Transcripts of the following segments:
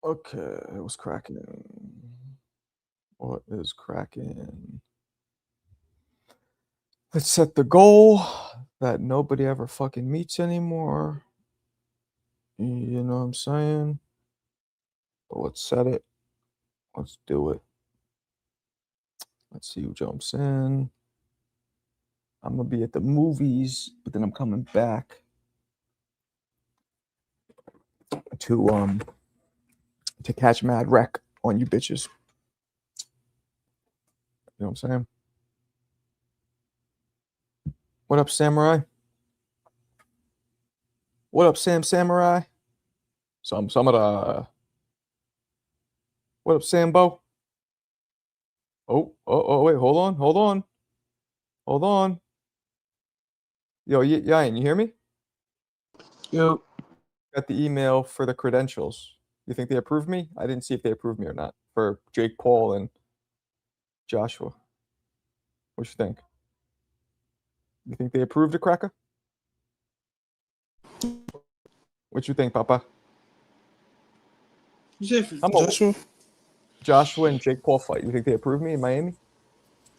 Okay, it was cracking. What is cracking? Let's set the goal that nobody ever fucking meets anymore. You know what I'm saying? But let's set it. Let's do it. Let's see who jumps in. I'm gonna be at the movies, but then I'm coming back to catch Mad Wreck on you bitches. You know what I'm saying? What up, Samurai? What up, Samurai? Some of the. What up, Sambo? Oh, wait, hold on. Yo, Yain, you hear me? Yo, Got the email for the credentials. You think they approved me? I didn't see if they approved me or not for Jake Paul and Joshua. What you think? You think they approved it, Cracker? What you think, Papa? you said for I'm Joshua? Joshua and Jake Paul fight. You think they approved me in Miami?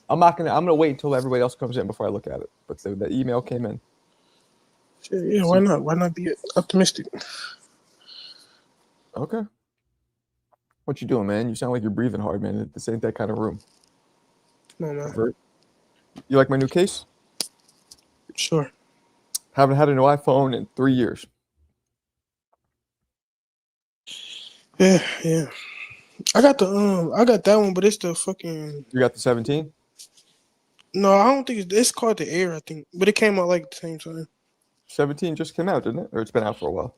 I'm gonna wait until everybody else comes in before I look at it. But the email came in. Sure, yeah, why not? Why not be optimistic? Okay. What you doing, man? You sound like you're breathing hard, man. This ain't that kind of room. No, man. You like my new case? Sure. Haven't had a new iPhone in 3 years. Yeah. I got that one, but it's the fucking. You got the 17? No, I don't think it's called the Air, I think, but it came out like at the same time. 17 just came out, didn't it? Or it's been out for a while.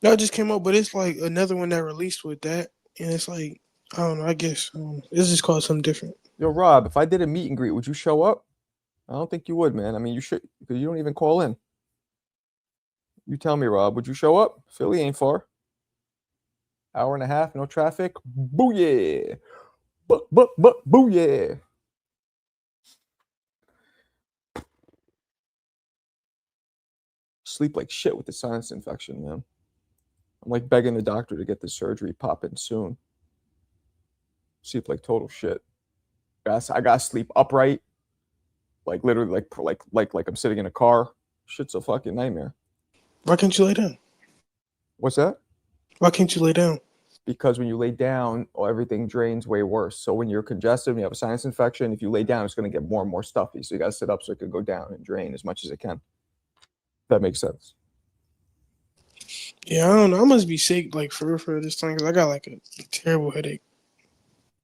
No, it just came out, but it's like another one that released with that, and it's like I don't know. I guess it's just called something different. Yo, Rob, if I did a meet and greet, would you show up? I don't think you would, man. I mean, you should, because you don't even call in. You tell me, Rob, would you show up? Philly ain't far. Hour and a half, no traffic. Booyah! Booyah! Sleep like shit with the sinus infection, man. I'm like begging the doctor to get the surgery popping soon. Sleep like total shit. I gotta sleep upright, like literally, like I'm sitting in a car. Shit's a fucking nightmare. Why can't you lay down? What's that? Why can't you lay down? Because when you lay down, everything drains way worse. So when you're congested, when you have a sinus infection, if you lay down, it's going to get more and more stuffy. So you got to sit up so it can go down and drain as much as it can. That makes sense. Yeah, I don't know. I must be sick, like for this time, because I got like a terrible headache.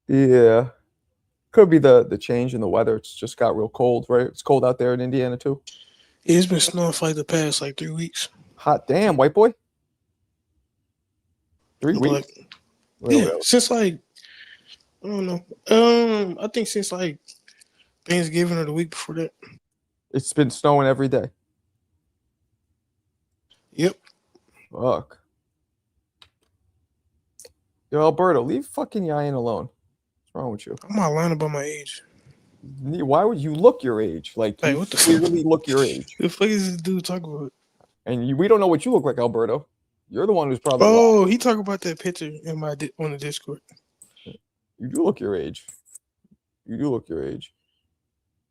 Yeah, could be the change in the weather. It's just got real cold, right? It's cold out there in Indiana too. Yeah, it's been snowing for like the past like 3 weeks. Hot damn, white boy. 3 weeks. Like, yeah, since like I don't know. I think since like Thanksgiving or the week before that. It's been snowing every day. Yep. Fuck. Yo, Alberto, leave fucking Yain alone. What's wrong with you? I'm not lying about my age. Why would you look your age? Like you what the clearly look your age. The fuck is this dude talking about? And we don't know what you look like, Alberto. You're the one who's probably. Oh, he talking about that picture in on the Discord. You do look your age. You do look your age.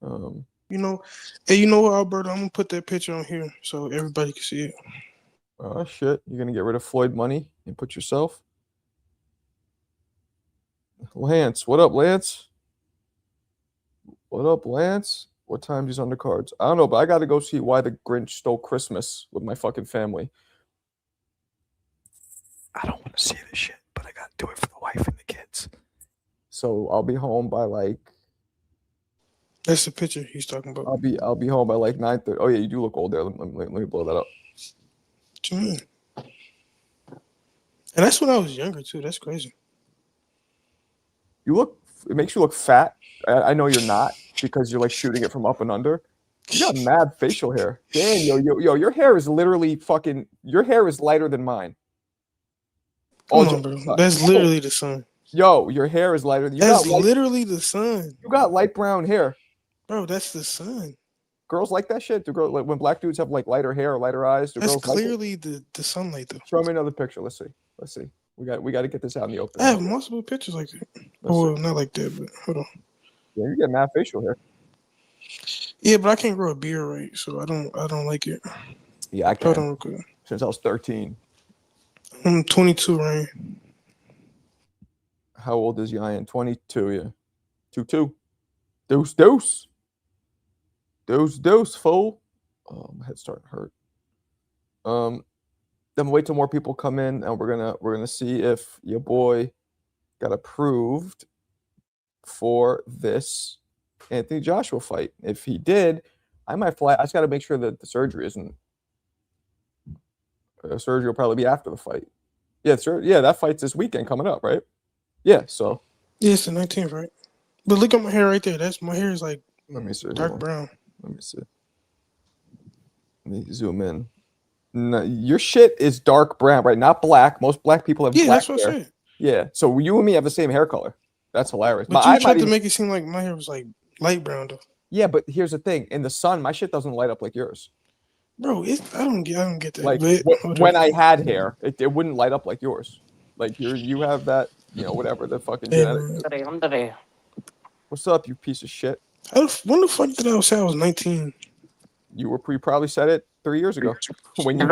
You know, hey, you know what, Alberto? I'm gonna put that picture on here so everybody can see it. Oh shit! You're gonna get rid of Floyd money and put yourself. Lance, what up, Lance? What up, Lance? What time is undercards? I don't know, but I got to go see Why the Grinch Stole Christmas with my fucking family. I don't want to see this shit, but I got to do it for the wife and the kids. So I'll be home by like. That's the picture he's talking about. I'll be home by like 9:30. Oh yeah, you do look old there. Let me blow that up. What you mean? And that's when I was younger too. That's crazy. It makes you look fat. I know you're not because you're like shooting it from up and under. You got mad facial hair. Damn, yo, your hair is literally fucking. Your hair is lighter than mine. Come on, bro. That's literally the sun. Yo, your hair is lighter. That's literally the sun. You got light brown hair, bro. That's the sun. Girls like that shit. Do girls like when black dudes have like lighter hair or lighter eyes? That's clearly the sunlight though. Show me another picture. Let's see. We got to get this out in the open. I have multiple pictures like that. Well, not like that, but hold on. Yeah, you get mad facial hair. Yeah, but I can't grow a beard right, so I don't like it. Yeah, I Hold can. on real quick. Since I was 13. I'm 22, right? How old is Ryan? 22, yeah. 22. Deuce. Deuce, fool. Oh, my head's starting to hurt. Then wait till more people come in, and we're gonna see if your boy got approved for this Anthony Joshua fight. If he did, I might fly. I just got to make sure that the surgery isn't. Surgery will probably be after the fight. Yeah, sure. Yeah, that fight's this weekend coming up, right? Yeah. So. Yeah, it's the 19th, right? But look at my hair right there. My hair is like Let me see. dark brown. Let me see. Let me zoom in. No, your shit is dark brown, right? Not black. Most black people have black that's what hair. I said. Yeah. So you and me have the same hair color. That's hilarious. But you tried to make it seem like my hair was like light brown though. Yeah, but here's the thing: in the sun, my shit doesn't light up like yours. Bro, I don't get that. Like when I had hair, it wouldn't light up like yours. Like you have that, whatever the fucking genetic. What's up, you piece of shit? When the fuck did I say I was 19? You probably said it 3 years ago. When you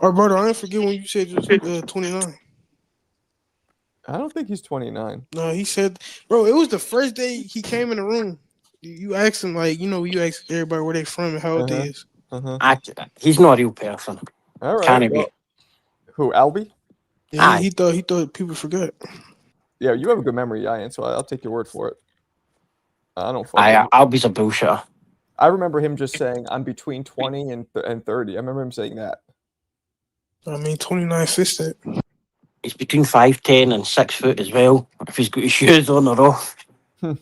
Alberto, I didn't forget when you said you was 29. I don't think he's 29. No, he said, bro, it was the first day he came in the room. You asked him, like, you asked everybody where they from and how old they is. He's not a real person. All right. Can he be? Who, Albie? Yeah, he thought people forgot. Yeah, you have a good memory, Ian, so I'll take your word for it. I don't Albie's a bullshitter. I remember him just saying, I'm between 20 and 30. I remember him saying that. I mean, 29 fits that. He's between 5'10" and 6 foot as well, if he's got his shoes on or off. He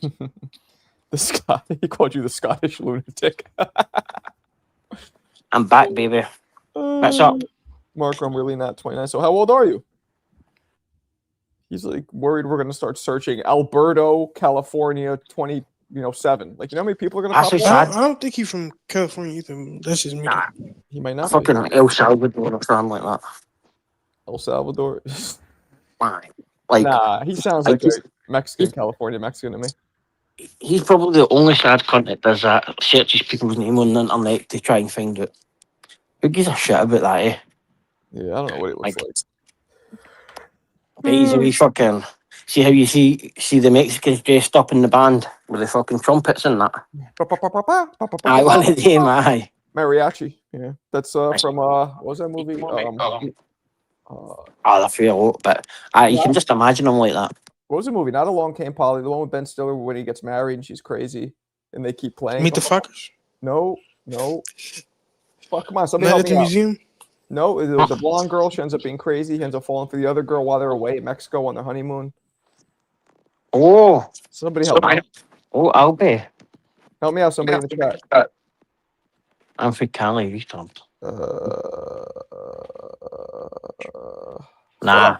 called you the Scottish lunatic. I'm back, baby. What's up? Marco, I'm really not 29. So how old are you? He's like worried we're going to start searching Alberto, California, 27. Like, you know how many people are going to pop up? I don't think he's from California either. That's just me. Nah. He might not fucking be. El Salvador or something like that. El Salvador? Like, nah, he sounds like a Mexican, California Mexican to me. He's probably the only sad cunt that does that, searches people's name on the internet to try and find it. Who gives a shit about that, eh? Yeah, I don't know what it looks like. He's fucking... See how you see the Mexicans dressed up in the band with the fucking trumpets and that? Aye, one of them, aye. Mariachi, yeah. That's from, what was that movie? I feel a lot, but you can just imagine him like that. What was the movie? Not Along Came Polly, the one with Ben Stiller when he gets married and she's crazy and they keep playing. Meet the Fuckers? No. Fuck, come on, somebody help me out. Museum? No, the blonde girl, she ends up being crazy. He ends up falling for the other girl while they're away in Mexico on their honeymoon. Oh. Somebody help me. Oh, I'll be. Help me out, somebody in the chat. I'm for Cali, you can't. Nah.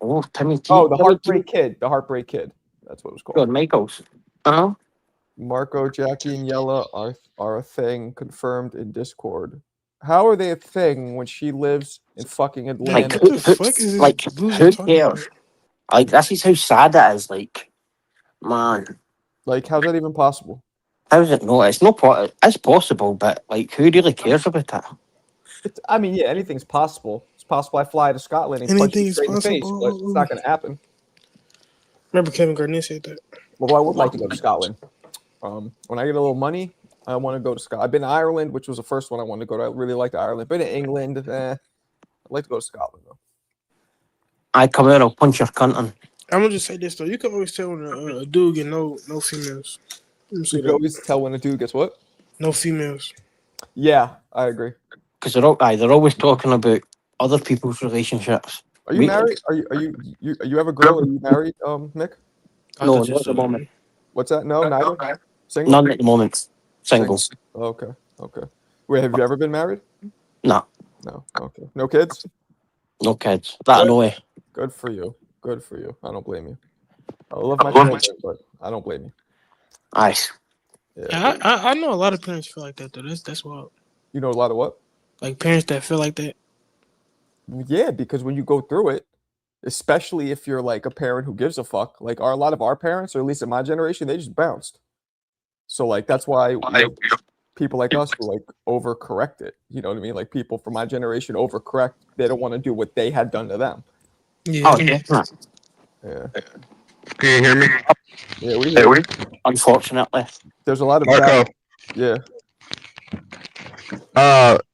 Oh, Timmy T. Oh, the Heartbreak Kid. The Heartbreak Kid. That's what it was called. Good, Michaels. Uh-huh. Marco, Jackie, and Yella are a thing confirmed in Discord. How are they a thing when she lives in fucking Atlanta? Who cares? Like, this is how sad it is, like, man. Like, how's that even possible? How is it not? It's possible, but, like, who really cares about it? I mean, yeah, anything's possible. It's possible I fly to Scotland and punch you straight in the face, but it's not going to happen. Remember Kevin Garnett said that. Well, I would like to go to Scotland. When I get a little money, I want to go to Scotland. I've been to Ireland, which was the first one I wanted to go to. I really liked Ireland. Been to England. I'd like to go to Scotland, though. I come out, I'll punch your cunt in. I'm going to just say this, though. You can always tell when a dude get no females. You can always tell when a dude gets what? No females. Yeah, I agree. Because they're always talking about other people's relationships. Are you married? Are you have a girl? Are you married, Mick? No, not at the moment. What's that? No, neither. Single? None at the moment. Single. Okay. Wait, have you ever been married? No. No. Okay. No kids? No kids. That annoy. Good for you. I don't blame you. I love my children, but I don't blame you. Nice. Yeah, I know a lot of parents feel like that though. That's wild. You know a lot of what? Like parents that feel like that. Yeah, because when you go through it, especially if you're like a parent who gives a fuck, like a lot of our parents, or at least in my generation, they just bounced. So like that's why you have people like us who like overcorrect it. You know what I mean? Like people from my generation overcorrect. They don't want to do what they had done to them. Yeah. Oh, definitely. Yeah. Can you hear me? Yeah, we hear you. Unfortunately. There's a lot of Marco. yeah.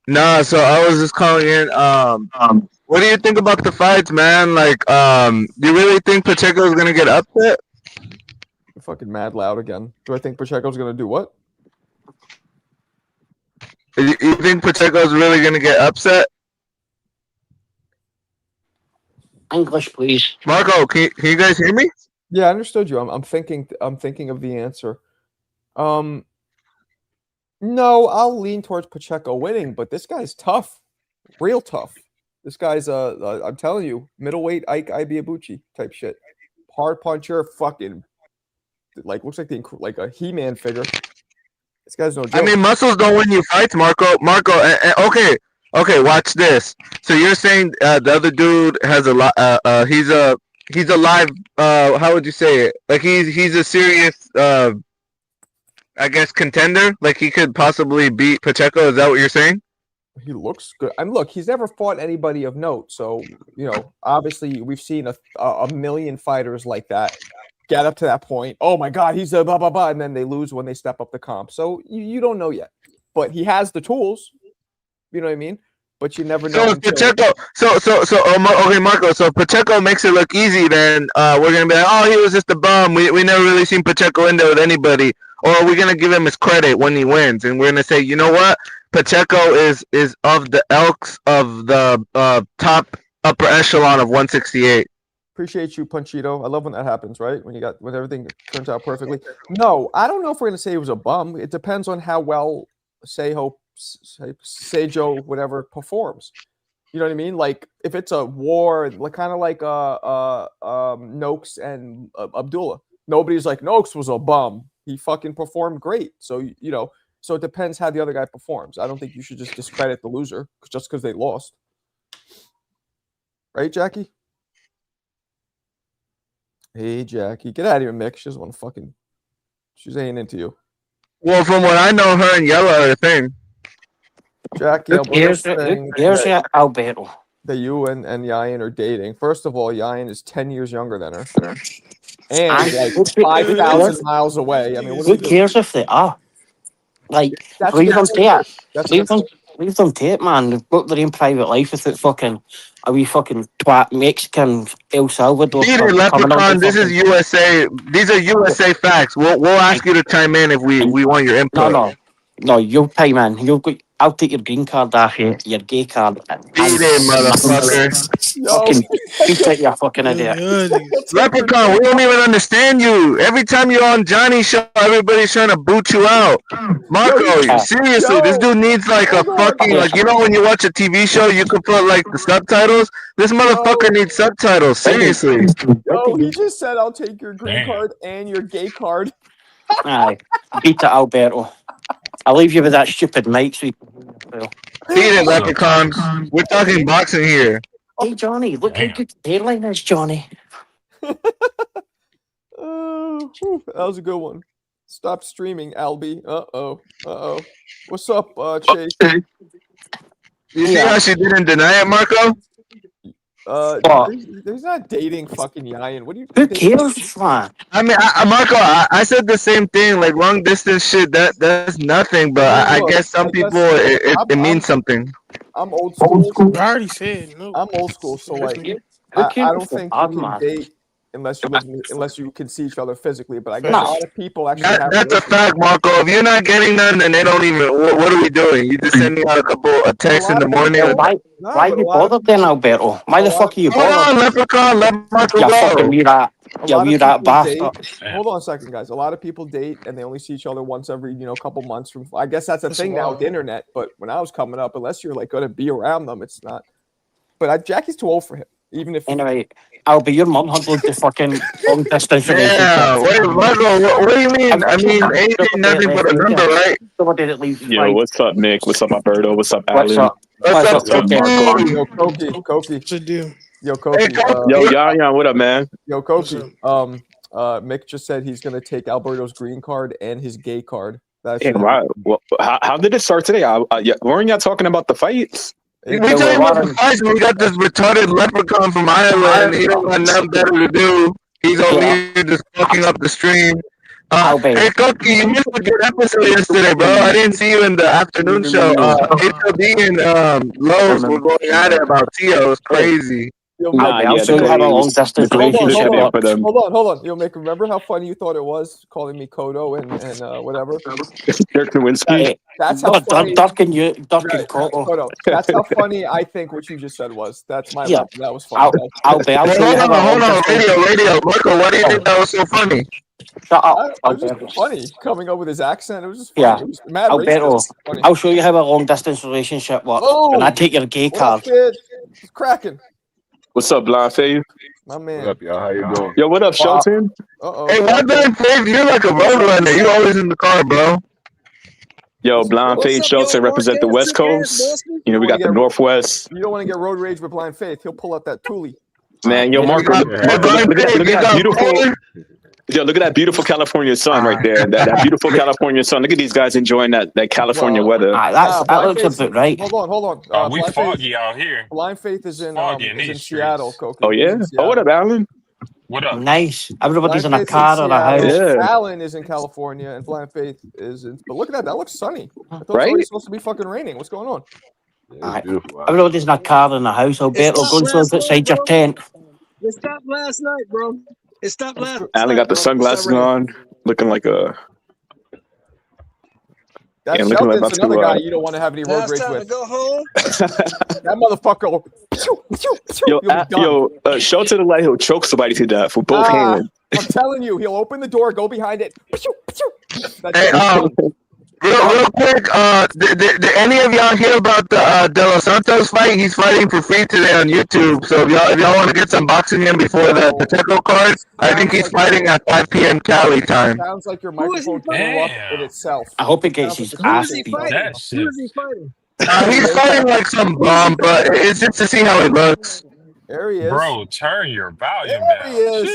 Nah, so I was just calling in. What do you think about the fights, man? Like, do you really think Pacheco is gonna get upset? You're fucking mad loud again. Do I think Pacheco's gonna do what? You think Pacheco is really gonna get upset? English, please. Marco, can you guys hear me? Yeah, I understood you. I'm thinking of the answer. No, I'll lean towards Pacheco winning, but this guy's tough. Real tough. This guy's I'm telling you, middleweight Ike Ibiabuchi type shit. Hard puncher, fucking like looks like a He-Man figure. This guy's no joke. I mean, muscles don't win you fights, Marco. Okay, watch this. So you're saying the other dude has a lot. He's a live. How would you say it? Like he's a serious. I guess contender. Like he could possibly beat Pacheco. Is that what you're saying? He looks good. I mean, look, he's never fought anybody of note. So, you know, obviously we've seen a million fighters like that get up to that point. Oh my God, he's a blah, blah, blah. And then they lose when they step up the comp. So you don't know yet. But he has the tools. You know what I mean? But you never know. So Pacheco. Okay, Marco. So Pacheco makes it look easy. Then we're gonna be like, oh, he was just a bum. We never really seen Pacheco in there with anybody. Or we're gonna give him his credit when he wins, and we're gonna say, you know what? Pacheco is of the elks of the top upper echelon of 168. Appreciate you, Panchito. I love when that happens, right? When everything turns out perfectly. No, I don't know if we're gonna say he was a bum. It depends on how well Sedjo, whatever, performs. You know what I mean? Like if it's a war, like kind of like Noakes and Abdullah. Nobody's like Noakes was a bum. He fucking performed great. So you know. So it depends how the other guy performs. I don't think you should just discredit the loser just because they lost. Right, Jackie? Hey, Jackie. Get out of here, Mick. She doesn't want to fucking... She's ain't into you. Well, from what I know, her and Yella are a thing. Jackie, Here's Alberto. That you and Yayan are dating. First of all, Yayan is 10 years younger than her. And like 5,000 miles away. I mean, who cares if they are? Like, leave them tape. Leave them tape, man. They've got their own private life without fucking a wee fucking twat Mexican El Salvador. Peter Leprechaun, this is USA. These are USA facts. We'll ask you to chime in if we want your input. No, you'll chime in. I'll take your green card off you, your gay card. Beat it, motherfucker. Fucking beat it, you fucking idiot. Leprechaun, we don't even understand you. Every time you're on Johnny's show, everybody's trying to boot you out. Marco, seriously, this dude needs like a fucking, like, you know when you watch a TV show, you can put like the subtitles? This motherfucker needs subtitles, seriously. Yo, he just said I'll take your green card and your gay card. Aye, beat it, Alberto. I'll leave you with that stupid mic. So beat it, Leprechaun. We're talking boxing here. Hey, Johnny, look how good the hairline is, Johnny. That was a good one. Stop streaming, Albie. Uh-oh. What's up, Chase? You see how she didn't deny it, Marco? There's not dating fucking Yayan. What do you? Who cares, man? I mean, Marco, I said the same thing. Like long distance shit, that's nothing. But I guess some people it means something. I'm old school. I already said no. I'm old school, so like I don't think you can date unless you can see each other physically. But I guess a lot of people actually that's a fact, Marco. If you're not getting none and they don't even, what are we doing? You just sending out a couple of texts in the morning. Why you bothered then, Alberto? Why the fuck are you bothered? Hold on, Leprechaun, let Marco go. Bastard. Hold on a second, guys. A lot of people date and they only see each other once every, couple months. I guess that's a thing now with the internet. But when I was coming up, unless you're like going to be around them, it's not. But Jackie's too old for him. Even if anyway, Albie, your mum had looked the fucking long distance relationship. Yeah, what do you mean? I mean, anything, nothing but a number, right? Somebody that leaves. Yo, what's up, Nick? What's up, Alberto? What's up, Alan? What's up, What's up, Koki? Yo, Koki. What's the deal? Yo, Koki. Yo, Yan, what up, man? Yo, Koki. Mick just said he's gonna take Alberto's green card and his gay card. That Hey, should wow. Well, how did it start today? Weren't y'all talking about the fights? We talking about the fights, and we got this retarded leprechaun from Ireland. He don't got nothing better to do. He's over here just fucking up the stream. Hey, Koki, you missed a good episode yesterday, bro. I didn't see you in the afternoon show. HOD and Lowe's were going at it about Tio. It was crazy. I'll show you how a long distance relationship hold works. on. Yo, Mick, remember how funny you thought it was calling me Kodo and whatever? Dirk Nowinski. That's how funny. Dirk and Kodo. That's how funny I think what you just said was. That's my that was funny. I'll show you how hold on, radio. Michael, why do you think that was so funny? Shut up. It was just funny coming up with his accent. It was just funny. Yeah. It was mad racist. I'll show you how a long distance relationship works. And I take your gay card. It's cracking. What's up, Blind Faith? My man. What up, y'all? How you doing? Yo, what up, Shelton? Hey, why Blind Faith? You're like a road runner. You always in the car, bro. Yo, Blind Faith, Shelton represent the West Coast. You know, we got the Northwest. You don't want to get road rage with Blind Faith. He'll pull out that Thule. Man, yo, Marco, look at that beautiful. Yo, look at that beautiful California sun right there. That beautiful California sun. Look at these guys enjoying that California weather. That looks a bit right. Hold on. We foggy out here. Blind Faith is in Seattle. Koki. Oh yeah. Oh, what up, Alan? What up? Nice. Everybody's in a car or a house. Yeah. Alan is in California and Blind Faith is in. But look at that. That looks sunny. I thought Right? it was supposed to be fucking raining. What's going on? Everybody's in a car in a house. Alberto, go and sleep outside your tent. It stopped last night, bro. It stopped last night. Alan got the sunglasses on, looking like a. That's Yeah, looking like Shelton's about another to, guy you don't want to have any road Last rage time to with. go home. That motherfucker. Yo, Shelton look like he'll choke somebody to death with both hands. I'm telling you, he'll open the door, go behind it. Hey, real quick, did any of y'all hear about the De Los Santos fight? He's fighting for free today on YouTube. So if y'all want to get some boxing in before the Pacheco card, I think he's fighting at 5 p.m. Cali time. Sounds like your microphone blew up in itself. I hope it gets his ass beat. Who is he fighting? He's fighting like some bum, but it's just to see how he looks. There he is. Bro, turn your volume There down. he is.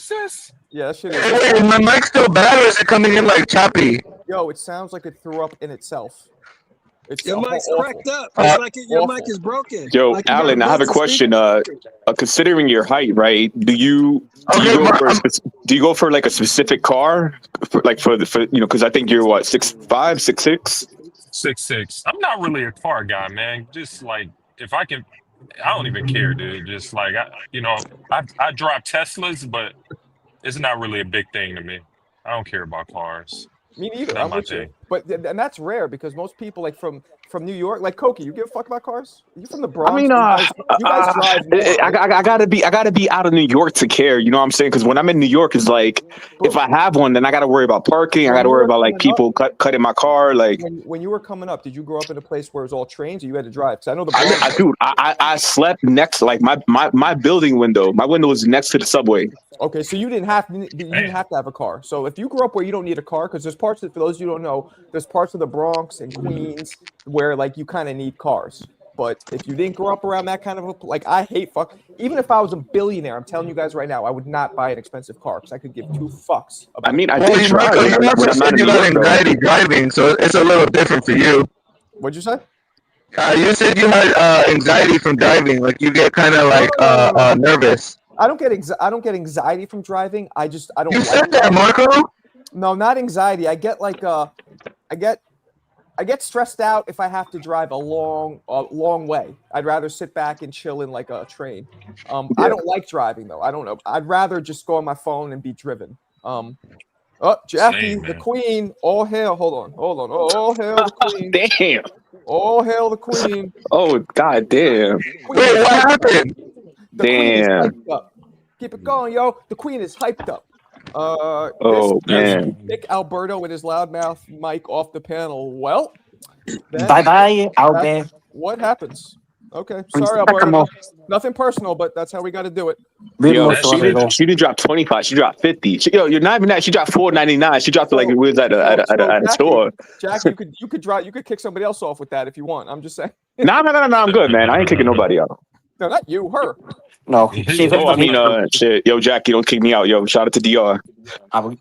Jesus. Yeah, that shit Hey, is. wait, my mic's still bad, or is it coming in like choppy? Yo, it sounds like it threw up in itself. It's Your mic's awful. cracked up. It's like your mic is broken. Yo, Like you got Alan, I have a busted question. speaker. Considering your height, right? Do you go for like a specific car, for because I think you're what 6'5", 6'6"? 6'6". I'm not really a car guy, man. Just like if I can, I don't even care, dude. Just like I drive Teslas, but it's not really a big thing to me. I don't care about cars. Me neither. Not I'm my with you. thing. But and that's rare because most people like from New York, like Koki, you give a fuck about cars? You from the Bronx? I mean, you guys drive more, right? I gotta be out of New York to care. You know what I'm saying? Because when I'm in New York, it's like if I have one, then I gotta worry about parking. I gotta worry about like people cutting my car. Like when you were coming up, did you grow up in a place where it was all trains, or you had to drive? Because I know the Bronx. Dude, I slept next, like my building window. My window was next to the subway. Okay, so you didn't have to have a car. So if you grew up where you don't need a car, because there's parts for those of you who don't know, there's parts of the Bronx and Queens where like you kind of need cars. But if you didn't grow up around that kind of I hate even if I was a billionaire, I'm telling you guys right now, I would not buy an expensive car because I could give two fucks about. I mean, I Well, did try. you also said you got anxiety driving, so it's a little different for you. What'd you say? You said you had anxiety from driving, like you get kind of like nervous. I don't get anxiety from driving. I don't. You like said that, driving. Marco. No, not anxiety. I get I get stressed out if I have to drive a long way. I'd rather sit back and chill in like a train. I don't like driving though. I don't know. I'd rather just go on my phone and be driven. Jackie, the queen. All hail. Hold on. All hail the queen. Damn. All hail the queen. Oh, god damn. Wait, what happened? The queen is Damn. hyped up. Keep it going, yo. The queen is hyped up. Oh man. Nick Alberto with his loudmouth mic off the panel. Well, Bye, Albert. what happens? Okay. Sorry, Alberta. Nothing personal, but that's how we got to do it. Yo, she did drop 25. She dropped 50. You're not even that. She dropped $4.99. She dropped it like it was at a store. Jack, you could kick somebody else off with that if you want. I'm just saying. No. I'm good, man. I ain't kicking nobody out. No, not you. Her. No. Oh, I mean, shit. Yo, Jackie, don't kick me out. Yo, shout out to DR.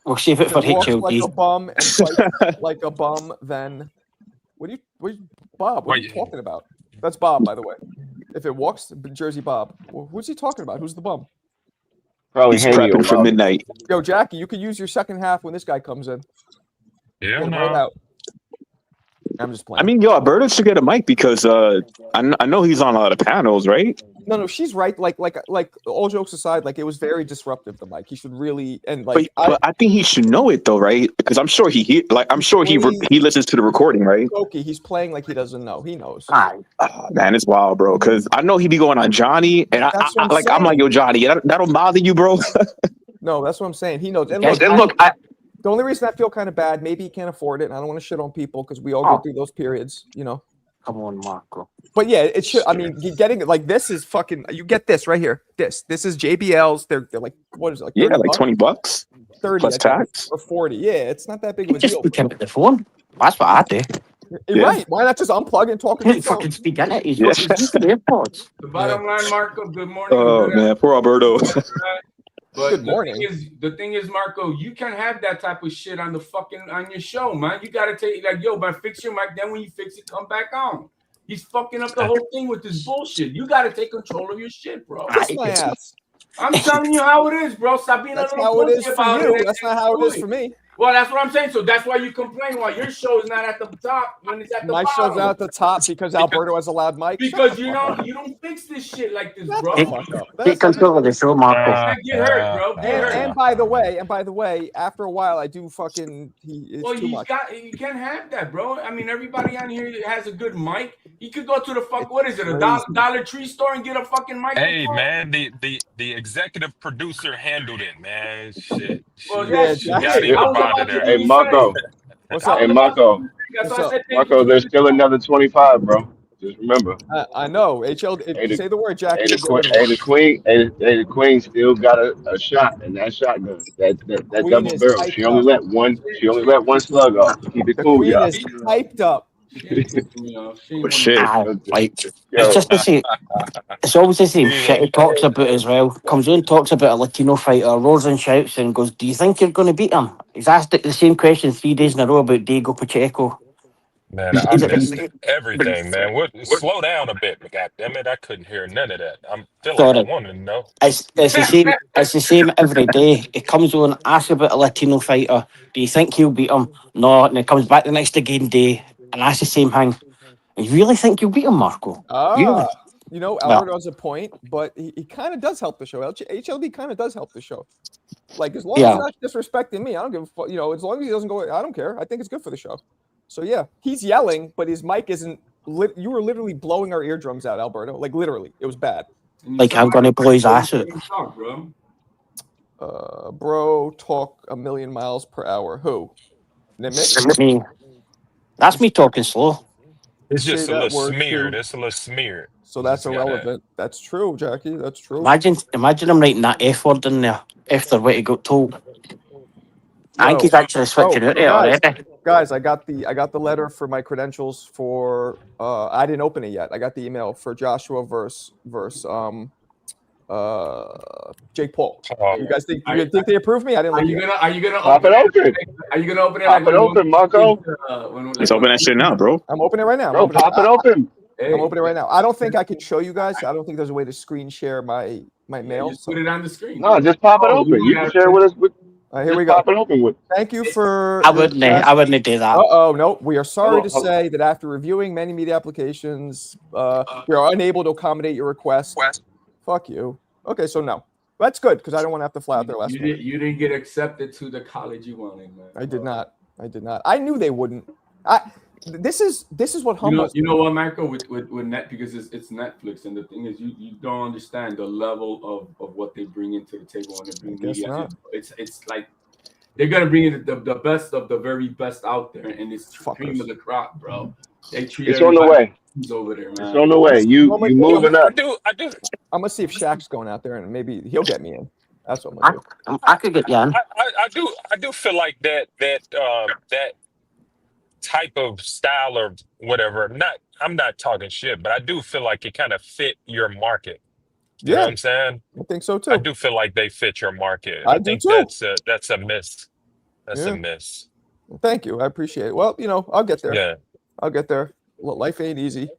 We'll save it for HLD. Like a bum and fight like a bum. Then Bob? What are you talking about? That's Bob, by the way. If it walks, Jersey Bob. Well, who's he talking about? Who's the bum? Probably He's prepping for midnight. Yo, Jackie, you could use your second half when this guy comes in. Yeah, no. I'm just playing. I mean, yo, Alberto should get a mic because I know he's on a lot of panels, right? No, she's right. Like all jokes aside, like it was very disruptive. The mic, he should really but I think he should know it though, right? Because I'm sure he listens to the recording, right? Okay, he's playing like he doesn't know. He knows. Oh, man, it's wild, bro. Because I know he be going on Johnny, and I'm like, yo, Johnny, that'll bother you, bro. No, that's what I'm saying. He knows. And look, the only reason I feel kind of bad, maybe he can't afford it, and I don't want to shit on people because we all go through those periods, you know. Come on, Marco. But yeah, it should. I mean, getting it like this is fucking. You get this right here. This is JBL's. They're like, what is it? Like like $20, 30 plus tax, or 40. Yeah, it's not that big of a deal. Just speak the phone. That's what I do. Right? Why not just unplug and talk? Can't fucking speak in it. He's used to the AirPods. The bottom line, Marco. Good morning. Oh man, poor Alberto. But good morning. The thing is, Marco, you can't have that type of shit on your show, man. You gotta take yo, man, fix your mic. Then when you fix it, come back on. He's fucking up the whole thing with this bullshit. You gotta take control of your shit, bro. Kiss my ass. I'm telling you how it is, bro. Stop being that's a little how it is for you. it. That's not how it is for me. Well, that's what I'm saying. So that's why you complain why your show is not at the top when it's at the bottom. My show's not at the top because Alberto has a loud mic. Because you don't fix this shit like this, bro. Take control of the show, Marco. Get hurt, bro. And by the way, after a while, I do fucking. Too much. You can't have that, bro. I mean, everybody on here has a good mic. You could go to the what is it, a Dollar Tree store and get a fucking mic. Hey, man, the executive producer handled it, man. Shit. Well, Hey, Marco. What's up? Hey, Marco. Marco, there's still another 25, bro. Just remember. I know. HL. Say the word, Jack. The queen still got a shot, and that shotgun, that double barrel. She only let one slug off. Keep it cool, y'all. Queen is hyped up. Shit. It's just the same. It's always the same shit he talks about as well. Comes in, talks about a Latino fighter, roars and shouts, and goes, "Do you think you're going to beat him?" He's asked the same question 3 days in a row about Diego Pacheco. Man, I missed everything, man. Slow down a bit, God damn it! I couldn't hear none of that. I'm feeling like I wanted to know. It's the same. It's the same every day. It comes on, asks about a Latino fighter. Do you think he'll beat him? No, and it comes back the next again day and asks the same thing. You really think you'll beat him, Marco? Really? You know, Alberto has a point, but he kind of does help the show. HLD kind of does help the show. Like, as long as he's not disrespecting me, I don't give a fuck. You know, as long as he doesn't go, I don't care. I think it's good for the show. So, yeah, he's yelling, but his mic isn't you were literally blowing our eardrums out, Alberto. Like, literally. It was bad. Like, I'm going to blow his ass out. Bro, talk a million miles per hour. Who? Me. That's me talking slow. It's just a little smeared. It's a little smeared. So that's irrelevant. That's true, Jackie. That's true. Imagine I'm writing that F word in there after what he got told. I think he's actually switching out there already. Guys, I got the letter for my credentials for I didn't open it yet. I got the email for Joshua versus Jake Paul. You guys think they approve me? I didn't. Are you gonna pop it open? Are you gonna open it? Pop it open, Marco. Let's open that shit now, bro. I'm opening it right now. Bro, pop it open. I'm opening it right now. I don't think I can show you guys. I don't think there's a way to screen share my mail. Just put it on the screen. No, just pop it open. You can share with us. Here we go. Pop it open with. Thank you for. I wouldn't do that. No. We are sorry to say that after reviewing many media applications, we are unable to accommodate your request. Fuck you. Okay, so no. That's good because I don't want to have to fly out there last minute. You didn't get accepted to the college you wanted, man. I did not. I knew they wouldn't. This is what humbles. You know what, Michael, with net, because it's Netflix, and the thing is, you don't understand the level of what they bring into the table when they bring media. It's like they're gonna bring in the best of the very best out there, and it's cream of the crop, bro. They treat It's on the way. over there, man. It's on the way. You moving up. I do. I'm gonna see if Shaq's going out there, and maybe he'll get me in. That's what I'm gonna do. I could get you in. I do feel like that type of style or whatever. I'm not talking shit, but I do feel like it kind of fit your market. You know what I'm saying? I think so too. I do feel like they fit your market. I I do think too. that's a miss. That's a miss. Well, thank you. I appreciate it. Well, I'll get there. Yeah. I'll get there. Life ain't easy.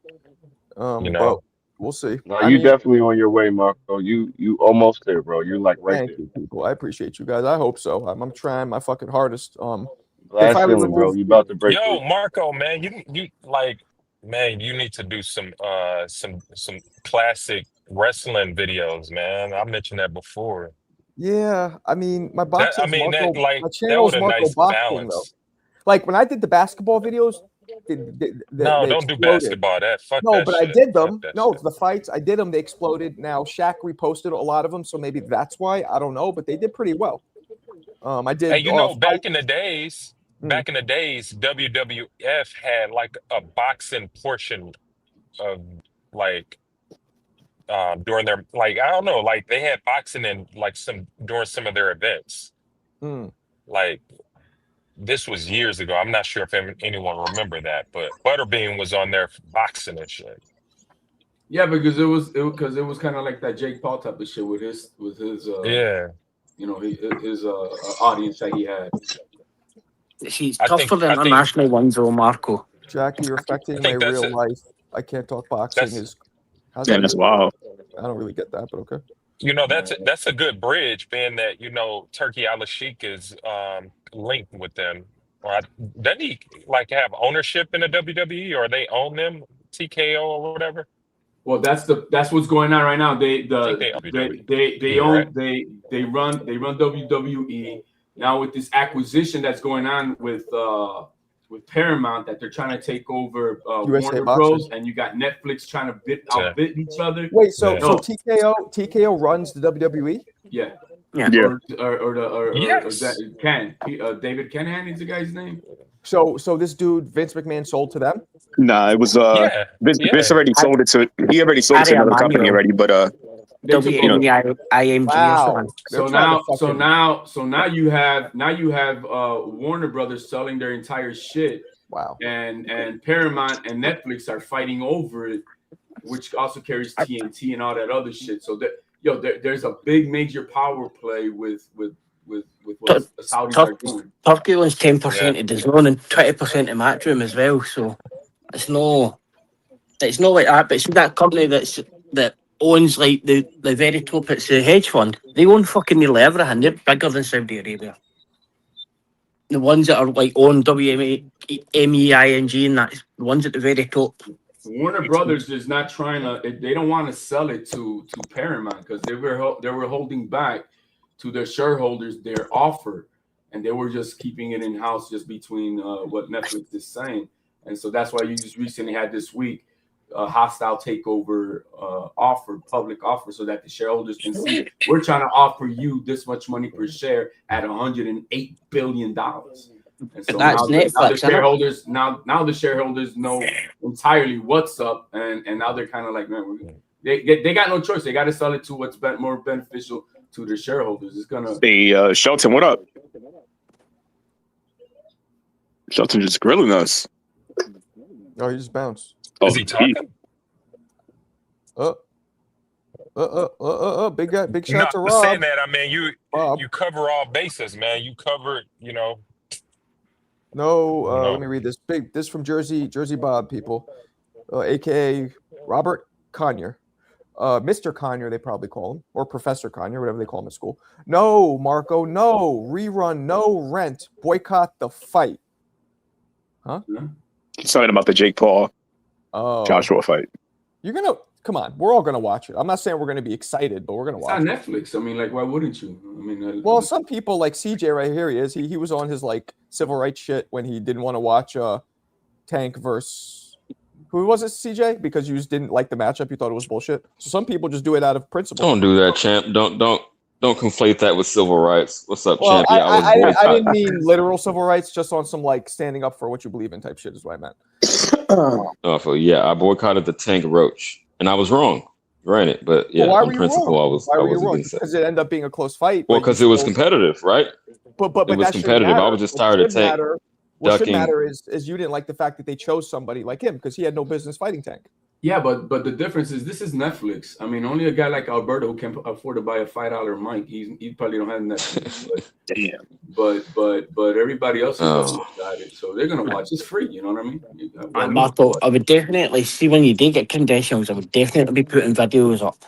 But we'll see. No, you definitely on your way, Marco. You almost there, bro. You're like right thank there. you, people. I appreciate you guys. I hope so. I'm trying my fucking hardest. Glass ceiling, bro. You about to break. Yo, Marco, man, you like, man, you need to do some classic wrestling videos, man. I mentioned that before. Yeah, I mean, my boxing. my channel is a Marco nice Boxing balance. though. Like when I did the basketball videos, no, don't do basketball. Fuck no, that but shit. I did them. No, the fights I did them. They exploded. Now Shaq reposted a lot of them, so maybe that's why. I don't know, but they did pretty well. I did. Hey, back in the days, WWF had like a boxing portion of like during their I don't know, like they had boxing in like during some of their events. Like this was years ago. I'm not sure if anyone remember that, but Butterbean was on there boxing and shit. Yeah, because it was kind of like that Jake Paul type of shit with his his audience that he had. She's tough for the international ones, though, Marco. Jackie, you're affecting my real life. I can't talk boxing. That's wild. I don't really get that, but okay. That's a good bridge, being that Turkey Al-Sheikh is linked with them. Doesn't he have ownership in the WWE, or they own them, TKO or whatever? Well, that's what's going on right now. They run WWE now with this acquisition that's going on with Paramount, that they're trying to take over Warner Bros. And you got Netflix trying to outbid each other. Wait, so TKO runs the WWE? Yeah. Yeah. David Kenhan is the guy's name. So this dude Vince McMahon sold to them? Nah, it was Vince already sold it to. He already sold it to another company already, but IMG. Wow. So now you have Warner Brothers selling their entire shit. Wow. And Paramount and Netflix are fighting over it, which also carries TNT and all that other shit. So there's a big major power play with what the Saudis are doing. Turkey owns 10% of the zone and 20% of Matchroom as well. So it's not like that. But it's that company that owns like the very top. It's a hedge fund. They own fucking nearly everything. They're bigger than Saudi Arabia. The ones that are like own WMEING and that's the ones at the very top. Warner Brothers is not trying to. They don't want to sell it to Paramount because they were holding back to their shareholders their offer, and they were just keeping it in house just between what Netflix is saying. And so that's why you just recently had this week a hostile takeover public offer, so that the shareholders can see we're trying to offer you this much money per share at $108 billion. And so that's now the shareholders now the shareholders know entirely what's up, and now they're kind of like, man, they got no choice. They got to sell it to what's more beneficial to the shareholders. It's gonna. Hey, Shelton, what up? Shelton just grilling us. Oh, he just bounced. Is he talking? Big guy, big shout to Rob. Saying that, I mean, you cover all bases, man. You cover, No, let me read this. This from Jersey Bob, people, aka Robert Conyer, Mr. Conyer, they probably call him, or Professor Conyer, whatever they call him at school. No, Marco, no rerun, no rent, boycott the fight. Huh? He's talking about the Jake Paul Joshua fight. You're gonna come on. We're all gonna watch it. I'm not saying we're gonna be excited, but we're gonna watch. It's on Netflix. I mean, like, why wouldn't you? I mean, well, some people like CJ right here. He is. He was on his like civil rights shit when he didn't want to watch Tank versus who was it, CJ? Because you just didn't like the matchup. You thought it was bullshit. So some people just do it out of principle. Don't do that, champ. Don't conflate that with civil rights. What's up, well, champ? I didn't mean literal civil rights. Just on some like standing up for what you believe in type shit is what I meant. So yeah, I boycotted the Tank Roach, and I was wrong. Granted, but yeah, Well, why on were you principle, wrong? I was Why I were you was wrong? against it. Because it ended up being a close fight. Well, But you because it was still, competitive, right? but It was that shouldn't competitive. I matter. was just What tired of should Tank matter, what should ducking. matter is you didn't like the fact that they chose somebody like him because he had no business fighting Tank. Yeah, but the difference is this is Netflix. I mean, only a guy like Alberto who can afford to buy a $5 mic. He probably don't have Netflix. But, Damn. But everybody else is Oh. got it, so they're gonna watch. It's free. You know what I mean? Marco, I would definitely see when you do get conditions. I would definitely be putting videos up,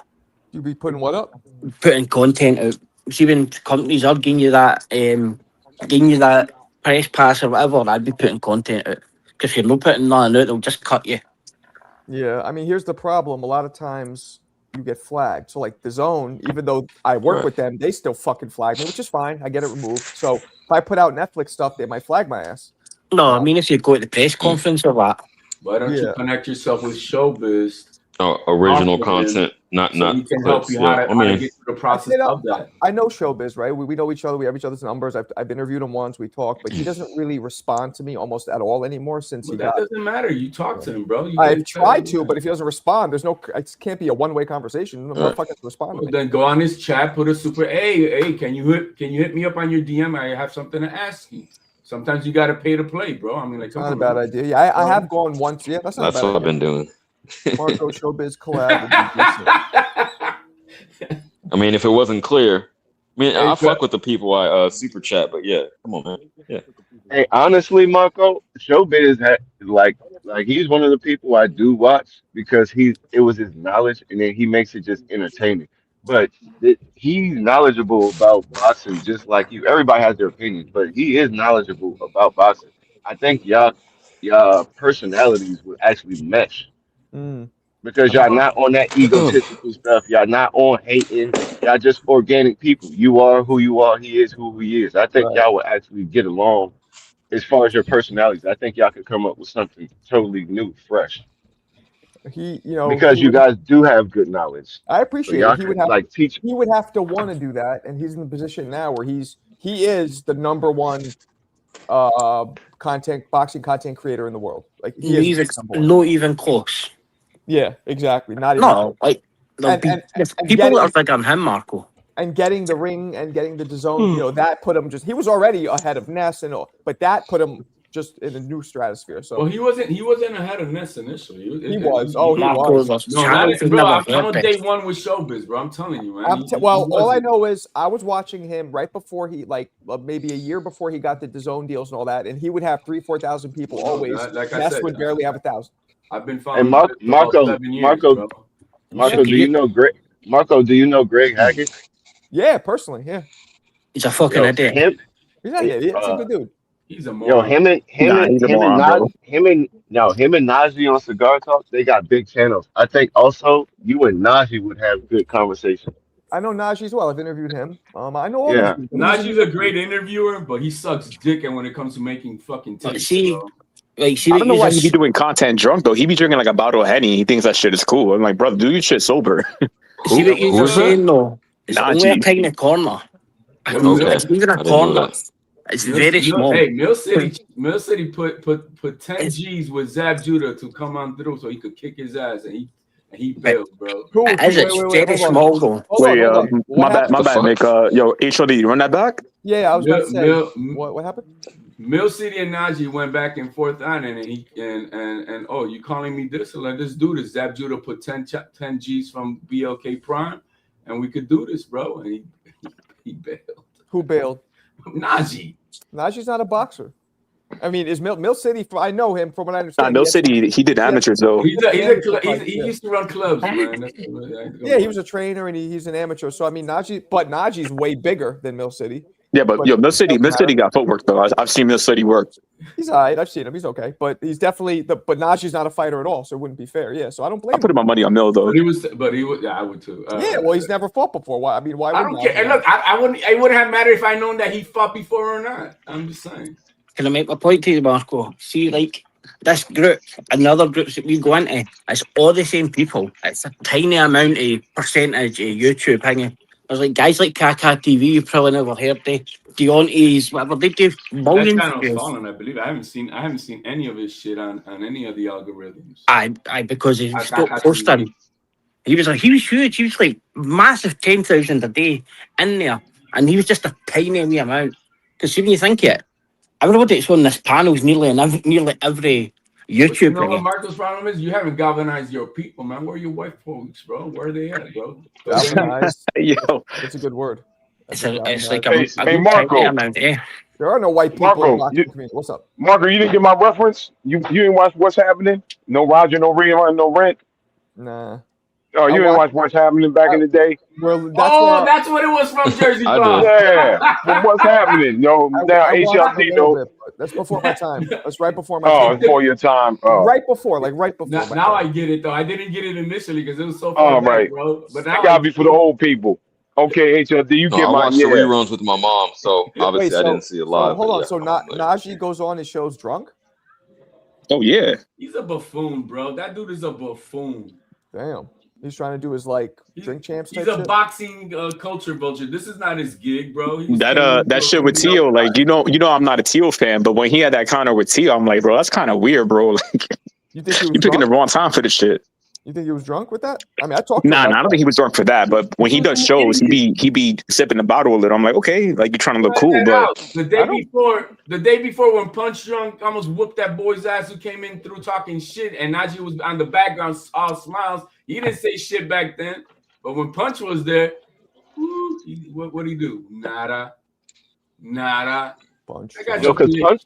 You be putting what up? putting content out. See when companies are giving you that press pass or whatever, I'd be putting content out. Because if you're not putting nothing out, they'll just cut you. Yeah, I mean, here's the problem. A lot of times you get flagged. So like the Zone, even though I work with them, they still fucking flag me, which is fine. I get it removed. So if I put out Netflix stuff, they might flag my ass. No, I mean if you go to the press conference or that. Why don't you connect yourself with Showbiz? Original content, not so we can clips. help you how to get through the process You know, of that. I know Showbiz, right? We know each other. We have each other's numbers. I've interviewed him once. We talk, but he doesn't really respond to me almost at all anymore since he got. That doesn't matter. You talk to him, bro. I've tried to, but if he doesn't respond, there's no. It can't be a one-way conversation. The motherfucker respond to me. Then go on his chat, put a super. Hey, can you hit me up on your DM? I have something to ask you. Sometimes you got to pay to play, bro. I mean, like, not a bad idea. Yeah, I have gone once. Yeah, that's not That's a bad what idea. I've been doing. Marco Showbiz collab would be decent. I mean, if it wasn't clear, I mean, Hey, I fuck with the people I super chat, but yeah, come on, man. Yeah. Hey, honestly, Marco, Showbiz like he's one of the people I do watch because it was his knowledge, and then he makes it just entertaining. But he's knowledgeable about boxing just like you. Everybody has their opinions, but he is knowledgeable about boxing. I think y'all personalities would actually mesh because y'all not on that egotistical stuff. Y'all not on hating. Y'all just organic people. You are who you are. He is who he is. I think y'all would actually get along as far as your personalities. I think y'all could come up with something totally new, fresh. Because you guys do have good knowledge. I appreciate so it. He would have teach. He would have to want to do that, and he's in the position now where he is the number one boxing content creator in the world. Like he is not even close. Yeah, exactly. Not even no, like people that are bigger than him, Marco. And getting the ring and getting the DAZN, that put him he was already ahead of Ness and all, but that put him just in a new stratosphere. So he wasn't ahead of Ness initially. He was. No, I'm on day one with Showbiz, bro. I'm telling you, man. All I know is I was watching him right before he, maybe a year before he got the DAZN deals and all that, and he would have 3,000-4,000 people always. Ness would barely have 1,000. I've been following. And Marco, do you know Greg? Marco, do you know Greg Hackett? Yeah, personally, yeah. He's a fucking idiot. He's not idiot. He's a good dude. He's a moron. Him and Najee on Cigar Talk, they got big channels. I think also you and Najee would have good conversation. I know Najee as well. I've interviewed him. I know all these people. Najee's a great interviewer, but he sucks dick and when it comes to making fucking tapes. I don't know why he be doing content drunk though. He be drinking like a bottle of Henny. He thinks that shit is cool. I'm like, brother, do your shit sober. See what you're saying though? It's only a tiny corner. It's even a corner. It's very small. Hey, Mill City put 10 G's with Zab Judah to come on through so he could kick his ass, and he bailed, bro. It's very small though. Wait, my bad, Nick. Yo, HOD, run that back. Yeah, I was about to say. What happened? Mill City and Najee went back and forth on it, and oh, you calling me this? Like, let's do this. Zab Judah put 10 G's from BLK Prime, and we could do this, bro. And he bailed. Who bailed? Najee. Najee's not a boxer. I mean, is Mill City? I know him from what I understand. Mill City, he did amateurs though. He used to run clubs, man. Yeah, he was a trainer and he's an amateur. So I mean, Najee's way bigger than Mill City. Yeah, but Mill City got footwork though. I've seen Mill City work. He's all right. I've seen him. He's okay, but he's definitely but Najee's not a fighter at all, so it wouldn't be fair. Yeah, so I don't blame him. I put my money on Mill though. But he would. Yeah, I would too. Yeah, well, he's never fought before. Why? I mean, why? I don't care. And look, I wouldn't. It wouldn't have mattered if I known that he fought before or not. I'm just saying. Can I make my point to you, Marco? See, like this group and the other groups that we go into, it's all the same people. It's a tiny amount of percentage of YouTube hanging. There's like guys like Kaka TV, you've probably never heard of. Deontay's, whatever, they do That millions of channel's views. fallen, I believe. I haven't seen any of his shit on any of the algorithms. I because he I stopped got posting. He was huge. He was like massive 10,000 a day in there, and he was just a tiny wee amount. Because when you think it, everybody that's on this panel is nearly every But you YouTuber. know what Marco's problem is? You haven't galvanized your people, man. Where are your white folks, bro? Where are they at, bro? Galvanized. Yo, That's a good word. It's like galvanized. a Hey, good Marco. tiny amount, eh? There are no white people in the Marco, boxing community. What's up? Marco, you didn't get my reference? You didn't watch What's Happening? No Roger, no rerun, no rent? Nah. Oh, you didn't watch What's Happening back in the day? Well, that's what it was from Jersey I Bob. do. Yeah. Well, What's Happening? No, now I watched HLT, a no. little bit, but that's before my time. That's right before my Oh, time. before your time. Oh. Right before. Now I get it though. I didn't get it initially because it was so Oh, far back, right. bro. But That now gotta be for the old people. Okay, HLD, you No, get I my watched the reruns with my mom, so obviously I didn't see it live. Hold but on. yeah, So Najee goes on his shows drunk? Oh yeah. He's a buffoon, bro. That dude is a buffoon. Damn. He's trying to do his drink champs type He's a shit? boxing culture vulture. This is not his gig, bro. He's That shit with Teal, like you know, I'm not a Teal fan, but when he had that encounter with Teal, I'm like, bro, that's kind of weird, bro. Like, You think he was you're picking the drunk? wrong time for this shit. You think he was drunk with that? I mean, I talked to him Nah, about I don't think he was drunk for that. But when he does shows, he be sipping the bottle a little. I'm like, okay, like you're trying to look cool, but the day before when Punch Drunk almost whooped that boy's ass who came in through talking shit, and Najee was on the background all smiles. He didn't say shit back then, but when Punch was there, what did he do? Nada. Punch. Yo, because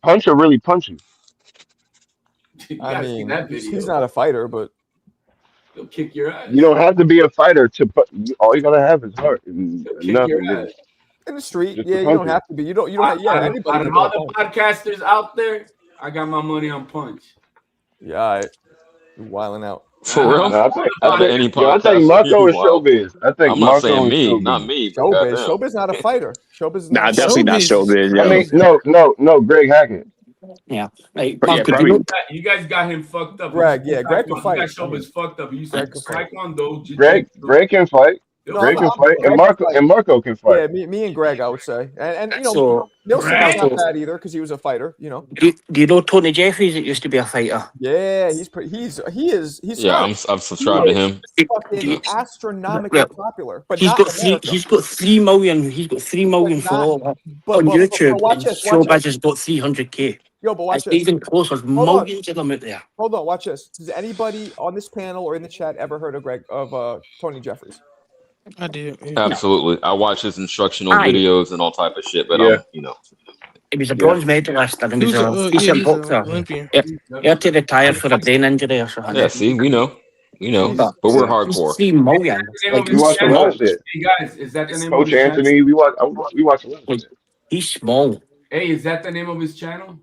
Punch are really punching. I mean, he's not a fighter, but he'll kick your ass. You don't have to be a fighter to put. All you gotta have is heart. And nothing. In the street, Just yeah, a you don't puncher. have to be. You don't have. Yeah, anybody Out can of be a all the punch. podcasters out there, I got my money on Punch. Yeah, all right. You're wilding out. For real? No, I think any Marco podcast. is showbiz. I think I'm not Marco saying is me, showbiz. not me. But goddamn. Showbiz not a fighter. Showbiz is nah, not. definitely not showbiz. I mean, no, Greg Hackett. Yeah. Like, Yeah, Marco, probably. You guys got him fucked up. Greg, yeah, Greg can You fight. got Showbiz fucked up. You said Taekwondo. Greg can fight. Greg can fight, and Marco can fight. Yeah, me and Greg, I would say, and you know, So, Nilsson's not bad either because he was a fighter. You know. Do you know Tony Jeffries? That used to be a fighter. Yeah, he's Yeah, I've subscribed to him. fucking astronomically popular. But he's not got America. he's got 3 million. He's got 3 million followers on YouTube. Watch and this. Showbiz has got 300K. Yo, but watch It's this. even closer. There's millions of them out there. Hold on, watch this. Has anybody on this panel or in the chat ever heard of Tony Jeffries? I did. Absolutely. I watch his instructional Aye. videos and all type of shit, but you know. He was a bronze medalist and he was a he's decent an boxer. Olympian. He had to retire for a brain injury or something. Yeah, see, we know. But we're hardcore. 3 million. Like, We watch a lot of shit. Hey guys, is that the name Coach of his Anthony, channel? we watch a lot of shit. he's small. Hey, is that the name of his channel?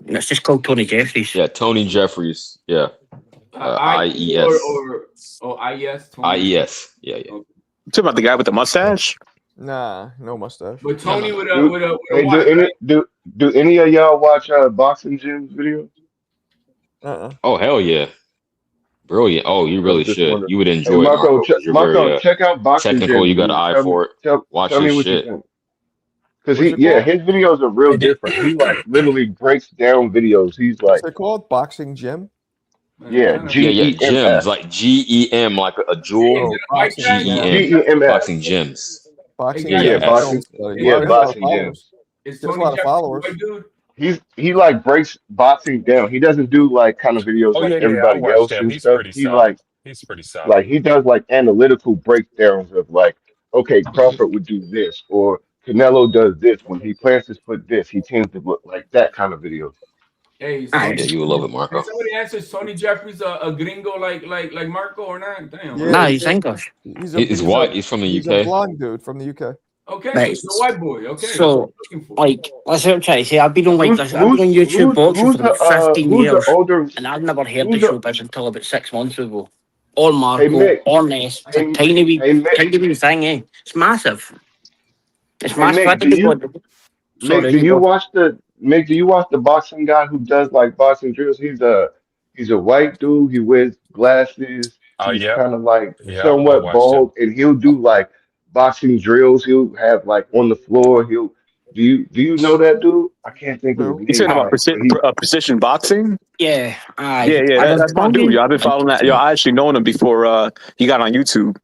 And it's just called Tony Jeffries. Yeah, Tony Jeffries. Yeah. IES. Or IES? IES. Yeah. You talking about the guy with the mustache? Nah, no mustache. But Tony with a Hey, watch, right? do any of y'all watch boxing gyms videos? Oh, hell yeah. Brilliant. Oh, you really Just should. wondering. You would Hey, enjoy it, Marco, You're Marco, very, check out boxing technical. gyms. You got an eye for it. Watch tell me his what shit. you think. Because his videos are real different. He like literally breaks down videos. He's like, What's it called? Boxing gym? Yeah, gyms, like GEM, like a jewel. GEM, boxing gyms. Boxing boxing gyms. Is There's a Tony lot of Jeffries followers. white dude? He like breaks boxing down. He doesn't do like kind of videos like everybody else and stuff. He like he's pretty solid. Like he does like analytical breakdowns of like, okay, Crawford would do this, or Canelo does this. When he plants his foot this, he tends to look like that kind of videos. Hey, Yeah, you will love it, Marco. Can somebody answers Tony Jeffries a gringo like Marco or not? Damn. Yeah, Nah, he's English. He's white. He's from the He's UK. a blonde dude from the UK. Okay, Right. he's a white boy. Okay. So, like, that's what I'm trying to say. I've been on I've been on YouTube boxing for about 15 years, and I've never heard the Showbiz until about 6 months ago. Or Marco, or Ness. It's a tiny wee thing, eh? It's massive. It's massive. Mick, do you watch the boxing guy who does like boxing drills? He's a white dude. He wears glasses. He's kind of like somewhat bald, and he'll do like boxing drills. He'll have like on the floor. He'll do you know that dude? I can't think of his Who? You name talking about right, but he precision boxing? Yeah, Yeah, aye. yeah, And as that's my long dude. as Yo, I've been following that. Yo, I actually known him before he got on YouTube.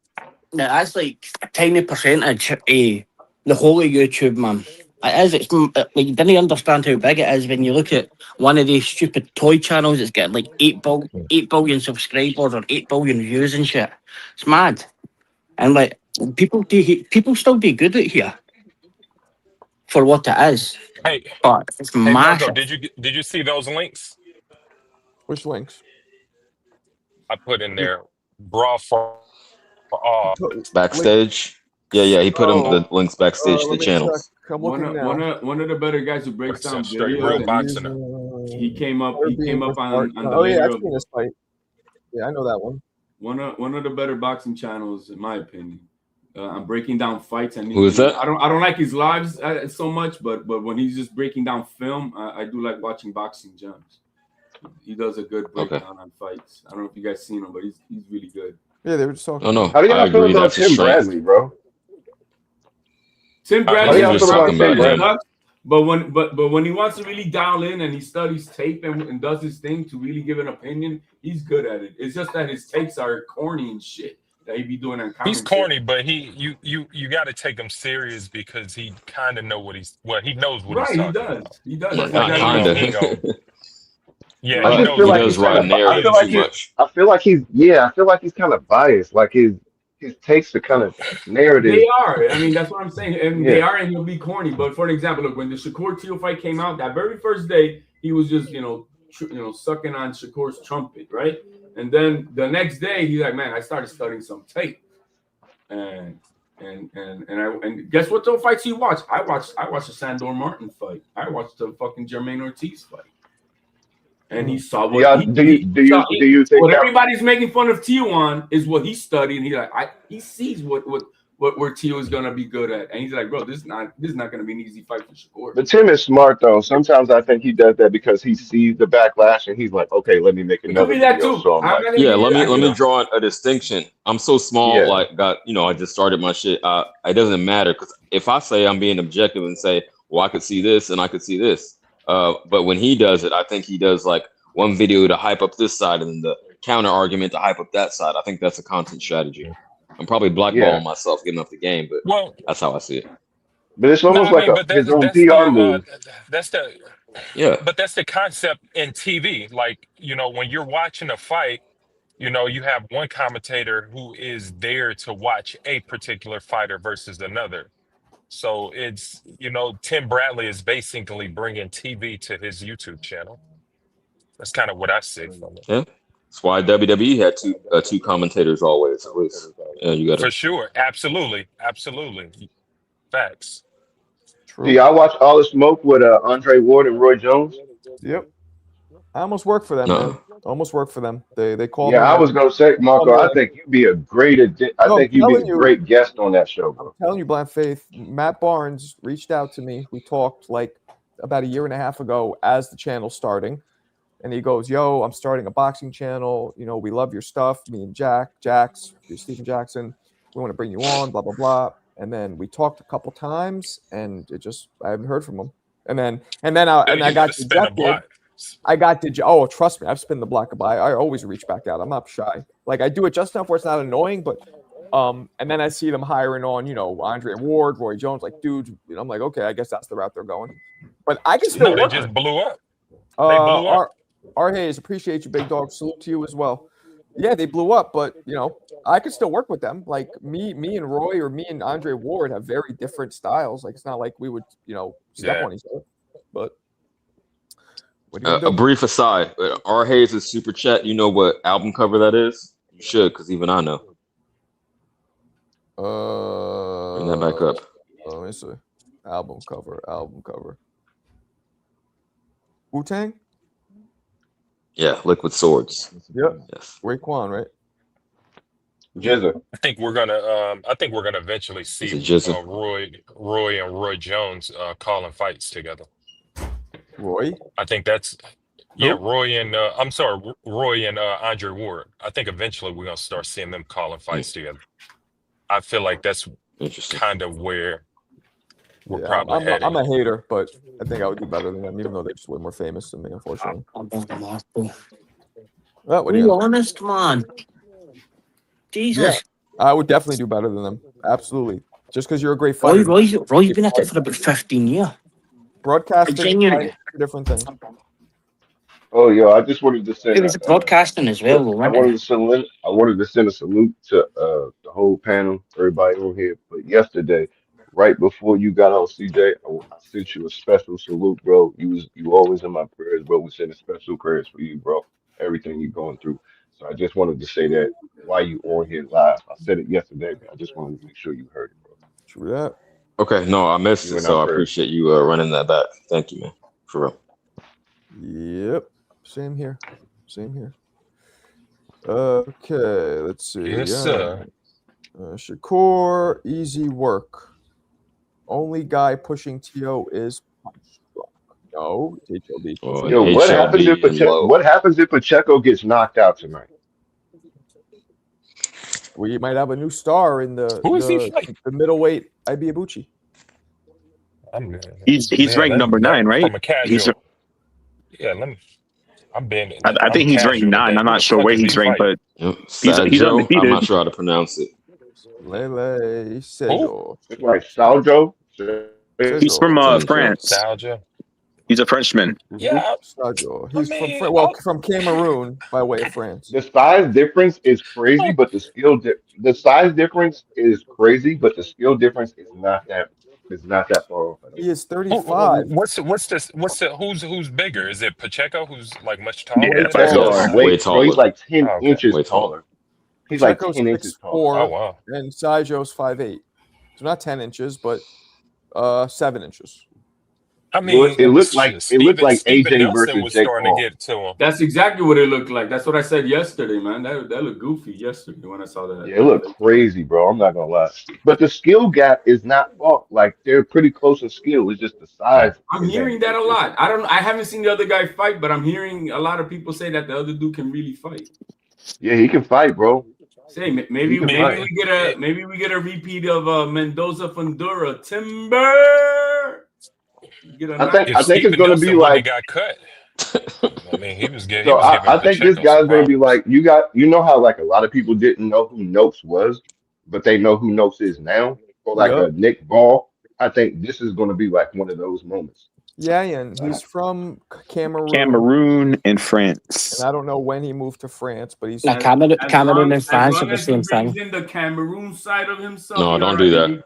that's like a tiny percentage of the whole of YouTube, man. It is. Like you didn't understand how big it is when you look at one of these stupid toy channels that's got like 8 billion subscribers or 8 billion views and shit. It's mad. And like people still do good at here for what it is, Hey, but it's hey, Marco, massive. did you see those links Which links? I put in there? Brawl for all. Link. Backstage. Yeah. He put them Oh, the links backstage to the let me check. channels. I'm looking now. One of the better guys who breaks Some down straight videos, real and boxing. he came up on the Oh yeah, later I've of seen this fight. Yeah, I know that one. one of the better boxing channels, in my opinion. I'm breaking down fights, and Who is that? I don't like his lives so much, but when he's just breaking down film, I do like watching Boxing Gems. He does a good breakdown on fights. I don't know if you guys seen him, but he's really good. Yeah, they were just talking. Oh no, how do I y'all feel agree. about That's a Tim strength. Bradley, bro? Tim I How do Bradley y'all was feel just about talking Tim about him. Bradley? but when he wants to really dial in and he studies tape and does his thing to really give an opinion, he's good at it. It's just that his takes are corny and shit that he be doing on commentary. He's corny, but you got to take him serious because he kind of he knows what he's talking about. He does. Like, Not he know, he kinda. know. Yeah, I he just knows feel He what like he's he's does kind ride of. talking about. I feel narrative like too he. much. I feel like he's kind of biased. Like his takes are kind of narrative. They are. I mean, that's what I'm saying. And Yeah. they are, and he'll be corny. But for an example, look, when the Shakur Teal fight came out, that very first day, he was just sucking on Shakur's trumpet, right? And then the next day, he's like, man, I started studying some tape, and guess what? Those fights he watched? I watched the Sandor Martin fight. I watched the fucking Jermaine Ortiz fight. And he saw what Yeah. Do you think what that? everybody's making fun of Tio on is what he studied, and he sees where Tio is gonna be good at, and he's like, bro, this is not gonna be an easy fight for Shakur. But Tim is smart though. Sometimes I think he does that because he sees the backlash and he's like, okay, let me make It could another be that video. too. So I'm like, Yeah, let me draw a distinction. I'm so small, Yeah. like I just started my shit. It doesn't matter because if I say I'm being objective and say, well, I could see this and I could see this, but when he does it, I think he does like one video to hype up this side and then the counter argument to hype up that side. I think that's a content strategy. I'm probably blackballing myself getting off the game, but Well, that's how I see it. But it's no, almost I like mean, but his own that's PR move. Yeah. But that's the concept in TV. Like, when you're watching a fight, you have one commentator who is there to watch a particular fighter versus another. So it's, Tim Bradley is basically bringing TV to his YouTube channel. That's kind of what I see from it. Yeah. That's why WWE had two commentators always. At least, you got For sure. Absolutely. Facts. True. Do y'all watch All the Smoke with Andre Ward and Roy Jones? Yep. I almost worked for them, man. Almost worked for them. They called me. Yeah, I was gonna say, Marco, I think you'd be a great great guest on that show, bro. I'm telling you, Blind Faith, Matt Barnes reached out to me. We talked like about a year and a half ago as the channel's starting. And he goes, yo, I'm starting a boxing channel. We love your stuff. Me and Stephen Jackson, we want to bring you on, blah, blah, blah. And then we talked a couple times and I haven't heard from him. And then I got dejected. Oh, trust me, I've spun the block. I always reach back out. I'm not shy. Like I do it just enough where it's not annoying, but and then I see them hiring on, Andre Ward, Roy Jones, like dudes. I'm like, okay, I guess that's the route they're going. But I can still they work. just blew up. They blew up. R. Hayes, appreciate you, big dog. Salute to you as well. Yeah, they blew up, but I could still work with them. Like me and Roy or me and Andre Ward have very different styles. Like it's not like we would, step on each other. But a brief aside, R. Hayes' super chat. You know what album cover that is? You should, because even I know. Bring that back up. Let me see. Album cover. Wu-Tang? Yeah, Liquid Swords. Yep. Yes. Raekwon, right? Jizza. I think we're gonna eventually see Roy and Roy Jones calling fights together. Roy? I think that's Roy and Roy and Andre Ward. I think eventually we're gonna start seeing them calling fights together. I feel like that's Interesting. kind of where we're Yeah, probably heading. I'm a hater, but I think I would do better than them, even though they're just way more famous than me, unfortunately. I'm going to Marco. Well, what Be do you? honest, man. Jesus. I would definitely do better than them. Absolutely. Just because you're a great Roy, fighter. Roy's been at it for about 15 years. Broadcasting, Genuinely. fighting, a different thing. Oh, yo, I just wanted to send. It was broadcasting as well, though, I wasn't wanted to send a salute to the whole panel, everybody on here. But yesterday, right before you got on, CJ, I sent you a special salute, bro. You always in my prayers, bro. We send a special prayers for you, bro. Everything you're going through. So I just wanted to say that while you on here live. I said it yesterday, but I just wanted to make sure you heard it, bro. True that. Okay, no, I missed You it, and so our I prayers. appreciate you running that back. Thank you, man. For real. Yep. Same here. Same here. Okay, let's see. Yes, sir. Shakur, easy work. Only guy pushing TO is Pacheco. No, HLD. Oh, Yo, what happens if HLD and low. What happens if Pacheco gets knocked out tonight? We might have a new star in Who is he fighting? the middleweight Ibuchi. He's ranked number 9, right? From a casual. I'm being. I think he's ranked 9. I'm not sure where he's ranked, but he's undefeated. I'm not sure how to pronounce it. Lele Sedjo. It's like Sedjo. He's from France. Sedjo. He's a Frenchman. Yeah, Sedjo. He's from Cameroon by way of France. The size difference is crazy, but the size difference is crazy, but the skill difference is not that far off. He is 35. Who's bigger? Is it Pacheco, who's like much taller? Yeah, than way taller. He's like 10 inches way taller. He's Pacheco's like 10 inches 6'4", taller. Oh wow. and Sedjo's 5'8". So not 10 inches, but 7 inches. I mean, it looked like AJ Nelson versus was Jake starting Paul. to get to him. That's exactly what it looked like. That's what I said yesterday, man. That looked goofy yesterday when I saw that. Yeah, it looked crazy, bro. I'm not gonna lie. But the skill gap is not off. Like they're pretty close in skill. It's just the size. I'm hearing that a lot. I haven't seen the other guy fight, but I'm hearing a lot of people say that the other dude can really fight. Yeah, he can fight, bro. Say maybe we get a repeat of Mendoza Fundura Timber. I think it's gonna be like he got cut. I mean, he was getting. So I think this guy's gonna be like you know how like a lot of people didn't know who Noakes was, but they know who Noakes is now, or like a Nick Ball. I think this is gonna be like one of those moments. Yeah, and he's from Cameroon and France. And I don't know when he moved to France, but he's Cameroon and France are the same thing. In the Cameroon side of himself. No, don't do that.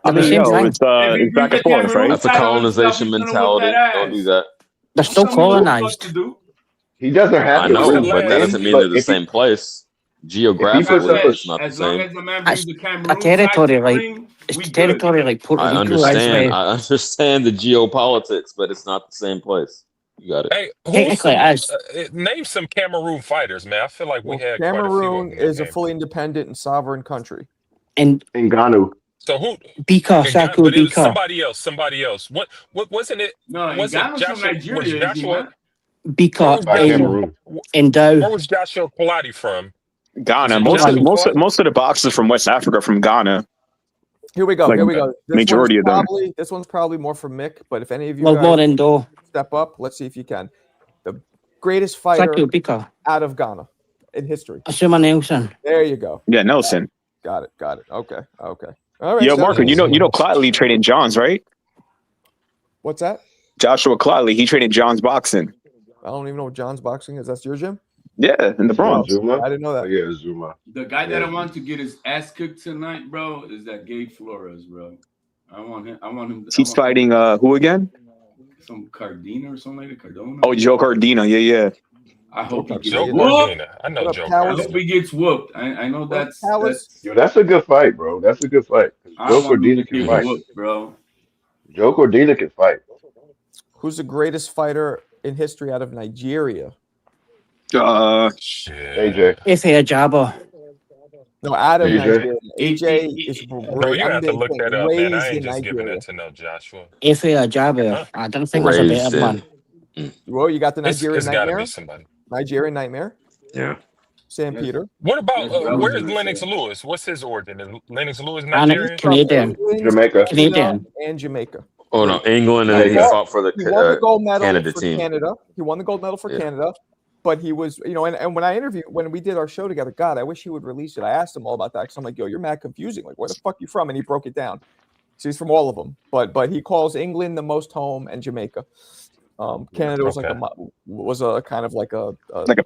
I mean, it's back and forth, right? That's a colonization mentality. Don't do that. They're still colonized. He doesn't have to. I know, but that doesn't mean they're the same place. Geographically, it's not the same. A territory like Puerto Rico. I understand the geopolitics, but it's not the same place. You got it. Hey, name some Cameroon fighters, man. I feel like we had Cameroon quite a few is a fully independent and sovereign country. And in Ghana. So who? Bika, Saku Bika. Somebody else. What wasn't it? No, was it Joshua? Was Joshua? Bika in Dow. Where was Joshua Kolati from? Ghana. Most of the boxers from West Africa are from Ghana. Here we go. Majority of them. This one's probably more for Mick, but if any of you guys step up, let's see if you can. The greatest fighter out of Ghana in history. Asuma Nelson. There you go. Yeah, Nelson. Got it. Okay. All right. Yo, Marco, you know Clotley trained John's, right? What's that? Joshua Clotley, he trained John's boxing. I don't even know what John's boxing is. That's your gym? Yeah, in the Bronx. I didn't know that. Yeah, Zuma. The guy that I want to get his ass kicked tonight, bro, is that Gabe Flores, bro. I want him. He's fighting who again? Some Cardina or something like that. Cardona. Oh, Joe Cardina. Yeah. I hope he gets whooped. I know Joe Cardina. I hope he gets whooped. I know that's Yo, that's a good fight, bro. That's a good fight. Joe Cardina can fight, whooped, bro. Joe Cardina can fight. Who's the greatest fighter in history out of Nigeria? AJ. Ife Ajabo. No, out of Nigeria. AJ is great. You have to look that up, man. I ain't just giving it to no Joshua. Ife Ajabo. I don't think that's a better one. Well, you got the Nigerian It's gotta Nightmare. be somebody. Nigerian Nightmare. Yeah. Sam Peter. What about That's what I was where's gonna Lennox say. Lewis? What's his origin? Is Lennox Lewis And He's Nigerian? from Canadian. England, Jamaica. Canadian. and Jamaica. Oh no, England, and He then he Jamaica. fought for the won the gold medal Canada for team. Canada. He won the gold medal for Yeah. Canada, but he was, and when we did our show together, God, I wish he would release it. I asked him all about that because I'm like, yo, you're mad confusing. Like, where the fuck you from? And he broke it down. So he's from all of them, but he calls England the most home and Jamaica. Canada was a kind of like a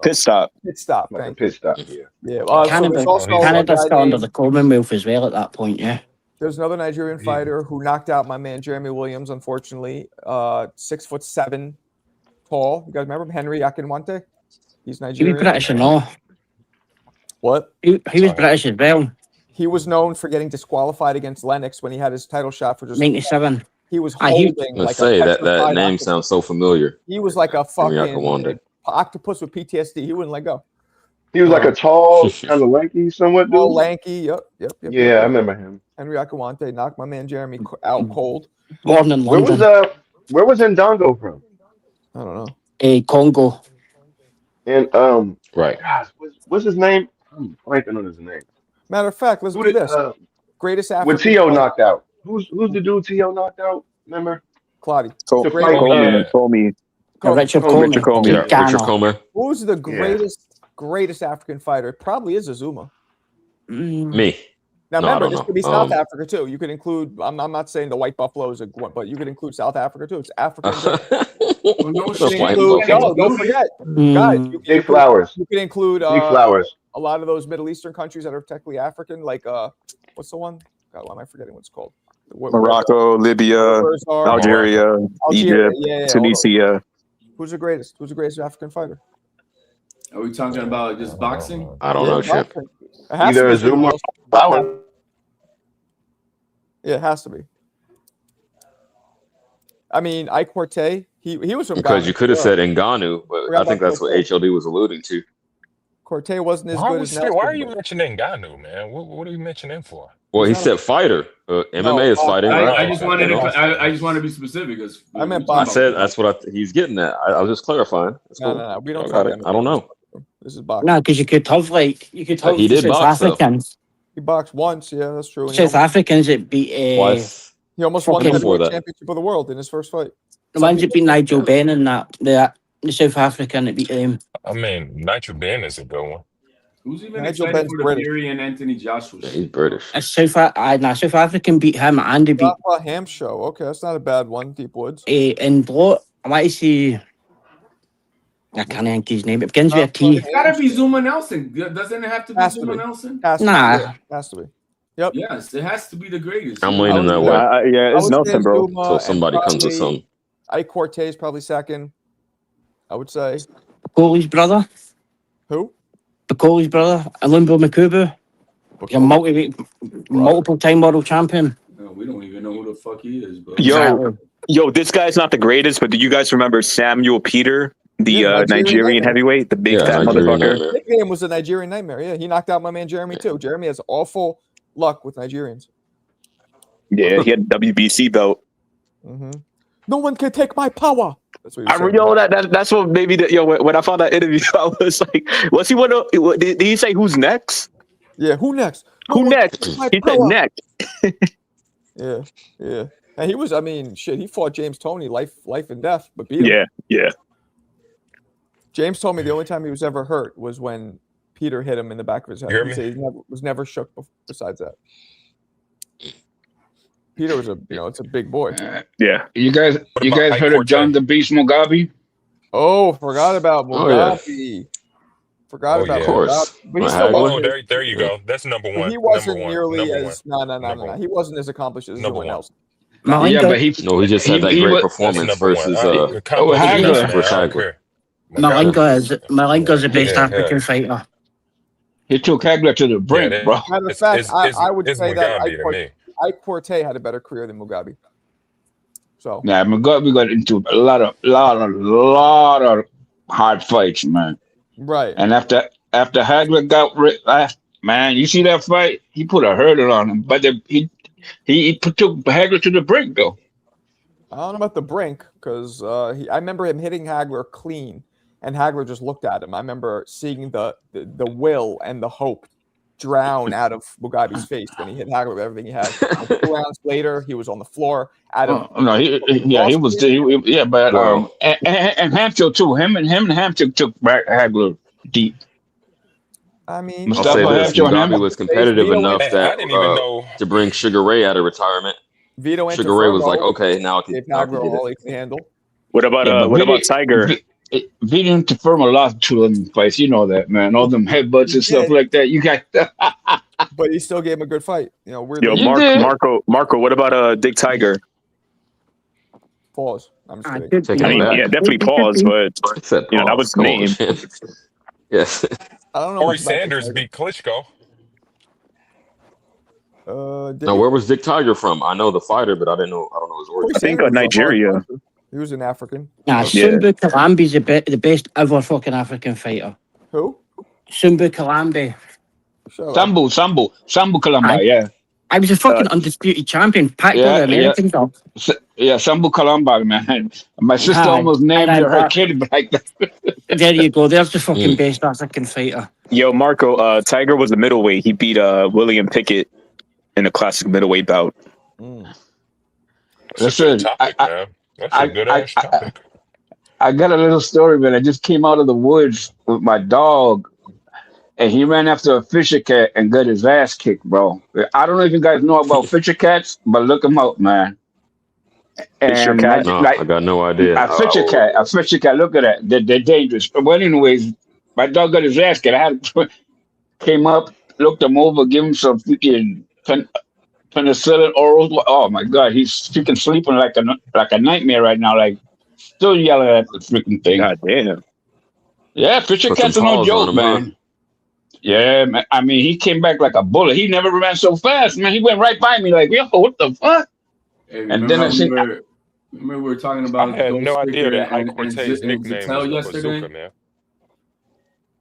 pit stop. Pit stop. Like a Thank pit you. stop. Yeah. Yeah. So Canada, there's also a Canada's guy still under named- the Commonwealth as well at that point, yeah. There's another Nigerian fighter who knocked out my man Jeremy Williams, unfortunately. 6'7" tall. You guys remember him? Henry Akinwante? He's He was Nigerian. British and all. What? He was British as well. He was known for getting disqualified against Lennox when he had his title shot for just 97. He was Ah, he- holding Let's like say a that petrified name octopus. sounds so familiar. He was like a Henry fucking Akinwande. octopus with PTSD. He wouldn't let go. He was like a tall, kind of lanky, somewhat dude. All lanky. Yep. Yeah, I remember him. Henry Akinwante knocked my man Jeremy out cold. Born in Where was London. where was Ndongo from? I don't know. Congo. And Right. gosh, what's his name? I'm blanking on his name. Matter of fact, let's Who do did this. Greatest when African T.O. fighter. knocked out? Who's the dude T.O. knocked out? Remember? Claudia. To fight, Comey. Richard Comey. Comey. Yeah, Ghana. Richard Comer. Who's the greatest African fighter? It probably is Azuma. Me. Now No, I remember, don't this know. could be South Africa too. You could include. I'm not saying the White Buffalo is but you could include South Africa too. It's African. Well, no The shit. White No, Buffalo. don't forget, guys. You can Big include, Flowers. you can include Big Flowers. a lot of those Middle Eastern countries that are technically African, like what's the one? God, why am I forgetting what it's called? Morocco, Libya, Algeria, Egypt, yeah, Tunisia. Who's the greatest? Who's the greatest African fighter? Are we talking about just boxing? I don't know, Chip. boxing. It has Either to be Azuma or the Flowers. Yeah, it has to be. I mean, Ike Corte, he was from Because Ghana. you could have said Ngannou, but Forgot I think about that's what Corte. HLD was alluding to. Corte wasn't as Why, good as Nelson. why are you but- mentioning Ngannou, man? What are you mentioning him for? Well, he He's not said fighter. MMA is fighting. I right? just wanted You know? I just want to be specific because I meant I boxing. said that's what he's getting at. I was just clarifying. That's cool. No. We don't I talk got it. MMA. I don't know. This is boxing. No, because you could have He did South box, though. Africans. He boxed once, yeah, that's true. And South Africans that beat Twice. he almost won the fucking- Before heavyweight that. championship of the world in his first fight. the ones that beat Nigel Benn and the South African that beat him. I mean, Nitro Ben is a good one. Who's even Nigel excited Benn's for the British. Fury and Anthony Joshua? Yeah, shit? he's British. South African beat him and they beat Rafa Ham Show. Okay, that's not a bad one. Deep Woods. in blow. I want to see. I can't think his name. It begins with a T. It's gotta be Zuma Nelson. Doesn't it have to be Has to Zuma be. Nelson? Has to Nah. be. Yeah, has to be. Yep. Yes, it has to be the greatest. I'm leaning that way. Yeah, I it's would say Nelson, bro. Zuma Until and somebody comes with probably something. Ike Cortez probably second. I would say. Bacoli's brother. Who? Bacoli's brother. Alumbo Makubu. He's a multiple time world champion. No, we don't even know who the fuck he is, bro. Yo, this guy's not the greatest, but do you guys remember Samuel Peter, the Yeah, Nigerian heavyweight, the big fat Nigerian motherfucker? Nightmare. His nickname was the Nigerian Nightmare. Yeah, he knocked out my man Jeremy too. Jeremy has awful luck with Nigerians. Yeah, he had a WBC belt. Mm-hmm. No one can take my power. That's what he said. Yo, that's what maybe when I found that interview, I was like, was he one of? Did he say who's next? Yeah, who next? No Who one can next? take my He said power. next. Yeah. And he was, I mean, shit, he fought James Toney life and death, but beat him. Yeah. James told me the only time he was ever hurt was when Peter hit him in the back of his head. You hear He me? said he was never shook besides that. Peter was it's a big boy. Yeah. You guys about heard of John the Beast Mugabe? Oh, forgot about Oh, yeah. Mugabe. Forgot Oh, about yeah. Of course. Mugabe. But he My still Hagler. Oh, wasn't. there you go. That's number one. He wasn't Number one. nearly Number as one. no. Number one. He wasn't as accomplished as Number everyone one. else. Yeah, but No, he just had that he great was- That's performance number one. versus Hagler. Chris I don't Hagler. care. Malenga's the best Yeah, African yeah. fighter. He took Hagler to the brink, Yeah, bro. Matter of It's- fact, it's- I would it's say that Mugabe to me. Ike Corte had a better career than Mugabe. So Nah, Mugabe got into a lot of hard fights, man. right. And after Hagler got man, you see that fight? He put a hurdle on him, but he took Hagler to the brink, though. I don't know about the brink because I remember him hitting Hagler clean, and Hagler just looked at him. I remember seeing the will and the hope drown out of Mugabe's face when he hit Hagler with everything he had. And 2 rounds later, he was on the floor. Adam, No, he was. But and Hampshire too. Him and Hampshire took back Hagler deep. I mean, I'll say this: Mugabe was competitive enough that I didn't even know to bring Sugar Ray out of retirement. Vito Sugar Ray was like, okay, now I can all he can handle. What about Tiger? Vito and Teferma lost 2 of them fights. You know that, man. All them headbutts and stuff like that. You got. But he still gave him a good fight. You know, Marco. What about Dick Tiger? Pause. I'm just kidding. Definitely pause. But that was the name. Yes. I don't know. Corey Sanders beat Klitschko. Now, where was Dick Tiger from? I know the fighter, but I don't know his origin. I think Nigeria. He was an African. Nah, Sumbu Kalambi's the best ever fucking African fighter. Who? Sumbu Kalambi. Sambu Kalamba, yeah. I was a fucking undisputed champion. Packed all the Americans up. Yeah, Sambu Kalamba, man. My sister almost named her kid like that. There you go. There's the fucking best African fighter. Yo, Marco, Tiger was the middleweight. He beat William Pickett in a classic middleweight bout. Listen, that's a good ass topic. I got a little story, man. I just came out of the woods with my dog, and he ran after a fisher cat and got his ass kicked, bro. I don't know if you guys know about fisher cats, but look them up, man. And I got no idea. A fisher cat. Look at that. They're dangerous. But anyways, my dog got his ass kicked. Came up, looked him over, give him some freaking penicillin orals. Oh my God, he's freaking sleeping like a nightmare right now. Like still yelling at the freaking thing. God damn. Yeah, fisher cats are no joke, man. Yeah, man. I mean, he came back like a bullet. He never ran so fast, man. He went right by me like, yo, what the fuck? Hey, and then remember we were talking about I had no idea that and Cortez's nickname was yesterday. Bazooka, man.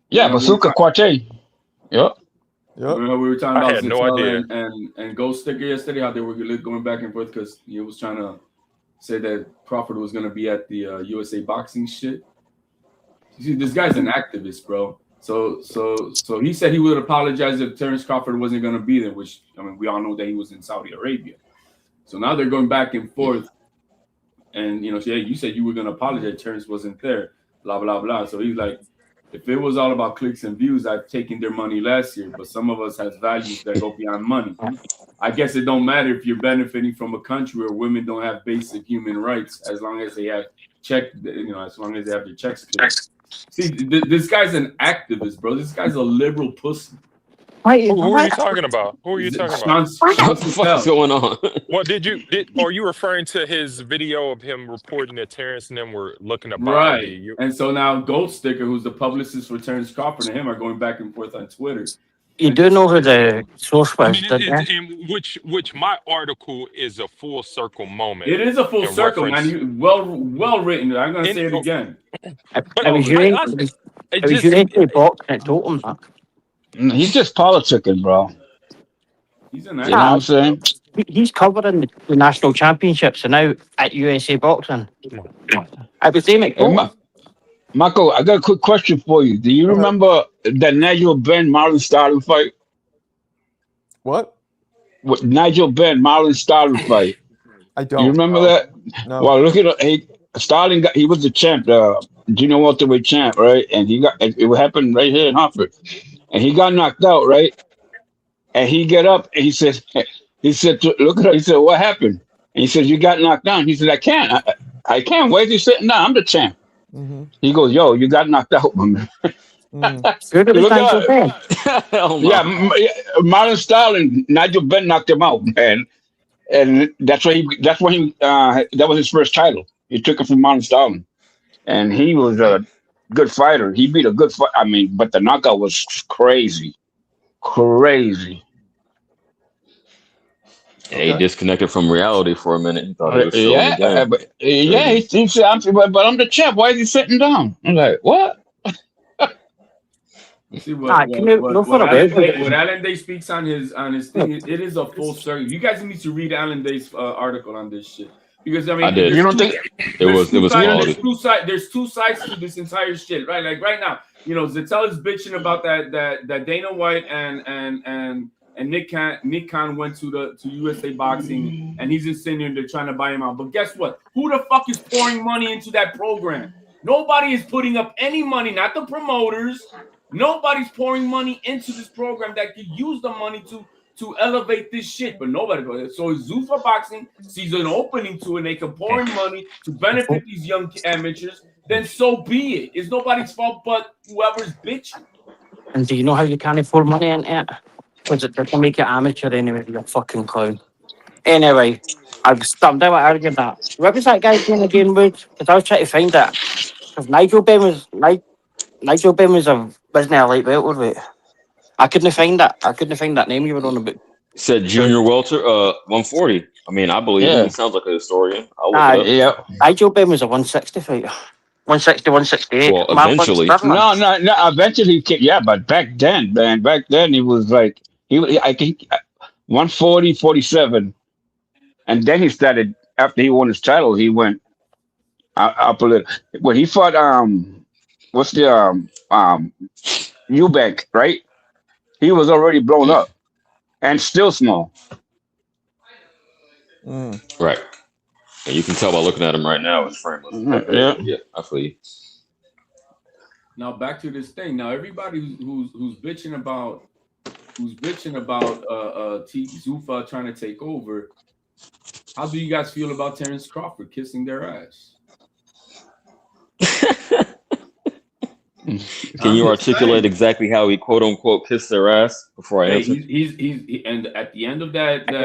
Yeah, Bazooka Cortez. Yep. Remember we were talking about had no idea. and Ghost Sticker yesterday, how they were going back and forth because he was trying to say that Crawford was going to be at the USA boxing shit. You see, this guy's an activist, bro. So he said he would apologize if Terrence Crawford wasn't going to be there, which, I mean, we all know that he was in Saudi Arabia. So now they're going back and forth. And, you said you were going to apologize. Terrence wasn't there, blah, blah, blah. So he's like, if it was all about clicks and views, I've taken their money last year. But some of us has values that go beyond money. I guess it don't matter if you're benefiting from a country where women don't have basic human rights, as long as they have as long as they have their checks cleared. See, this guy's an activist, bro. This guy's a liberal pussy. Who are you talking about? Who are you talking about? What the fuck is going on? What are you referring to his video of him reporting that Terrence and them were looking to buy right? And so now Gold Sticker, who's the publicist for Terrence Crawford, and him are going back and forth on Twitter. You do know who the source was, which my article is a full circle moment. It is a full circle, man. Well written. I'm gonna say it again. I was USA boxing. I told him that. He's just politicking, bro. He's an you know what I'm saying? He's covering the national championships and now at USA Boxing. I was saying it. Marco, I got a quick question for you. Do you remember that Nigel Benn Marlon Sterling fight? What? Nigel Benn Marlon Sterling fight. I don't. You remember that? No. Well, look at Sterling. He was the champ, junior welterweight champ, right? And it happened right here in Hartford. And he got knocked out, right? And he got up and he said, look at her. He said, what happened? And he said, you got knocked down. He said, I can't. I can't. Why is he sitting down? I'm the champ. Mm-hmm. He goes, yo, you got knocked out, man. Good look at Marlon Sterling, Nigel Benn knocked him out, man. And that was his first title. He took it from Marlon Sterling. And he was a good fighter. He beat a good fight. I mean, but the knockout was crazy. Crazy. Yeah, he disconnected from reality for a minute. He thought he was he said, but I'm the champ. Why is he sitting down? I'm like, what? See what Alan Day speaks on his thing. It is a full circle. You guys need to read Alan Day's article on this shit. Because I mean, I did. You don't think? It was quality. There's two sides to this entire shit, right? Like right now, you know, Zettel is bitching about that Dana White and Nick Khan went to USA Boxing, and he's just sitting there, they're trying to buy him out. But guess what? Who the fuck is pouring money into that program? Nobody is putting up any money, not the promoters. Nobody's pouring money into this program that could use the money to elevate this shit, but nobody. So Zuffa Boxing sees an opening to it, and they can pour in money to benefit these young amateurs. Then so be it. It's nobody's fault but whoever's bitching. And do you know how you can't afford money into it? Because it doesn't make it amateur anyway, you fucking clown. Anyway, I've stopped out arguing that. What was that guy doing again, Wood? Because I was trying to find that. Because Nigel Ben was wasn't a light welterweight. I couldn't find that. I couldn't find that name you were on about. Said junior welter, 140. I mean, I believe him. He sounds like a historian. I'll look it up. Yeah. Nigel Ben was a 160 fighter. 160, 168. Well, eventually. No. Eventually, yeah, but back then, man, he was like, I think 140, 47. And then he started, after he won his title, he went up a little. When he fought, what's the, Eubank, right? He was already blown up and still small. Right. And you can tell by looking at him right now, it's frameless. Yeah, I feel you. Now back to this thing. Now everybody who's bitching about Zuffa trying to take over. How do you guys feel about Terrence Crawford kissing their ass? Can you articulate exactly how he quote unquote kissed their ass before I answer? He's and at the end of that, At the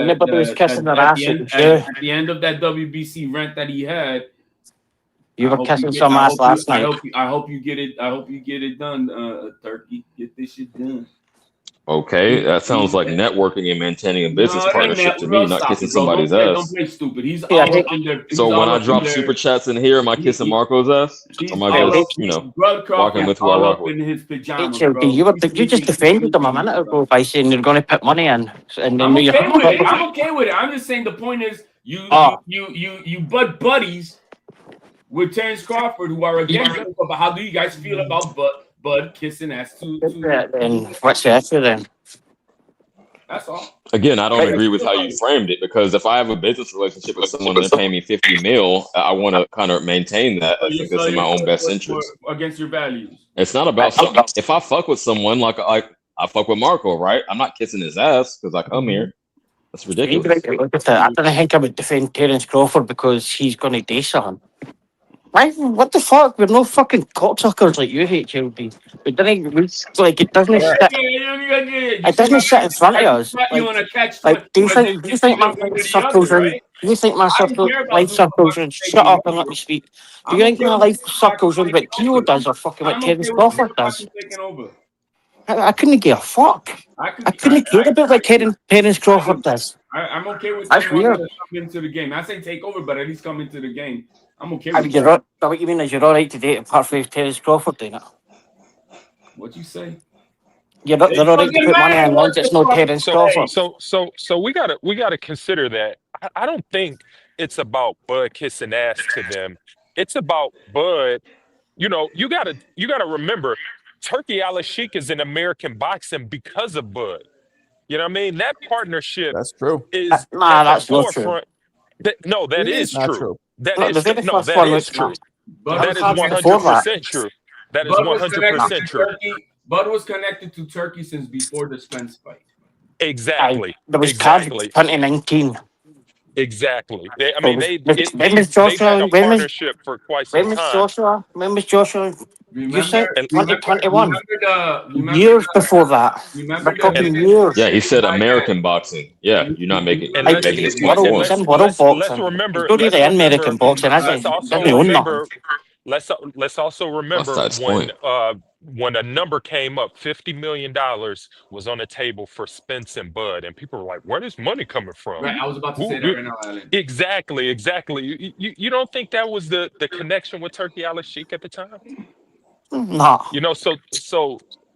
end of that WBC rent that he had, you were kissing some ass last night. I hope you get it. I hope you get it done, Turkey. Get this shit done. Okay, that sounds like networking and maintaining a business partnership to me, not kissing somebody's ass. Don't play stupid. He's so when I drop super chats in here, am I kissing Marco's ass? Or am I just, walking with who I rock with? You just defended him a minute ago by saying you're going to put money in. And then I'm okay with it. I'm just saying the point is you buddies with Terrence Crawford who are against him. But how do you guys feel about Bud kissing ass to then what's the answer then? That's all. Again, I don't agree with how you framed it, because if I have a business relationship with someone and they pay me $50 million, I want to kind of maintain that. I think that's in my own best interest. Against your values. It's not about if I fuck with someone like I fuck with Marco, right? I'm not kissing his ass because I come here. That's ridiculous. I don't think I would defend Terrence Crawford because he's going to do something. Why? What the fuck? We're no fucking cocksuckers like you, HLB. It doesn't sit in front of us. Do you think my life circles in? Do you think my life circles in? Shut up and let me speak. Do you think my life circles in what Keo does or fucking what Terrence Crawford does? I couldn't give a fuck. I couldn't care about what Terrence Crawford does. I'm okay with that's weird. Come into the game. I say take over, but at least come into the game. I'm okay with that. What you mean is you're all right to date apart from Terrence Crawford doing it? What'd you say? They're all right to put money in once it's no Terrence Crawford. So we gotta consider that. I don't think it's about Bud kissing ass to them. It's about Bud. You gotta remember, Turkey Al-Sheikh is in American boxing because of Bud. You know what I mean? That partnership. That's true. Is that's not true. That is true. That is true. That is 100% true. That is 100% true. Bud was connected to Turkey since before the Spence fight. Exactly. There was exactly 2019. Exactly. They've had a partnership for quite some time. When was Joshua? You said 2021. Years before that. Years. Yeah, he said American boxing. Yeah, you're not making this world boxing. Let's remember. American boxing. Let's also remember when a number came up, $50 million was on the table for Spence and Bud, and people were like, "Where is money coming from?" Right, I was about to say that right now, Alan. Exactly. You don't think that was the connection with Turkey Al-Sheikh at the time? No. So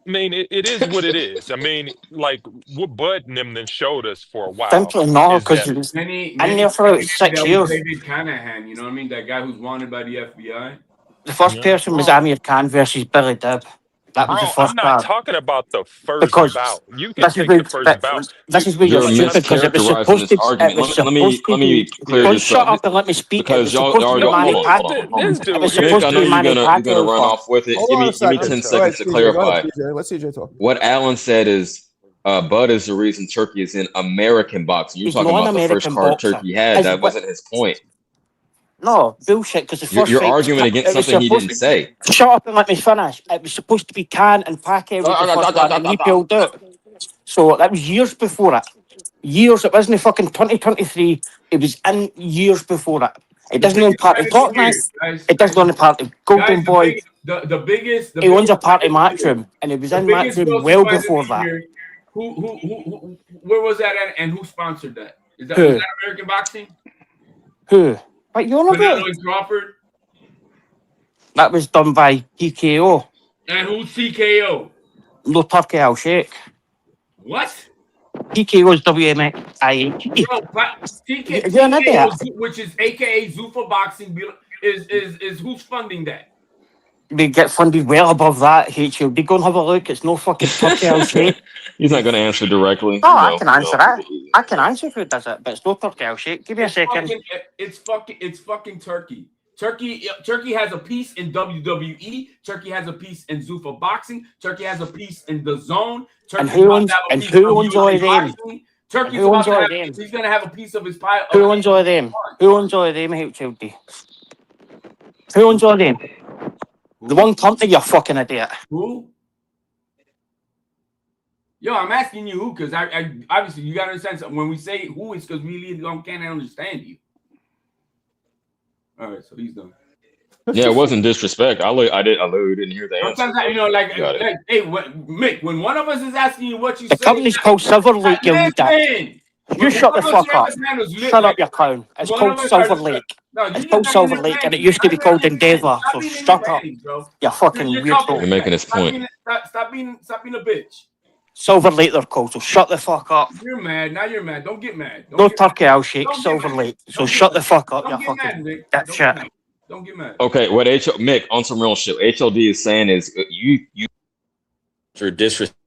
I mean, it is what it is. I mean, like what Bud and them then showed us for a while Simply no, is because that it was Many in many there for say 6 that was years. David Canahan. You know what I mean? That guy who's wanted by the FBI. The first yeah. person was Amir Khan versus Billy Dibb. That was the Bro, I'm first not card. talking about the first Because bout. You can this is take where the first bout. this is where you're You're stupid because it was mischaracterizing supposed this to. argument. Let me clear go this shut up up and let me speak. It because was supposed to be y'all Manny hold on, Pacquiao. This It dude was here supposed Mick, I to know be Manny you're gonna Pacquiao run for. off with it. Hold Give on a me second. 10 Go seconds ahead, to CJ. Go ahead, clarify. CJ. Let CJ talk. What Alan said is Bud is the reason Turkey is in American boxing. You're He's talking not an about the first American card boxer. Turkey had. As That what? wasn't his point. No bullshit. Because the first You're fight was arguing against it was something he supposed. didn't say. Shut up and let me finish. It was supposed to be Khan and Pacquiao was the first one, and he pulled out. So that was years before it. Years. It wasn't fucking 2023. It was in years before it. It The doesn't own biggest part fight of of the year, Darkness. guys. It doesn't own a part of Golden Guys, Boy. the biggest He owns a fight part of of the year. Matchroom, and it was The in biggest Matchroom grossing well fight of before the that. year. Who where was that at and who sponsored that? Was Who? that American Boxing? Who? What you on about? Canelo and Crawford? That was done by TKO. And who's TKO? No Turkey Al Sheikh. What? TKO's WMIA. Bro, You're an idiot. TKO, which is AKA Zuffa Boxing, is who's funding that? They get funded well above that, HLD. Go and have a look. It's no fucking Turkey Al Sheikh. He's not going to answer directly. Oh, I can answer that. I can answer who does it, but it's no Turkey Al Sheikh. Give me a second. It's fucking Turkey. Turkey has a piece in WWE. Turkey has a piece in Zuffa Boxing. Turkey has a piece in The Zone. And who owns all them? Turkey's Who owns about to all have, them? he's gonna have a piece of his pie. Who owns all them? Who owns all them, HLD? Who owns all them? The one company, you fucking idiot. Who? Yo, I'm asking you who, because I obviously you gotta understand something. When we say who, it's because we really can't understand you. All right, so he's done. Yeah, it wasn't disrespect. I literally didn't hear the answer. Sometimes hey, Mick, when one of us is asking you what you The say, company's called Silver Lake, you dick. You shut the fuck up. Shut up, you clown. It's called Silver Lake. It's called Silver Lake, and it used to be called Endeavour. So shut up, you fucking weirdo. You're making his point. Stop being a bitch. Silver Lake, they're called. So shut the fuck up. You're mad. Now you're mad. Don't get mad. No Turkey Al Sheikh, Silver Lake. So shut the fuck up, you fucking dipshit. Don't get mad. Okay, what Mick, on some real shit, HLD is saying is you for disrespect.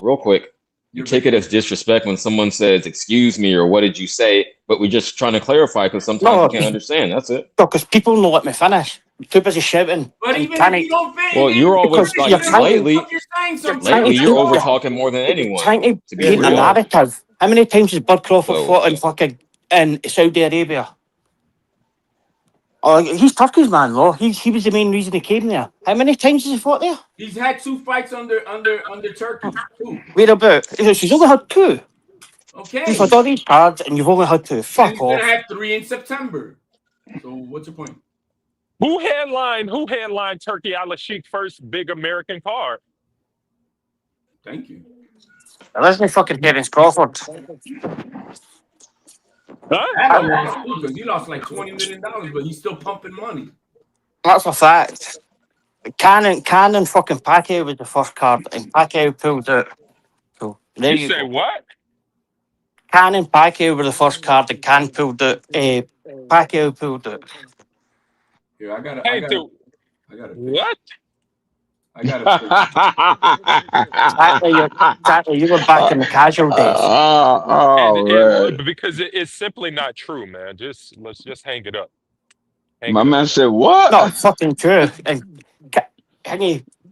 Real quick, you take it as disrespect when someone says "excuse me" or "what did you say," but we're just trying to clarify because sometimes you can't understand. That's it. Because people don't let me finish. I'm too busy shouting. But even if you don't fit, well, you're always like lately you're over talking more than anyone. You're trying to paint a narrative. How many times has Bud Crawford fought in fucking in Saudi Arabia? Oh, he's Turkey's man, though. He was the main reason he came there. How many times has he fought there? He's had 2 fights under Turkey. 2. Where about? She's only had 2. Okay. You've had all these cards and you've only had 2. Fuck he's off. Gonna have 3 in September. So what's your point? Who headlined Turkey Al Sheikh first big American card? Thank you. That isn't fucking Terence Crawford. Huh? Because he lost like $20 million, but he's still pumping money. That's a fact. Cannon fucking Pacquiao was the first card, and Pacquiao pulled out. So there you say go. what? Cannon Pacquiao were the first card, and Can pulled out. Pacquiao pulled out. Here, I got what? Exactly, you were back in the casual days. It would, because it's simply not true, man. Let's just hang it up. My man said what? No, it's fucking true. And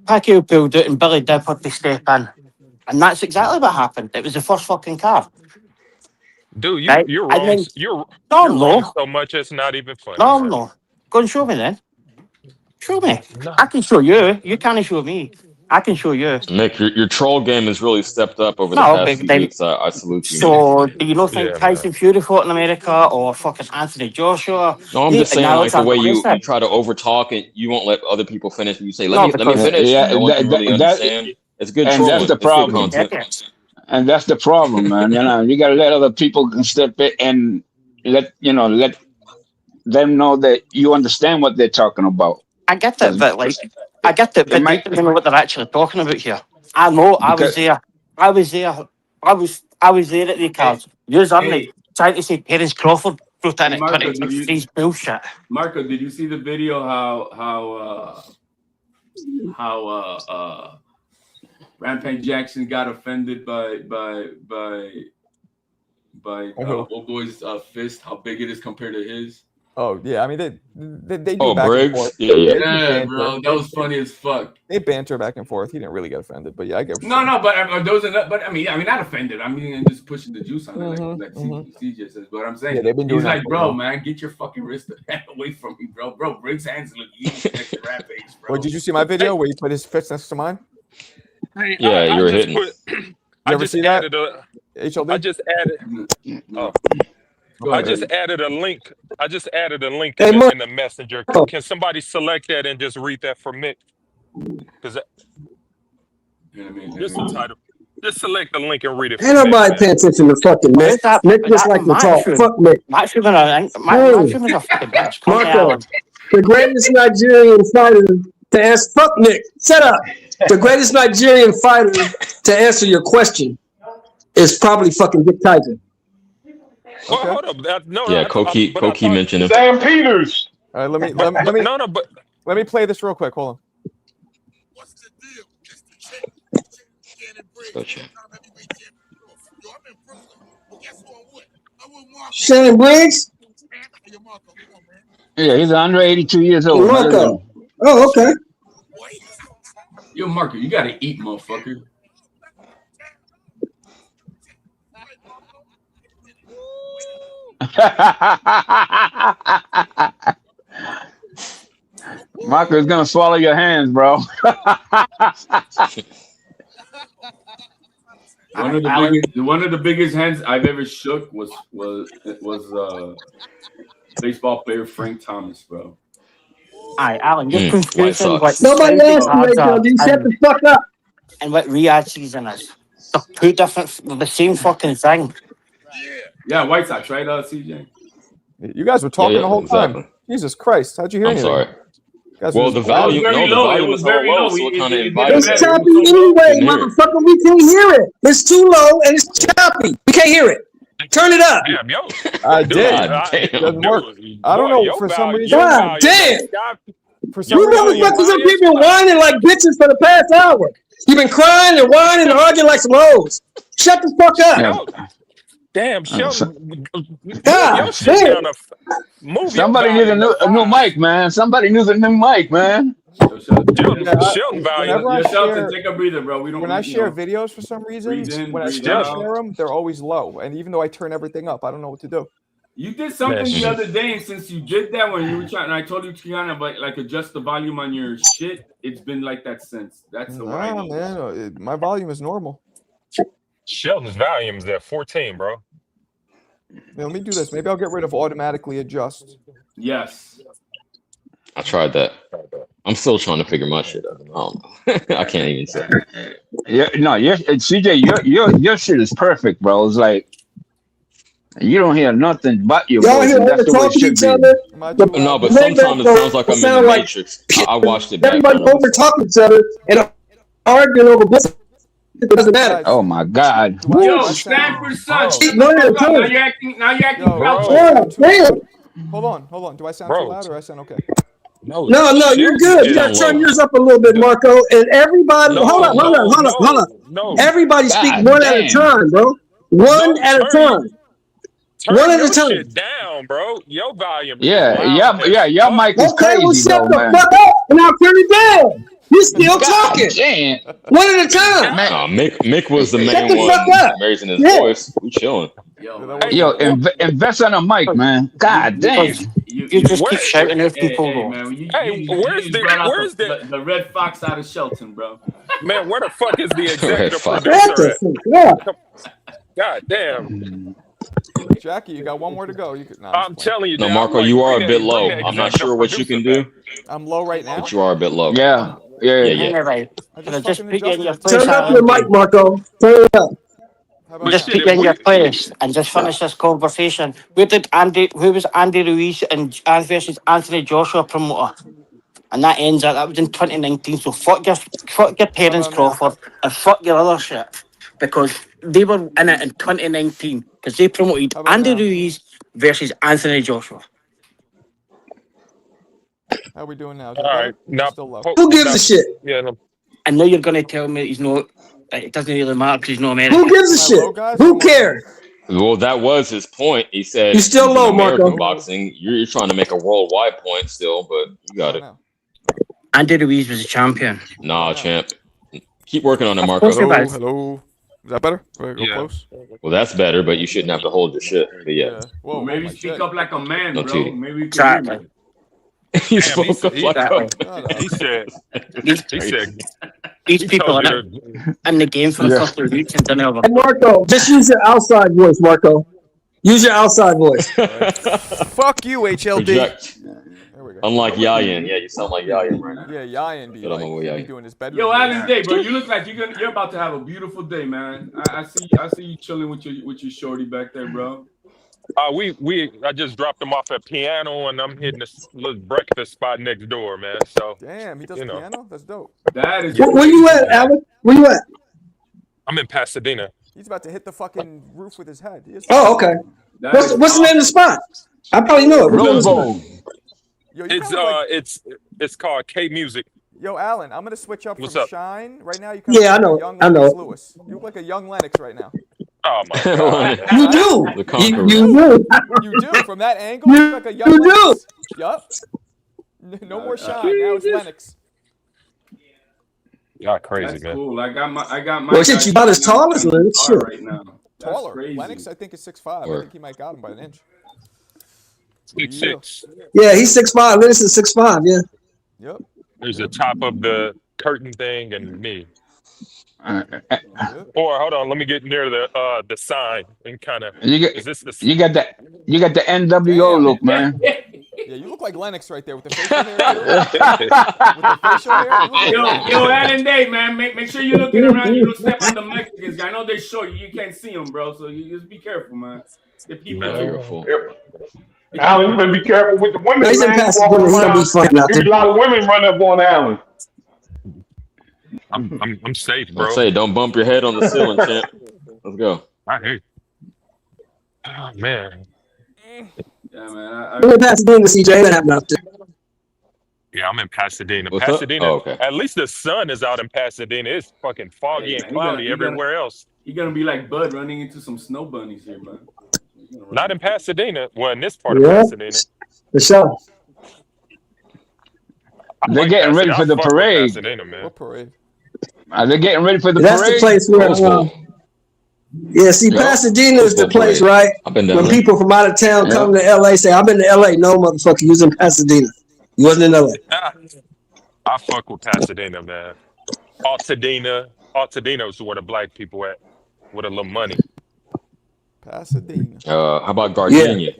Pacquiao pulled out and Billy Dibb had to step in. And that's exactly what happened. It was the first fucking card. Dude, Right? you're And wrong. then- You're No, wrong so much it's not even funny. No. Go and show me then. Show me. I can show you. You can't show me. I can show you. Mick, your troll game has really stepped up over the No, past but few then- weeks. I salute you. So, do you not think Yeah, Tyson Fury fought in America or fucking Anthony Joshua? No, I'm just saying, like the way you Alexander try to overtalk and you won't let other people finish. You say, No, let me because- finish. Yeah, no one can really that- understand. It's good and trolling. that's the It's good problem. content. And that's the problem, man. You gotta let other people step in and let them know that you understand what they're talking about. I get that, but like, I get it, but they don't know what they're actually talking about here. I know. I was there. I was there. I was there at the cards. You're trying to say Terence Crawford wrote in at 2023 bullshit. Marco, did you see the video how Rampage Jackson got offended by Old Boy's fist? How big it is compared to his? Oh yeah, I mean they do Oh, back Briggs? and forth. Yeah, bro, that was funny as fuck. They banter back and forth. He didn't really get offended, but yeah, I get. No, but those are not. But I mean, not offended. I mean, just pushing the juice on it, like CJ says. But I'm saying, yeah, they've been doing he's that like, bro, man, get your fucking wrist away from me, bro. Bro, Briggs' hands look easy next to Rampage, bro. Well, did you see my video where he put his fist next to mine? Yeah, you were hitting. I just added HLD? I just added. Oh. I just added a link. I just added a link in the messenger. Can somebody select that and just read that for Mick? Because just select the link and read it. Ain't nobody paying attention to fucking Mick. Mick just like to talk. Fuck Mick. Marco, the greatest Nigerian fighter to answer. Fuck Mick. Shut up. The greatest Nigerian fighter to answer your question is probably fucking Dick Tyson. Well, hold up. Koki mentioned him. Sam Peters. All right, let me play this real quick. Hold on. Gotcha. Shannon Briggs? Yeah, he's 182 years old. Marco. Oh, okay. Yo, Marco, you gotta eat, motherfucker. Marco's gonna swallow your hands, bro. One of the biggest hands I've ever shook was baseball player Frank Thomas, bro. Aye, Alan, you're confusing what nobody asked you, dude. Shut the fuck up. And what Riyadh season is. They're two different, the same fucking thing. Yeah, White Sox, right, CJ? You guys were talking the whole time. Jesus Christ, how'd you hear anything? I'm sorry. Well, the volume, was very low, so it kind of invited. It's choppy anyway, motherfucker. We can't hear it. It's too low and it's choppy. We can't hear it. Turn it up. Damn, yo. I did. It doesn't work. I don't know for some reason. God damn. For some you motherfuckers have been whining like bitches for the past hour. You've been crying and whining and arguing like some hoes. Shut the fuck up. Damn, Sheldon. Somebody needs a new mic, man. Somebody needs a new mic, man. Sheldon value. Sheldon, take a breather, bro. When I share videos for some reason, when I share them, they're always low. And even though I turn everything up, I don't know what to do. You did something the other day, and since you did that when you were trying, and I told you, Tiana, but like adjust the volume on your shit, it's been like that since. That's the right. Man, my volume is normal. Sheldon's volume is at 14, bro. Let me do this. Maybe I'll get rid of automatically adjust. Yes. I tried that. I'm still trying to figure my shit out. I can't even say. Yeah, no, CJ, your shit is perfect, bro. It's like you don't hear nothing but your voice. And that's the way it should be. No, but sometimes it sounds like I'm in the Matrix. I watched it back. Everybody over talking each other and arguing over business. It doesn't matter. Oh my God! Yo, Stanford Suns. Now you're acting Hold on. Do I sound too loud or I sound okay? No, you're good. You gotta turn yours up a little bit, Marco. And everybody, hold on. No. Everybody speak one at a time, bro. One at a time. One at a time. Shit down, bro. Your volume. Yeah. Your mic is okay, crazy, well, shut though, the man. fuck up, and I'll turn it down. You still talking? Damn. One at a time. Mick was the main the one fuck up. raising his voice. We chilling. Yo, invest on a mic, man. God damn. You just keep shouting at people. Where's the Red Fox out of Shelton, bro? Man, where the fuck is the executive producer at? God damn. Jackie, you got one more to go. I'm telling you. No, Marco, you are a bit low. I'm not sure what you can do. I'm low right now. But you are a bit low. Yeah. Just pick in your place. Turn up your mic, Marco. Turn it up. Just pick in your place and just finish this conversation. Who was Andy Ruiz and versus Anthony Joshua promoter? and that ends it. That was in 2019. So fuck your parents, no. Crawford, and fuck your other shit, because they were in it in 2019 because they promoted How about Andy now? Ruiz versus Anthony Joshua. How we doing now? Is All that better? right, now Still low. Who gives a shit? Yeah, no, And now you're going to tell me he's not. It doesn't really matter because he's not American. Who gives a Am I shit? low, guys, or Who am I- cares? Well, that was his point. He said You still he's in low, American Marco. boxing. You're trying to make a worldwide point still, but you got How it. now? Andy Ruiz was a champion. Nah, no. champ. Keep working on it, Of Marco. course he Hello, was. hello. Is that better? Go Yeah. close. Well, that's better, but you shouldn't have to hold your shit. But yeah, Whoa, Maybe oh my speak shit. up like a man, No bro. cheating. Maybe we can hear Exactly. you. you Damn, spoke up like Exactly. Shut up. he said, These, he said, these he people told are you in, to. in the game for a Yeah. couple of weeks and didn't have a Hey, Marco, just use your outside voice, Marco. Use your outside voice. Fuck you, HLD. Project. There we go. Unlike Yayan. Yeah, you sound like Yayan right now. Yeah, Yayan be Shut up, like, my boy he be Yayan. doing his bedroom. Yo, voice. Alan Day, bro, you look like you're about to have a beautiful day, man. I see you chilling with your shorty back there, bro. I just dropped him off at piano, and I'm hitting this little breakfast spot next door, man. So Damn, he does you know. piano? That's dope. That is Where you at, Alan? Where you at? I'm in Pasadena. He's about to hit the fucking roof with his head. He is Oh, okay. that What's is the name of the spot? I probably know it. What's the name of the spot? Robo. Yo, you It's kinda like, it's called K Music. yo, Alan, I'm gonna switch up What's from up? Shine. Right now, you kind Yeah, I of know. like a young I know. Lennox Lewis. You look like a young Lennox right now. Oh my god. You do. The Conqueror. You do. You do. From that angle, you look like a young You do. Lennox. Yup. No more Shine. Now it's Lennox. Y'all crazy, That's man. cool. I got my. Well, shit, you about as tall as Lennox, sure. shit. Right now. That's Taller. crazy. Lennox, I think, is 6'5". I Word. think he might got him by an inch. 6'6". Yeah, he's 6'5". Lennox is 6'5". Yeah. Yep. There's the top of the curtain thing and me. Yep. Or hold on, let me get near the sign and kind of. You Is this the? You got the NWO Damn. look, man. Yeah, you look like Lennox right there with the facial hair. Too. With the facial hair. You look like Lennox. Yo, Alan Day, man, make sure you're looking around. You don't step on the Mexicans. I know they're short. You can't see them, bro. So you just be careful, man. The people. Careful. Alan, you better be careful with the women. He's in Man, Pasadena. walking He's gonna around. be fun out There's there. a lot of women run up on Alan. I'm safe, I bro. say, don't bump your head on the ceiling, champ. Let's go. I hate. Oh man. Yeah, man. I'm in Pasadena, CJ. What happened out there? Yeah, I'm in Pasadena. What's up? Pasadena. Oh, okay. At least the sun is out in Pasadena. It's fucking foggy Hey, and man, cloudy everywhere else. You're gonna be like Bud running into some snow bunnies here, man. Not in Pasadena. Well, in this part of Yeah. Pasadena. For sure. They're getting ready for the parade. Pasadena, man. What parade? Are they getting ready for the That's parade? the place where. Rose Bowl. Yeah, see, Yep. Pasadena is the Rose Bowl place, parade. right? I've been down When there. people from out of town Yeah. come to LA, say, "I've been to LA." No, motherfucker, you was in Pasadena. You wasn't in LA. I fuck with Pasadena, man. Altadena is where the black people at with a little money. Pasadena. How about Gardenia?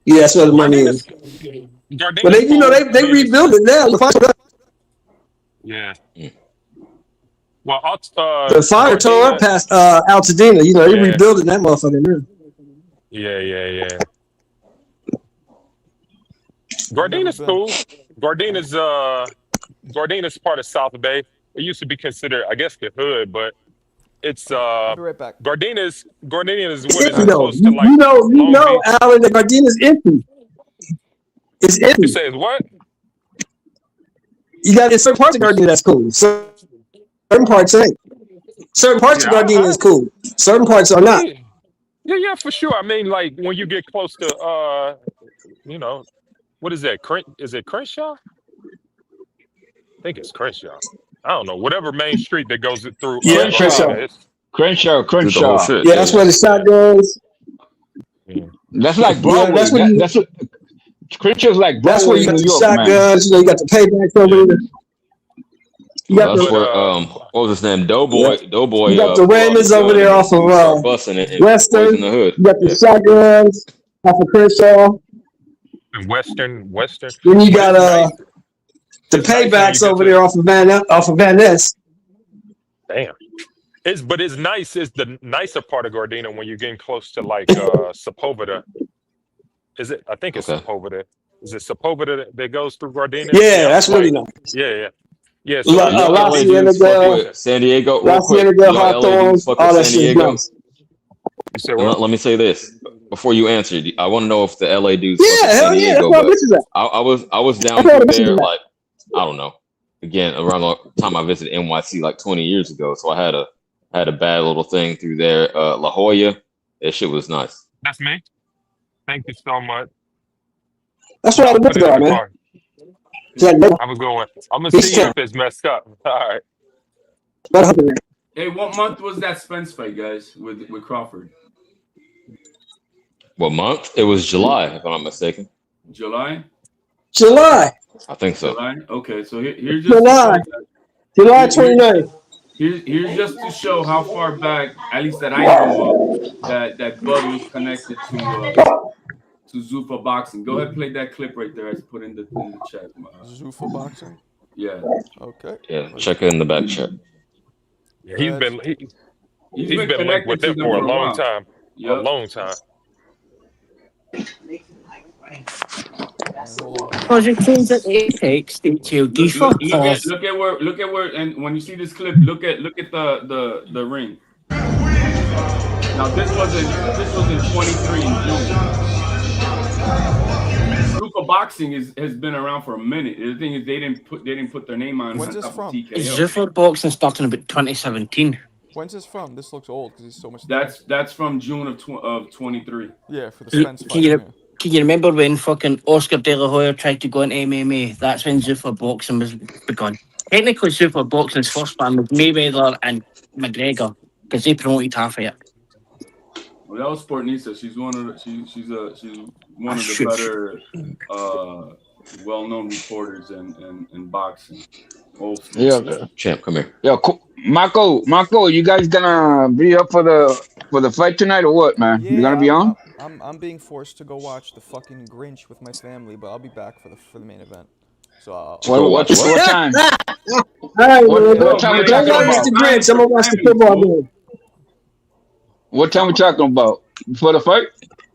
Yeah, that's where the money is. Gardena's But they, you know, cool. they rebuilt it now. Yeah. Mm. Well, The fire tore up past Altadena. You know, they Yeah. rebuilding that motherfucker now. Yeah. Gardena's cool. Gardena's part of South Bay. It used to be considered, I guess, the hood, but it's I'll be right back. Gardena is what It's is empty though. close to like You Long know, Beach. Alan, the Gardena's empty. It's You empty. say it's what? You got in certain parts of Gardena that's cool. Certain parts ain't. Certain parts of Yeah, Gardena is cool. Certain parts are not. Yeah, for sure. I mean, like when you get close to you know, what is that? Is it Crenshaw? I think it's Crenshaw. I don't know. Whatever main street that goes through. Yeah, Crenshaw. Gardena, Crenshaw. Do the whole shit. Yeah, that's where the shotguns. That's like Yeah, Broadway. that's where you. That's what Crenshaw's like That's where Broadway you in got New the York, man. shotguns. You know, you got the paybacks over there. You got That's the where what was his name? Doughboy. you got the Raymonds over there off of busting it. Western. Boys in the hood. You got the shotguns off of Crenshaw. And Western. Then you But got it's nice. the It's nice when paybacks you get over to- there off of Van Ness. Damn. It's nice. It's the nicer part of Gardena when you're getting close to like Sepulveda. Is it? I think it's Okay. Sepulveda. is it Sepulveda that goes through Gardena? Yeah, I that's flight. really nice. Yeah. So La, Do y'all La LA dudes fuck Cienega, with San Diego? La Real quick, do Cienega, y'all LA Hawthorne, dudes fuck all with that San shit is Diego? nice. you said And what? let me say this before you answer. I want to know if the LA dudes fuck Yeah, with San hell yeah, that's Diego. where our But bitches at. I was That's down where through the bitches there is at. like I don't know. Again, around the time I visited NYC like 20 years ago, so I had a bad little thing through there. La Jolla, that shit was nice. That's me. Thank you so much. That's Yeah, where all I'll the put bitches it in are, the man. car. It's I'm going. I'm gonna Beach see you town. if it's messed up. All right. Better hook in there. Hey, what month was that Spence fight, guys, with Crawford? What month? It was July, if I'm not mistaken. July? July. I think so. July? Okay, so here's just to July. show July here, 29th. here's just to show how far back, at least that I know of, that Bud was connected to Zuffa Boxing. Go ahead, play that clip right there. I put in the chat. Zuffa Boxing? Yeah. Okay. Yeah, check it in the back chat. Yeah, He's he's been been linked connected with to them them for a for a long while. time. A Yep. long time. Projections at Apex, HLD, fuck off. Look at where, and when you see this clip, look at the ring. Now this was in 23 in June. Zuffa Boxing has been around for a minute. The thing is, they didn't put their name on When's top this of from? TKO. Zuffa Boxing starting about 2017. When's this from? This looks old because he's so much. That's from June of 23. Yeah, for the Spence Can fight. you, Yeah. can you remember when fucking Oscar De La Hoya tried to go into MMA? That's when Zuffa Boxing was begun. Technically, Zuffa Boxing's first man was Mayweather and McGregor because they promoted half of it. Well, that was Sportnisa. She's one of the one of the Shoot. better well-known reporters in boxing. Old school. Yeah, Champ, come here. yeah, cool. Marco, you guys gonna be up for the fight tonight or what, man? You gonna be on? I'm being forced to go watch the fucking Grinch with my family, but I'll be back for the main event. So What time? All right, What time we Don't talking watch about? the Grinch. I'm gonna watch the football game. What time we talking about? Before the fight?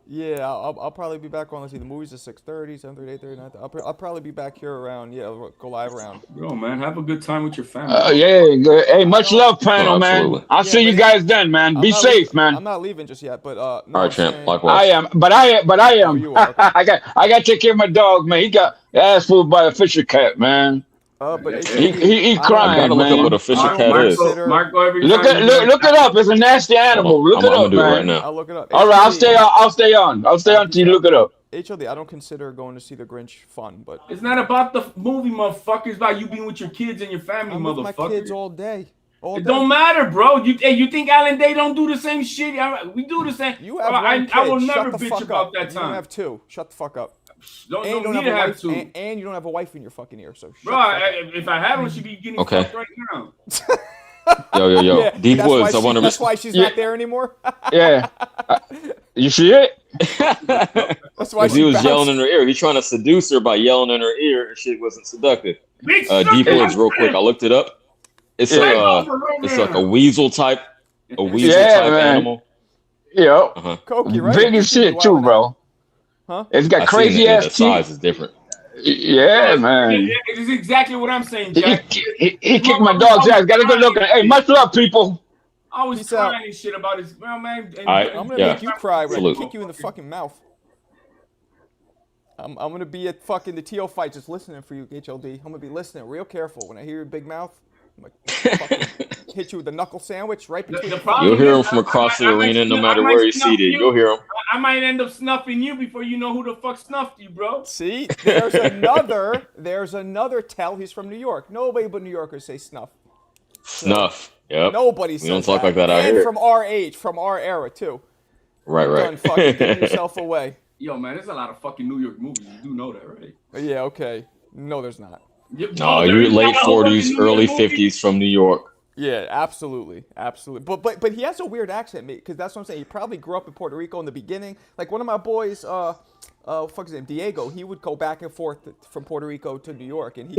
yeah, I'll probably be back on. Let's see, the movie's at 6:30, 7:30, 8:30, 9:30. I'll probably be back here around. Yeah, go live around. Bro, man, have a good time with your family. Yeah, good. Hey, much love, panel, man. absolutely. I'll see you guys then, man. I'm Be not safe, leaving, man. I'm not leaving just yet, but no, All right, I'm champ. saying- Likewise. I am. Oh, you are. I got to take care of my dog, man. He got ass fooled by a fisher cat, man. But He I crying, gotta look up man. what a fisher cat is. Marco, every Look time it up. It's a nasty animal. Look it I'm up, gonna do it man. right now. I'll look it up. All right, I'll HOD, stay on. I'll stay on till you look it up. HOD, I don't consider going to see the Grinch fun, but It's not about the movie, motherfucker. It's about you being with your kids and your family, I'm with motherfucker. my kids all day. It don't matter, bro. You think Alan Day don't do the same shit? We do the same. You have Bro, one kid. I will Shut never the bitch fuck about up. that You don't time. have two. Shut the fuck up. Don't And you don't need have to a have wife, two. and you don't have a wife in your fucking ear. So shut Bro, the fuck up. if I had one, she'd be getting Okay. fucked right now. Yo. Yeah, Deep that's Woods. why I want to. that's why she's not there anymore. Yeah. You see it? That's why Because he was bounced. yelling in her ear. He's trying to seduce her by yelling in her ear, and shit wasn't seductive. Bitch, Deep Woods, real quick. I looked it up. It's like a weasel type, Yeah, man. animal. Yo. Cokey, right? Big as shit too, bro. Huh? It's got crazy The ass teeth. size is different. Yeah, man. It's exactly what I'm saying, Jack. He kicked my dog's ass. Got a good look at it. Hey, much love, people. I was Peace out. crying and shit about his man. I'm gonna make you cry when I Salute. kick you in the fucking mouth. I'm gonna be at fucking the TO fight just listening for you, HLD. I'm gonna be listening real careful when I hear your big mouth. I'm gonna fucking hit you with the knuckle sandwich right between the You'll hear him from across the arena, no matter where he's seated. You'll hear him. I might end up snuffing you before you know who the fuck snuffed you, bro. See, there's another tell. He's from New York. Nobody but New Yorkers say snuff. Snuff. Yep. Nobody We says don't talk like that out and here. from our age, from our era too. Right. Done fucking giving yourself away. Yo, man, there's a lot of fucking New York movies. You do know that, right? Yeah, okay. No, there's not. No, you're late 40s, early 50s from New York. Yeah, absolutely. But he has a weird accent, mate, because that's what I'm saying. He probably grew up in Puerto Rico in the beginning. Like one of my boys, fuck his name, Diego, he would go back and forth from Puerto Rico to New York, and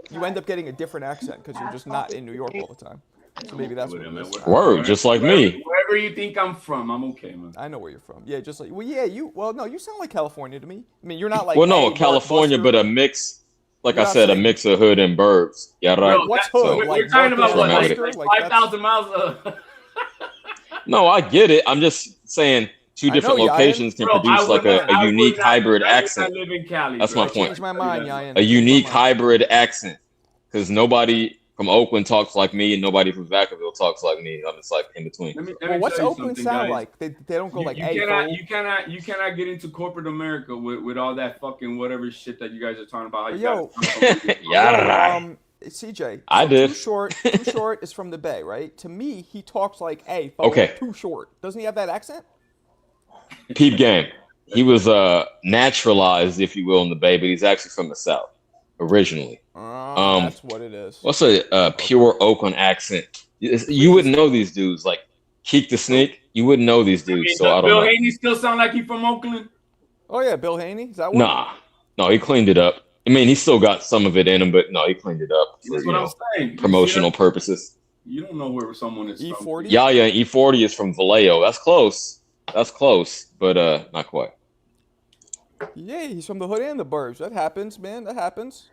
you end up getting a different accent because you're just not in New York all the time. So maybe that's what it is. Word, just like me. Wherever you think I'm from, I'm okay, man. I know where you're from. Yeah, just like no, you sound like California to me. I mean, you're not like Well, no, hey, California, Buster. but a mix. Like You're I not said, a saying- mix of hood and burbs. Yeah, right. Bro, What's So, hood? we're talking about what, Buster? like 5,000 miles. No, I get it. I'm just saying two different locations can Bro, produce like a unique hybrid accent. I live in Cali. That's my bro. point. Changed my mind, Yayan. A unique hybrid accent, because nobody from Oakland talks like me and nobody from Vacaville talks like me. I'm just like in between. Let me Well, what's tell you Oakland something, sound guys. like? They don't go like, you hey, cannot get into corporate America with all that fucking whatever shit that you guys are talking about. CJ. I did. Too short is from the Bay, right? To me, he talks like, hey, Okay. Too Short. Doesn't he have that accent? Peep game. He was naturalized, if you will, in the Bay, but he's actually from the South originally. That's what it is. What's a pure Oakland accent? You wouldn't know these dudes. Like Keek the Snake, you wouldn't know these dudes. So I don't Bill know. Haney still sound like he from Oakland? Oh yeah, Bill Haney. Is that one? Nah, no, he cleaned it up. I mean, he still got some of it in him, but no, he cleaned it up for That's what I'm saying. promotional purposes. You don't know where someone is E40? from. Yeah, E40 is from Vallejo. That's close. But not quite. Yeah, he's from the hood and the burbs. That happens, man. That happens.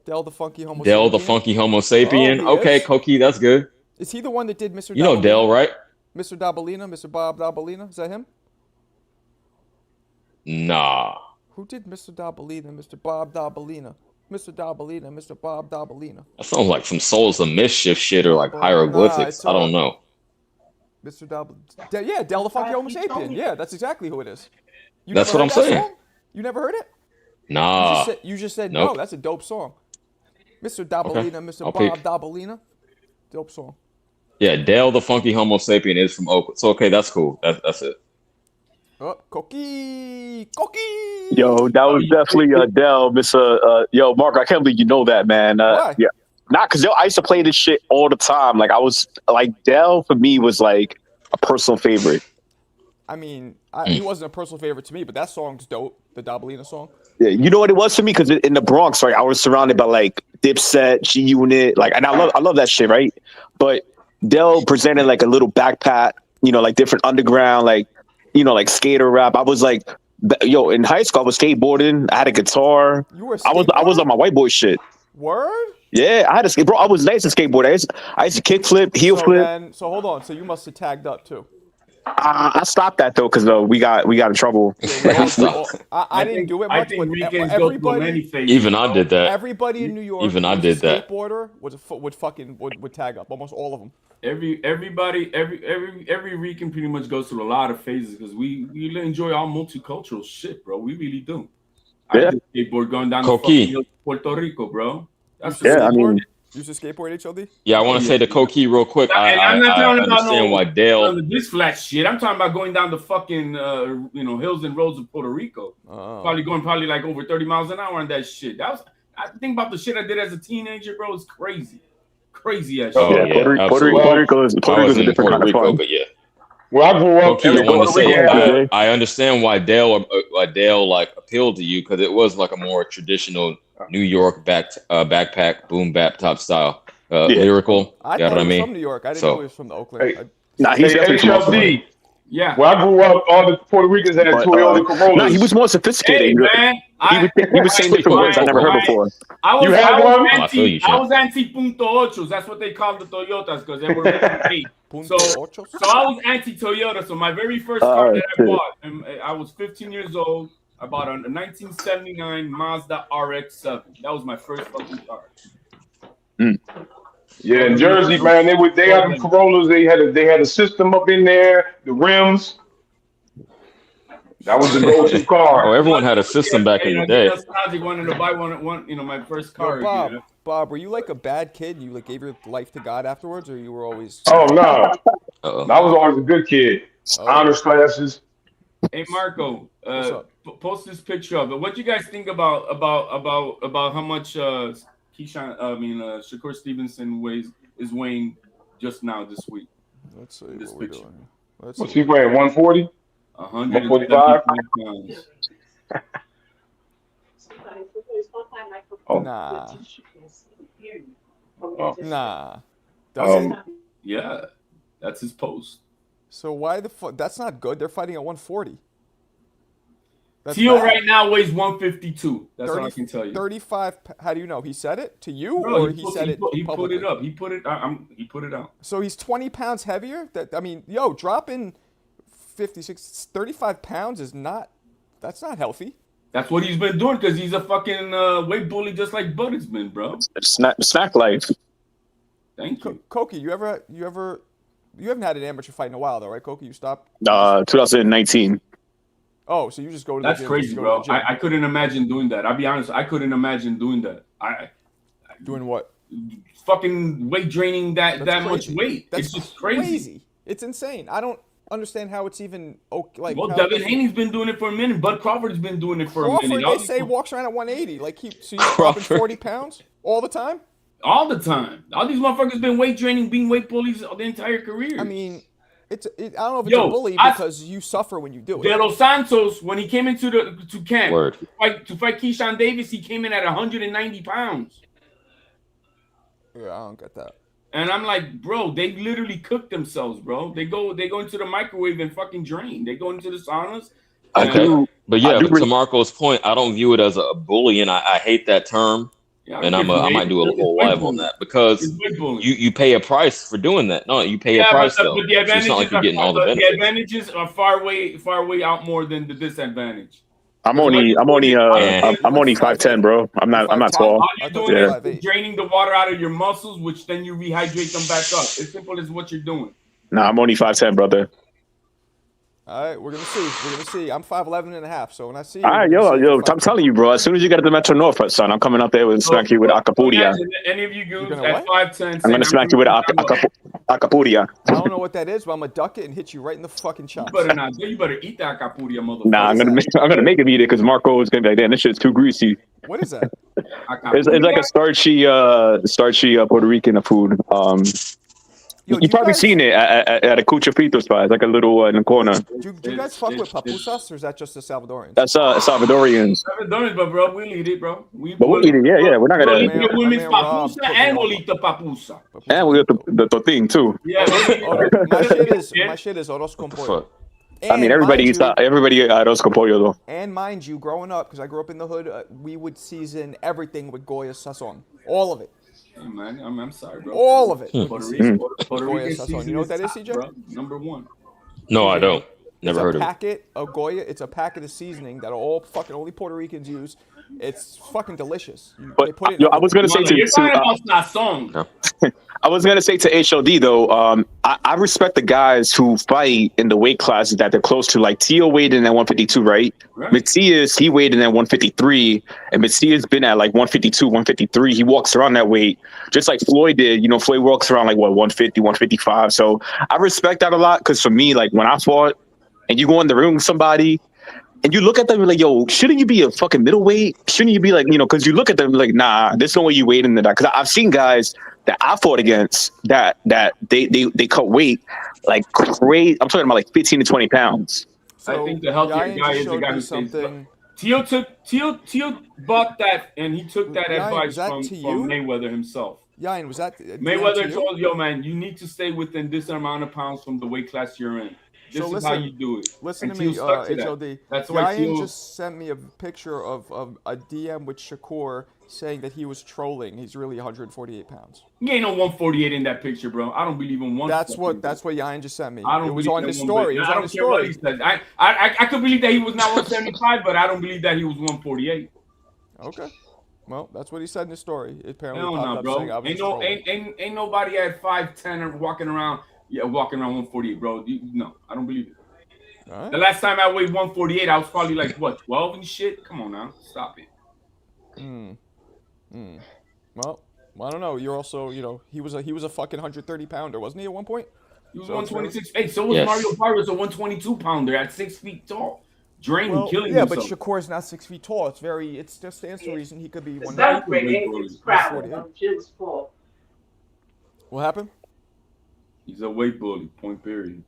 Del the Funky Homo Del sapien. the Funky Homo sapien. Oh, okay, is? Koki, that's good. Is he the one that did Mr. You know Del, right? Mr. Dabalina, Mr. Bob Dabalina? Is that him? Nah. Who did Mr. Dabalina, Mr. Bob Dabalina? Mr. Dabalina, Mr. Bob Dabalina. That sounds like some Souls of Mischief shit or like hieroglyphics. I don't know. Mr. Yeah, Del the Funky Homo sapien. Yeah, that's exactly who it is. That's what I'm saying. Song? You never heard it? Nah. You just said nope. no. That's a dope song. Mr. Dabalina, Mr. I'll Bob peek. Dabalina. Dope song. Yeah, Del the Funky Homo sapien is from Oakland. So okay, that's cool. That's it. Oh, Koki! Yo, that was definitely Dell, yo, Mark, I can't believe you know that, man. Why? Yeah. Not because I used to play this shit all the time. Like, I was, like, Dell for me was, like, a personal favorite. I mean, he wasn't a personal favorite to me, but that song's dope. The Dabalina song. Yeah, you know what it was for me? Because in the Bronx, right, I was surrounded by, like, Dipset, G-Unit, like, and I love that shit, right? But Dell presented, like, a little backpack, like, different underground, like, like skater rap. I was like, in high school, I was skateboarding. I had a guitar. You were a I was on my white boy shit. Word? Yeah, I had a skate, bro. I was nice to skateboard. I used to kick flip, heel flip. So hold on. So you must have tagged up too. I stopped that though because we got in trouble. I didn't do it much. I think weekends everybody, go through many phases. Even I did that. Everybody in New York, even I did that. Skateboarder would tag up. Almost all of them. Every weekend pretty much goes through a lot of phases because we enjoy our multicultural shit, bro. We really do. Yeah. I did skateboard going down Koki. to fucking Puerto Rico, bro. That's I mean. You used to skateboard HOD? Yeah, I want to say to Koki real quick. I'm not talking about understand why Dale. This flat shit. I'm talking about going down the fucking hills and roads of Puerto Rico. Probably like over 30 miles an hour on that shit. I think about the shit I did as a teenager, bro. It's crazy. Crazy as shit. Oh, yeah, Puerto Rico is a different kind of fun. But yeah. Well, I grew up. Koki, I want to say I understand why Dale like appealed to you because it was like a more traditional New York backpack boom bap top style lyrical. I thought he was from New York. I didn't know he was from the Oakland. He's definitely from HLD. Yeah. Well, I grew up. All the Puerto Ricans had Toyota Corollas. No, he was more sophisticated. Hey, man, he was saying different words I never heard before. I was You anti-punto That's what they called the Toyotas because they were really so I was anti-Toyota. So my very first car that I bought, and I was 15 years old. I bought a 1979 Mazda RX-7. That was my first fucking car. Yeah, in Jersey, man, they had the Corollas. They had a system up in there, the rims. That was the go-to car. Oh, everyone had a system back in the day. I wanted to buy one, my first car. Bob, were you like a bad kid? You like gave your life to God afterwards, or you were always? Oh no, I was always a good kid. Honors classes. Hey Marco, post this picture of it. What do you guys think about how much Shakur Stevenson is weighing just now this week? Let's see this what we're picture. doing. What's he weighing? 140? 145 pounds. Oh. Nah. Does it? Yeah, that's his post. So why the fuck? That's not good. They're fighting at 140. That's Teal bad. right now weighs 152. That's 30, all I can tell you. 35. How do you know? He said it to you, Bro, or he he said it put publicly? it up. He put it. He put it out. So he's 20 pounds heavier. I mean, yo, dropping 56, 35 pounds is not. That's not healthy. That's what he's been doing because he's a fucking weight bully, just like Buddy's been, bro. Snack life. Thank you, Koki. You haven't had an amateur fight in a while, though, right, Koki? You stopped. 2019. Oh, so you just go to the That's gym. crazy, bro. I couldn't imagine doing that. I'll be honest. I couldn't imagine doing that. Doing what? Fucking weight draining that much weight. That's it's just crazy. It's insane. I don't understand how it's even okay. Like, well, Devin Haney's been doing it for a minute. Bud Crawford's been doing it for a minute. They say walks around at 180. Like so he's dropping 40 pounds all the time. All the time. All these motherfuckers been weight draining, being weight bullies the entire career. I mean, I don't know if it's a bully because you suffer when you do it. De Los Santos, when he came into to camp to fight Keyshawn Davis, he came in at 190 pounds. Yeah, I don't get that. And I'm like, bro, they literally cook themselves, bro. They go into the microwave and fucking drain. They go into the saunas. Okay, but to Marco's point, I don't view it as a bully, and I hate that term. Yeah, and I might do a whole live on that because you pay a price for doing that. No, you pay a price though. But the advantages it's not like you're getting all the benefits. The advantages are far way out more than the disadvantage. I'm only 5'10", bro. I'm not tall. All you're doing is draining the water out of your muscles, which then you rehydrate them back up. As simple as what you're doing. Nah, I'm only 5'10", brother. All right, we're gonna see. I'm 5'11 and a half, so when I see you, all right, yo, I'm telling you, bro. As soon as you get to the Metro North, son, I'm coming up there and smack you with Acapuria. Any of you goons at 5'10", I'm gonna smack you with Acapuria. I don't know what that is, but I'm gonna duck it and hit you right in the fucking chops. You better eat that Acapuria, motherfucker. Nah, I'm gonna make him eat it because Marco is gonna be like, damn, this shit's too greasy. What is that? It's like a starchy Puerto Rican food. You probably seen it at a Cucha Frito spot. It's like a little in the corner. Do you guys fuck with papusas, or is that just the Salvadorians? That's Salvadorians. Salvadorians, but bro, we'll eat it, bro. We'll eat it, yeah. We're not gonna eat the women's papusa, and we'll eat the papusa. And we'll eat the totin too. Yeah, my shit is arroz con pollo. I mean, everybody eats arroz con pollo though. And mind you, growing up, because I grew up in the hood, we would season everything with Goya sazon, all of it. Hey man, I'm sorry, bro. All of it. Puerto Rican you know what that is, CJ? Bro, number one. No, I don't. Never heard of it. It's a packet of Goya. It's a packet of seasoning that only Puerto Ricans use. It's fucking delicious. But I was gonna say I was gonna say to HOD though, I respect the guys who fight in the weight classes that they're close to. Like Tio weighed in at 152, right? Matias, he weighed in at 153, and Matias been at like 152, 153. He walks around that weight, just like Floyd did. You know, Floyd walks around like 150, 155. So I respect that a lot because for me, like when I fought, and you go in the ring with somebody. And you look at them like, yo, shouldn't you be a fucking middleweight? Shouldn't you be like, because you look at them like, nah, there's no way you weighed into that. Because I've seen guys that I fought against that they cut weight like crazy. I'm talking about like 15 to 20 pounds. So, I think the healthier guy is the guy who stays. Tio bought that, and he took that advice from Mayweather himself. Yain, was that Mayweather told yo, man, you need to stay within this amount of pounds from the weight class you're in. This is how you do it. Listen to me, HOD. That's why Yain just sent me a picture of a DM with Shakur saying that he was trolling. He's really 148 pounds. He ain't no 148 in that picture, bro. I don't believe in one. That's what Yain just sent me. It was on his story. It was on his story. What he said. I could believe that he was not 175, but I don't believe that he was 148. Okay. Well, that's what he said in his story. Apparently, no, bro. Ain't nobody at 5'10" or walking around 148, bro. No, I don't believe it. Right. The last time I weighed 148, I was probably like, what, 12 and shit? Come on now. Stop it. Well, I don't know. You're also, he was a fucking 130 pounder, wasn't he, at one point? He was 126. Hey, so was Mario Barrios, a 122 pounder at 6 feet tall. Killing himself. Yeah, but Shakur's not 6 feet tall. It just stands to reason he could be 148. What happened? He's a weight bully, point period.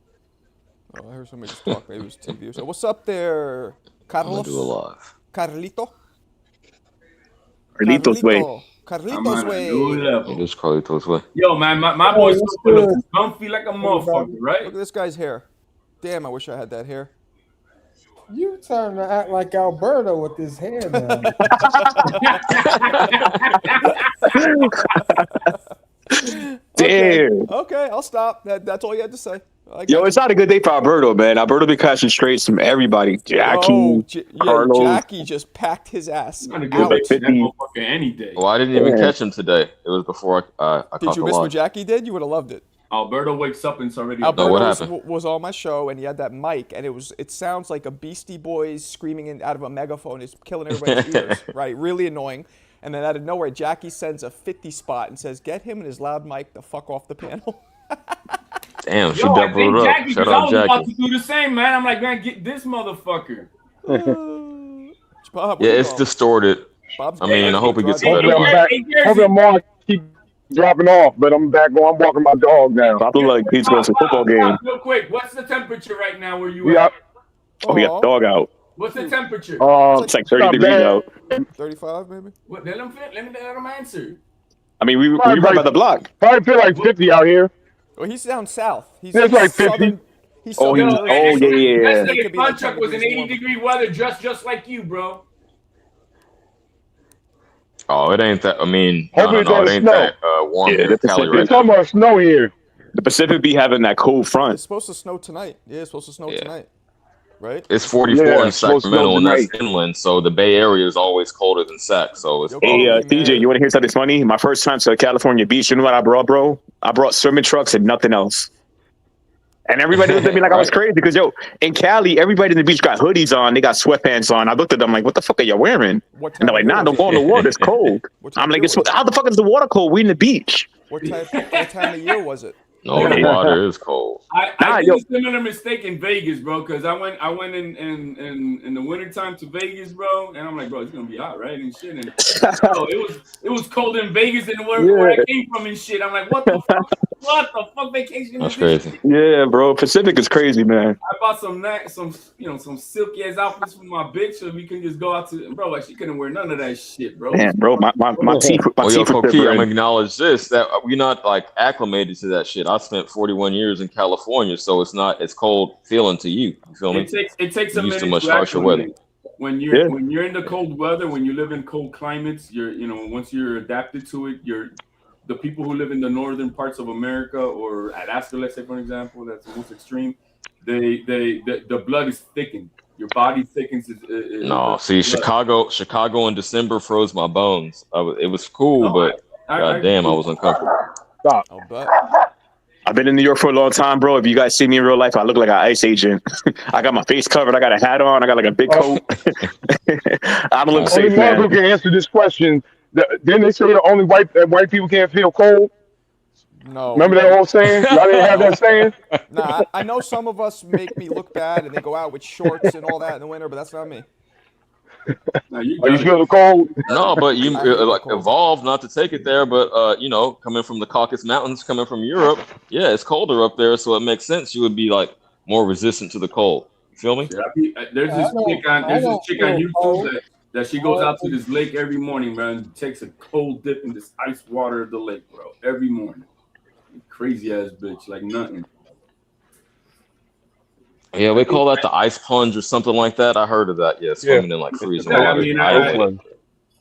Oh, I heard somebody just talk. Maybe it was TV. So what's up there, Carlos? I'm gonna do a live. Carlito? Carlito's way. I'm Carlitos on a way. new It level. is Carlitos way. Yo, man, my Hey, boy's what's super good, looking comfy like a motherfucker, everybody? right? Look at this guy's hair. Damn, I wish I had that hair. You trying to act like Alberto with his hair now? Okay, Damn. okay, I'll stop. That's all you had to say. I Yo, got it's you. not a good day for Alberto, man. Alberto be catching straights from everybody. Jackie, Yeah, Carlos. Jackie just packed his ass Not a good With day the for that 50. motherfucker any day. Well, I didn't even Yeah. catch him today. It was before I Did caught you the miss what live. Jackie did? You would have loved it. Alberto wakes up and it's already. Alberto what was, happened? was on my show and he had that mic and it sounds like a Beastie Boys screaming out of a megaphone. It's killing everybody's ears, right? Really annoying. And then out of nowhere, Jackie sends a 50 spot and says, "Get him and his loud mic the fuck off the panel." Damn, she Yo, I doubled think it up. Jackie, Shout because I out was about to Jackie. do the same, man. I'm like, man, get this motherfucker. Bob, Yeah, what it's you call him? distorted. Bob's I mean, I hope it gets better, Hopefully I'm but back. Hey, Hopefully Jersey. I'm on. Keep dropping off, but I'm back. I'm walking my dog now. Pop look like he's going to a football game. Real quick, what's the temperature right now where you We at? up. Oh, we got the dog out. What's the temperature? It's like 30 not degrees bad. out. 35 maybe. What, let him answer. I mean, we Probably right by the block. Probably feel like 50 out here. Well, he's down south. He's It's like 50. southern. He's Oh, southern he- Jersey. oh, yeah, yeah, yeah. Yesterday, It could be like 10 contract was in degrees 80 warmer. degree weather, just like you, bro. oh, it ain't that. I mean, Hopefully no, it it ain't doesn't that warm Yeah, here in the Cali Pacific. right It's now. talking about snow here. The Pacific be having that cold It's front. supposed to snow tonight. Yeah, it's supposed to snow Yeah. tonight. Right? It's 44 Yeah, in it's supposed to snow Sacramento, and that's tonight. inland, so the Bay Area is always colder than Sac. So it's Yo, Hey, Kobe, CJ, man. you want to hear something funny? My first time to California Beach, you know what I brought, bro? I brought swimming trucks and nothing else. And everybody looked at me like I was Right. crazy because, yo, in Cali, everybody in the beach got hoodies on. They got sweatpants on. I looked at them like, what the fuck are you wearing? What And they're time like, of year nah, was don't it? go in the water. It's cold. What time I'm of like, year was it? how the fuck is the water cold? We in the beach. What time of year was it? no, the water is cold. I Nah, did yo. a similar mistake in Vegas, bro, because I went in the wintertime to Vegas, bro, and I'm like, bro, it's gonna be hot, right? And shit. And bro, it was cold in Vegas and where I came from and shit. I'm like, what the fuck? What the fuck vacation That's is this? crazy. Yeah, bro. Pacific is crazy, man. I bought some silky ass outfits for my bitch so we can just go out to bro. Like she couldn't wear none of that shit, bro. Man, bro, my teeth, my Well, yo, teeth were Koki, I'm shivering. gonna acknowledge this that we're not like acclimated to that shit. I spent 41 years in California, so it's not as cold feeling to you. You feel me? It takes a Used to minute much to harsher weather. acclimate. When you're in the cold weather, when you live in cold climates, once you're adapted to it, the people who live in the northern parts of America or Alaska, let's say for example, that's the most extreme. The blood is thickened. Your body thickens. No, see, Chicago in December froze my bones. It was cool, but goddamn, I was uncomfortable. Stop. I'll bet. I've been in New York for a long time, bro. If you guys see me in real life, I look like an ICE agent. I got my face covered. I got a hat on. I got like a big coat. I don't look Only safe, Marco man. can answer this question. Didn't they say that only white people can't feel cold? No. Remember that old saying? Y'all didn't have that saying? Nah, I know some of us make me look bad and they go out with shorts and all that in the winter, but that's not me. No, you Are you got it. feel the cold? No, but you I feel like cold. evolved not to take it there. But coming from the Caucasus Mountains, coming from Europe, yeah, it's colder up there, so it makes sense. You would be like more resistant to the cold. You feel me? There's this chick on YouTube cold. that she goes out to this lake every morning, man, and takes a cold dip in this ice water of the lake, bro, every morning. Crazy ass bitch, like nothing. Yeah, we call that the ice plunge or something like that. I heard of that. Yeah, swimming in like freezing Yeah, I water. mean, I hate it.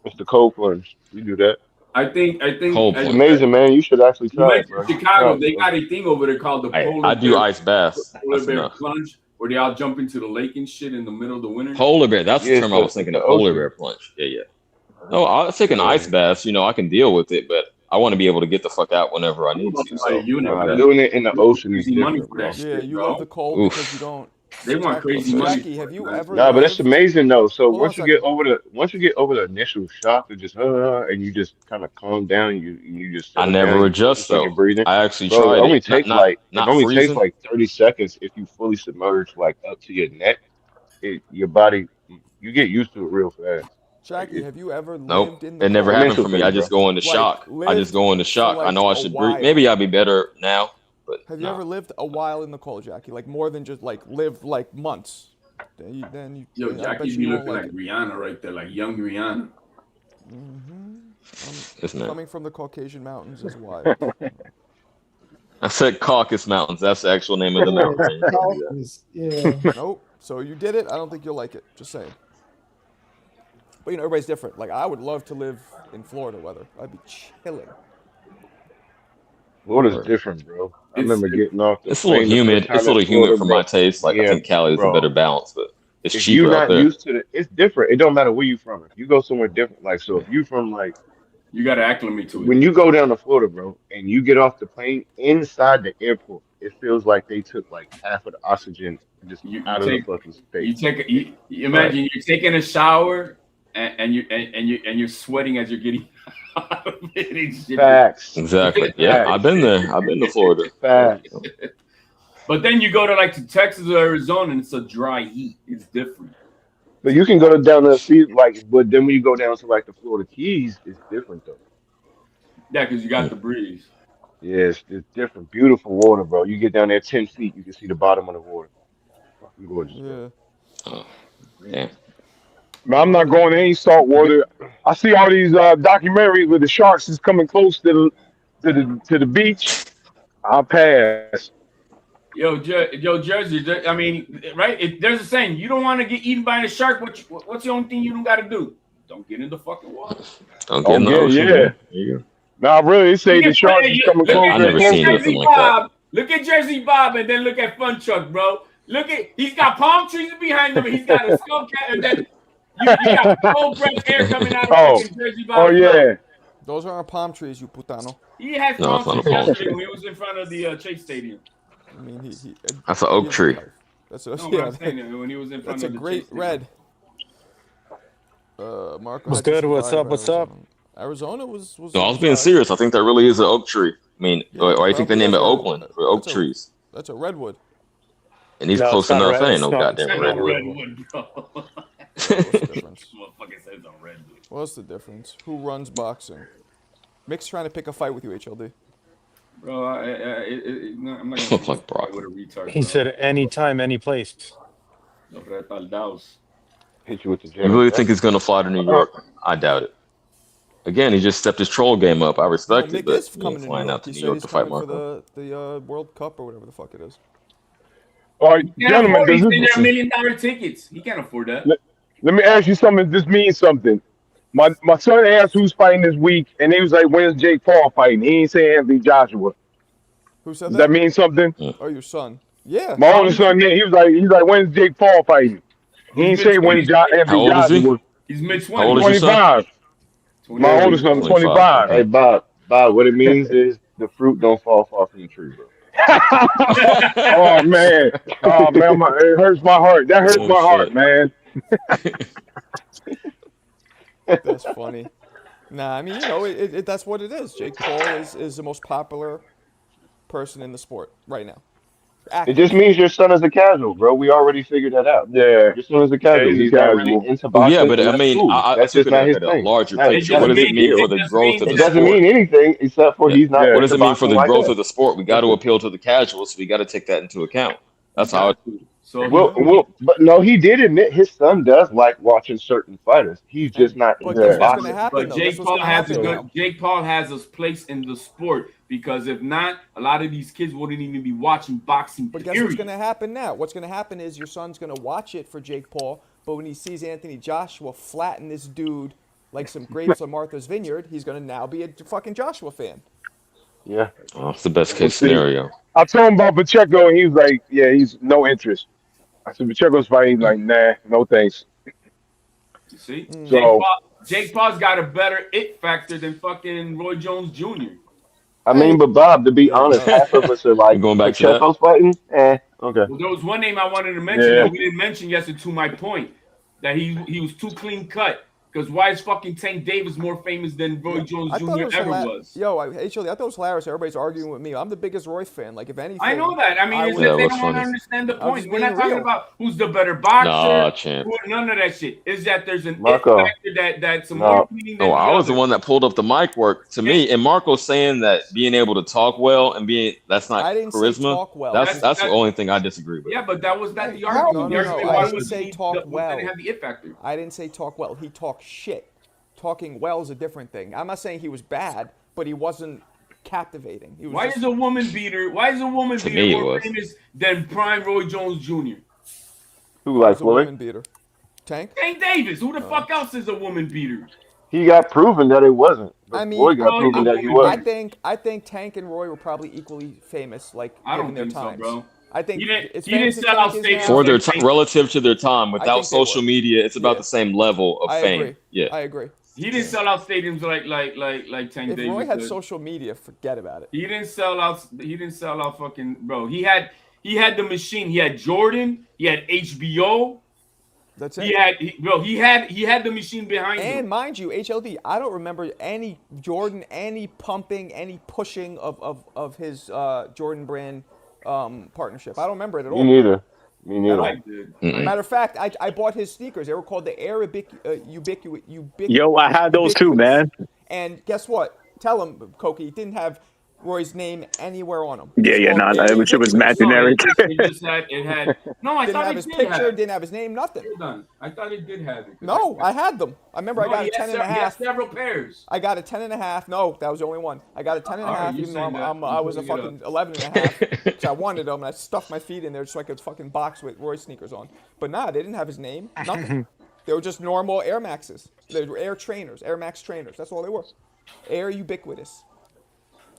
It's the cold plunge. You do that. I think Cold It's plunge. amazing, man. You should actually You try went it, bro. to Chicago, they got a thing over there called the I do ice baths. polar That's bear enough. plunge, where they all jump into the lake and shit in the middle of the winter. Polar bear. That's the Yeah, term I was thinking of. the Polar ocean. bear plunge. Yeah. No, I'll take an ice bath. I can deal with it, but I want to be able to get the fuck out whenever I need to. So, Doing it in the ocean is Crazy money different, for bro. that Yeah, shit, you bro. love the cold Oof. because you don't. They want crazy money. Jackie, have you ever? Nah, but that's lived- amazing though. So Hold on a once you get second. over the initial shock of just and you just kind of calm down, you just I settle never down, you adjust focus on your though. breathing. I actually Bro, it tried only it. takes Not takes freezing. like 30 seconds if you fully submerge like up to your neck. Your body, you get used to it real fast. Jackie, have you ever Nope, lived in the it never cold? happened Mental for me. thing, I just go into Like, shock. I just lived go into for, shock. I like, know I a should breathe. while. Maybe I'll be better now, but Have you no. ever lived a while in the cold, Jackie? Like more than just like lived like months? Then you Yo, I bet Jackie you be won't looking like like it. Rihanna right there, like young Rihanna. Isn't it? Coming from the Caucasian mountains is wild. I said Caucasus Mountains. That's the actual name of the mountain range. Yeah. Nope. So you did it. I don't think you'll like it. Just saying. But everybody's different. Like I would love to live in Florida weather. I'd be chilling. Florida's different, bro. I remember getting off the It's a little plane the humid. first time It's a little in humid Florida, for bro. my taste. Like I Yeah, think Cali is a bro. better balance, but it's If you're cheaper out not there. used to it, it's different. It don't matter where you from. If you go somewhere different, like so, if you from like, You got to acclimate to it. when you go down to Florida, bro, and you get off the plane inside the airport, it feels like they took like half of the oxygen just out of the fucking space. You imagine you're taking a shower and you're sweating as you're getting out of it. It's just- Facts. Exactly. Yeah, Facts. I've been there. I've been to Florida. Facts. But then you go to Texas or Arizona and it's a dry heat. It's different. But you can go down to see but then when you go down to like the Florida Keys, it's different though. Yeah, because you got the breeze. Yeah, it's different. Beautiful water, bro. You get down there 10 feet, you can see the bottom of the water. Fucking gorgeous. Yeah. Oh, yeah. Man, I'm not going to any salt water. I see all these documentaries where the sharks is coming close to the beach. I'll pass. Yo, Jersey. I mean, right? There's a saying: you don't want to get eaten by a shark. What's the only thing you don't got to do? Don't get in the fucking water. Don't get in the ocean. Yeah. There you go. Nah, really, they say the sharks is coming closer I've and never seen closer. anything like that. Look at Jersey Bob, and then look at Fun Chuck, bro. He's got palm trees behind him, and he's got a skull cat, and then you got cold breath air coming out of Jersey Bob. Oh yeah. Those aren't palm trees, you putano. He had palm trees yesterday when he was in front of the Chase Stadium. I mean, That's an oak tree. That's I'm saying when he was in front that's of a the great Chase red. Marco. What's had to good? What's survive up? What's up? Arizona was. No, I was being serious. I think that really is an oak tree. I mean, or I think they name it Oakland for oak trees. That's a redwood. And he's No, close it's not enough. red. Ain't no It's not- goddamn That's redwood. redwood, bro. What's the difference? Motherfucker says on redwood. What's the difference? Who runs boxing? Mick's trying to pick a fight with you, HLD. Bro, I'm not gonna Like Brock. with a retard. He said anytime, any place. No, retardados. Hit you with the You really jab. think he's gonna fly to New York? I doubt it. Again, he just stepped his troll game up. I respect Mick it, but is he coming ain't to New flying York. out to He New said York he's to fight coming Marco. for the World Cup or whatever the fuck it is. All right, He can't gentlemen, afford it. He's does in this, there $1 million tickets. He can't afford that. let me ask you something. This means something. My son asked who's fighting this week, and he was like, "When's Jake Paul fighting?" He ain't saying Anthony Joshua. Who said Does that? that mean something? Oh, your son. Yeah. My oldest son, he was like, "When's Jake Paul fighting?" He ain't say when's How Anthony old is he? Joshua. He's mid How old 20s. is your son? 25. My oldest son, 25. Hey Bob, what it means is the fruit don't fall far from the tree, bro. Oh man, it hurts my heart. That hurts Oh, my heart, shit. man. That's funny. Nah, I mean, that's what it is. Jake Paul is the most popular person in the sport right now. It just means your son is a casual, bro. We already figured that out. Yeah. Your son is a casual. he's He's a not casual. really into Well, boxing. yeah, but and I that's mean, cool. I That's took just it not at his a thing. larger Not- picture. not What does his it mean deal. for the growth of It the doesn't sport? mean anything except for he's not. What does it mean for into the boxing growth like of the sport? We got to appeal to the casuals, so we got to take that into account. That's how it. So but no, he did admit his son does like watching certain fighters. He's just not But into guess what's gonna boxing. happen But though? Jake Guess what's Paul gonna happen now? Jake Paul has a place in the sport because if not, a lot of these kids wouldn't even be watching boxing. But guess what's gonna happen now? What's gonna happen is your son's gonna watch it for Jake Paul, but when he sees Anthony Joshua flatten this dude like some grapes on Martha's Vineyard, he's gonna now be a fucking Joshua fan. Yeah, Oh, it's the best case We'll see. scenario. I told him about Pacheco, and he was like, "Yeah, he's no interest." I said, "Pacheco's fighting." He's like, "Nah, no thanks." You see, So Jake Paul's got a better it factor than fucking Roy Jones Jr. I mean, but Bob, to be honest, half of us are like, You going back to that? Pacheco's fighting. Okay. Well, there was one name I wanted to mention Yeah. that we didn't mention yesterday. To my point, that he was too clean cut. Because why is fucking Tank Davis more famous than Roy Jones I thought Jr. it was ever hilarious. was? Yo, actually, I thought it was hilarious. Everybody's arguing with me. I'm the biggest Royce fan. Like, if anything, I know that. I mean, it's would- just they what's don't want to funny? understand the I'm point. just We're not being talking real. about who's the better boxer. Nah, champ. None of that shit. Is that there's an Marco. it factor that's No. more appealing than Oh, I was other. the one that pulled up the mic work to me, and Marco saying that being able to talk well and that's not I didn't say charisma. talk well. That's the only thing I disagree with. Yeah, but that was not the No, argument. no, The no. argument I was didn't say he talk didn't well. have the it factor. I didn't say talk well. He talks shit. talking well is a different thing. I'm not saying he was bad, but he wasn't captivating. He was Why just, is a woman beater? Why is a woman To beater me, it more was. famous than Prime Roy Jones Jr.? Who why like is a Floyd? woman beater? Tank? Tank Davis. Who the fuck else is a woman beater? He got proven that it wasn't, but I mean, Floyd got Oh, proven he's a that he woman was. beater. I think Tank and Roy were probably equally famous, like I given don't their think so, times. bro. I think He didn't. as He didn't famous as sell out Tank is stadiums now, For their like Tank. relative to their time, I without think they social were. media, it's about Yeah. the same level of I fame. agree. Yeah. I agree. He didn't sell out stadiums like Tank If Davis Roy had did. social media, forget about it. He didn't sell out. He didn't sell out fucking bro. He had the machine. He had Jordan. He had HBO. That's it. He had the machine behind him. And mind you, HLD, I don't remember any Jordan, any pumping, any pushing of his Jordan brand partnership. I don't remember it at Me all. neither. Me At neither. all. I did. Matter of fact, I bought his sneakers. They were called the Air Yo, I had those too, man. And guess what? Tell him, Koki, it didn't have Roy's name anywhere on them. Yeah, nah, it was mad No, generic. it just had. No, I Didn't thought have it his did picture, have. didn't have his name, nothing. Hold on. I thought it did have it. No, I had them. I remember I got a 10 and a He had half. several pairs. I got a 10 and a half. No, that was the only one. I got a 10 and a Alright, half, you're even though saying that. I was a You're putting fucking it 11 and a half. So I wanted them, and I stuffed my feet in there so I could fucking box with Roy sneakers on. But nah, they didn't have his name. Nothing. They were just normal Air Maxes. They were Air trainers, Air Max trainers. That's all they were. Air ubiquitous.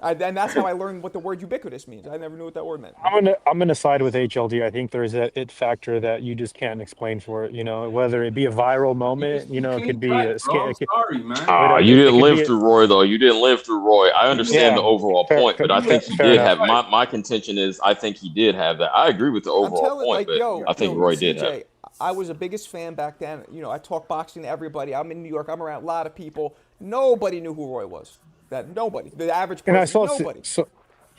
And that's how I learned what the word ubiquitous means. I never knew what that word meant. I'm gonna side with HLD. I think there's a it factor that you just can't explain for it. You know, whether it be a viral moment, you know, it could be a Sorry, man. You didn't could live be through Roy, though. You didn't live through Roy. I understand the Yeah, overall point, but I think he fair did enough. have. My contention is, I think he did have that. I agree with the I'm overall telling, point, like, but yo, I think Roy did have CJ, it. I was a biggest fan back then. You know, I talk boxing to everybody. I'm in New York. I'm around a lot of people. Nobody knew who Roy was. Nobody. The average And I person, saw nobody.